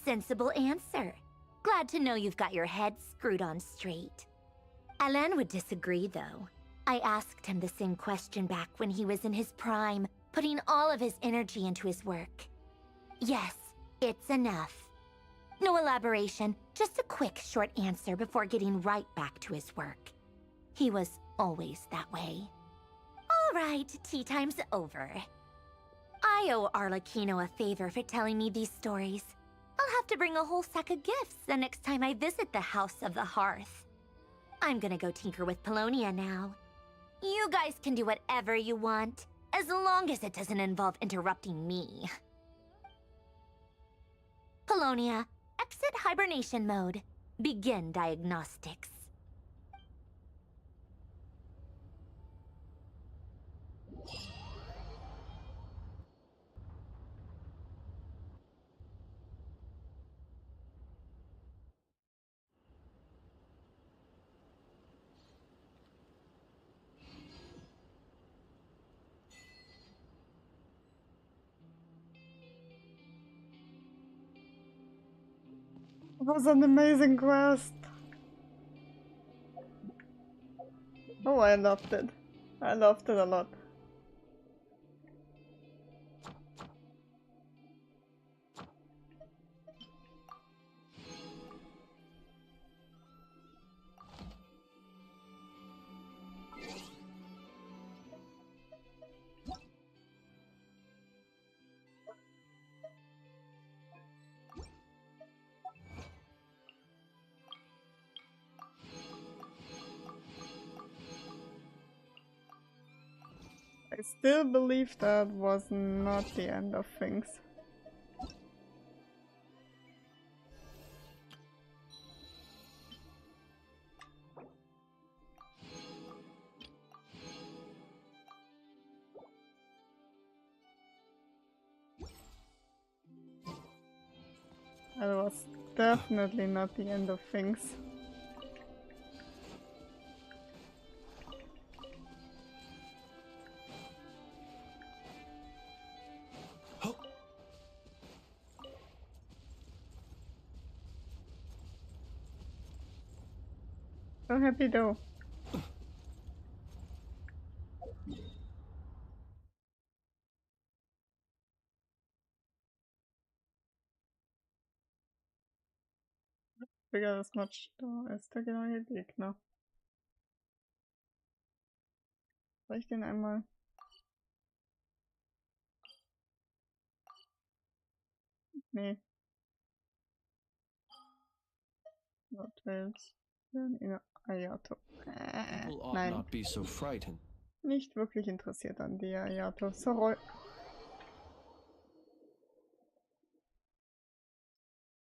Sensible answer. Glad to know you've got your head screwed on straight. Alain would disagree, though. I asked him the same question back when he was in his prime, putting all of his energy into his work. Yes, it's enough. No elaboration, just a quick, short answer before getting right back to his work. He was always that way. All right, tea time's over. I owe Arlecchino a favor for telling me these stories. I'll have to bring a whole sack of gifts the next time I visit the House of the Hearth. I'm gonna go tinker with Polonia now. You guys can do whatever you want, as long as it doesn't involve interrupting me. Polonia, exit hibernation mode. Begin diagnostics. It was an amazing quest. Oh, I loved it. I loved it a lot. I still believe that was not the end of things. That was definitely not the end of things. So happy though. Digga, das Matsch da ist der neue Gegner. Soll ich den einmal... Nee. Not Wales. In Ayato. People ought Nein. not be so frightened. Nicht wirklich interessiert an die Ayato. Sorry.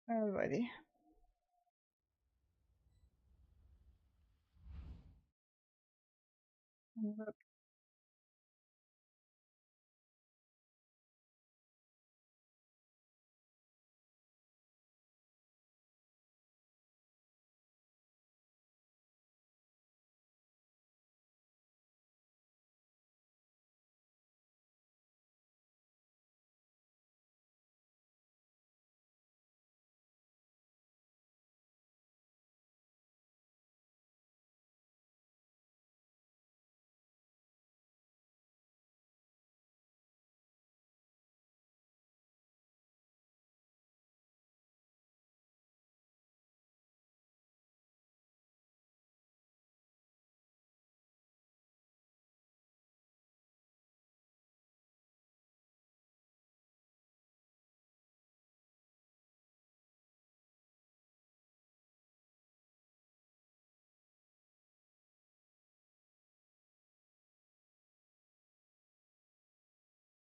Alrighty.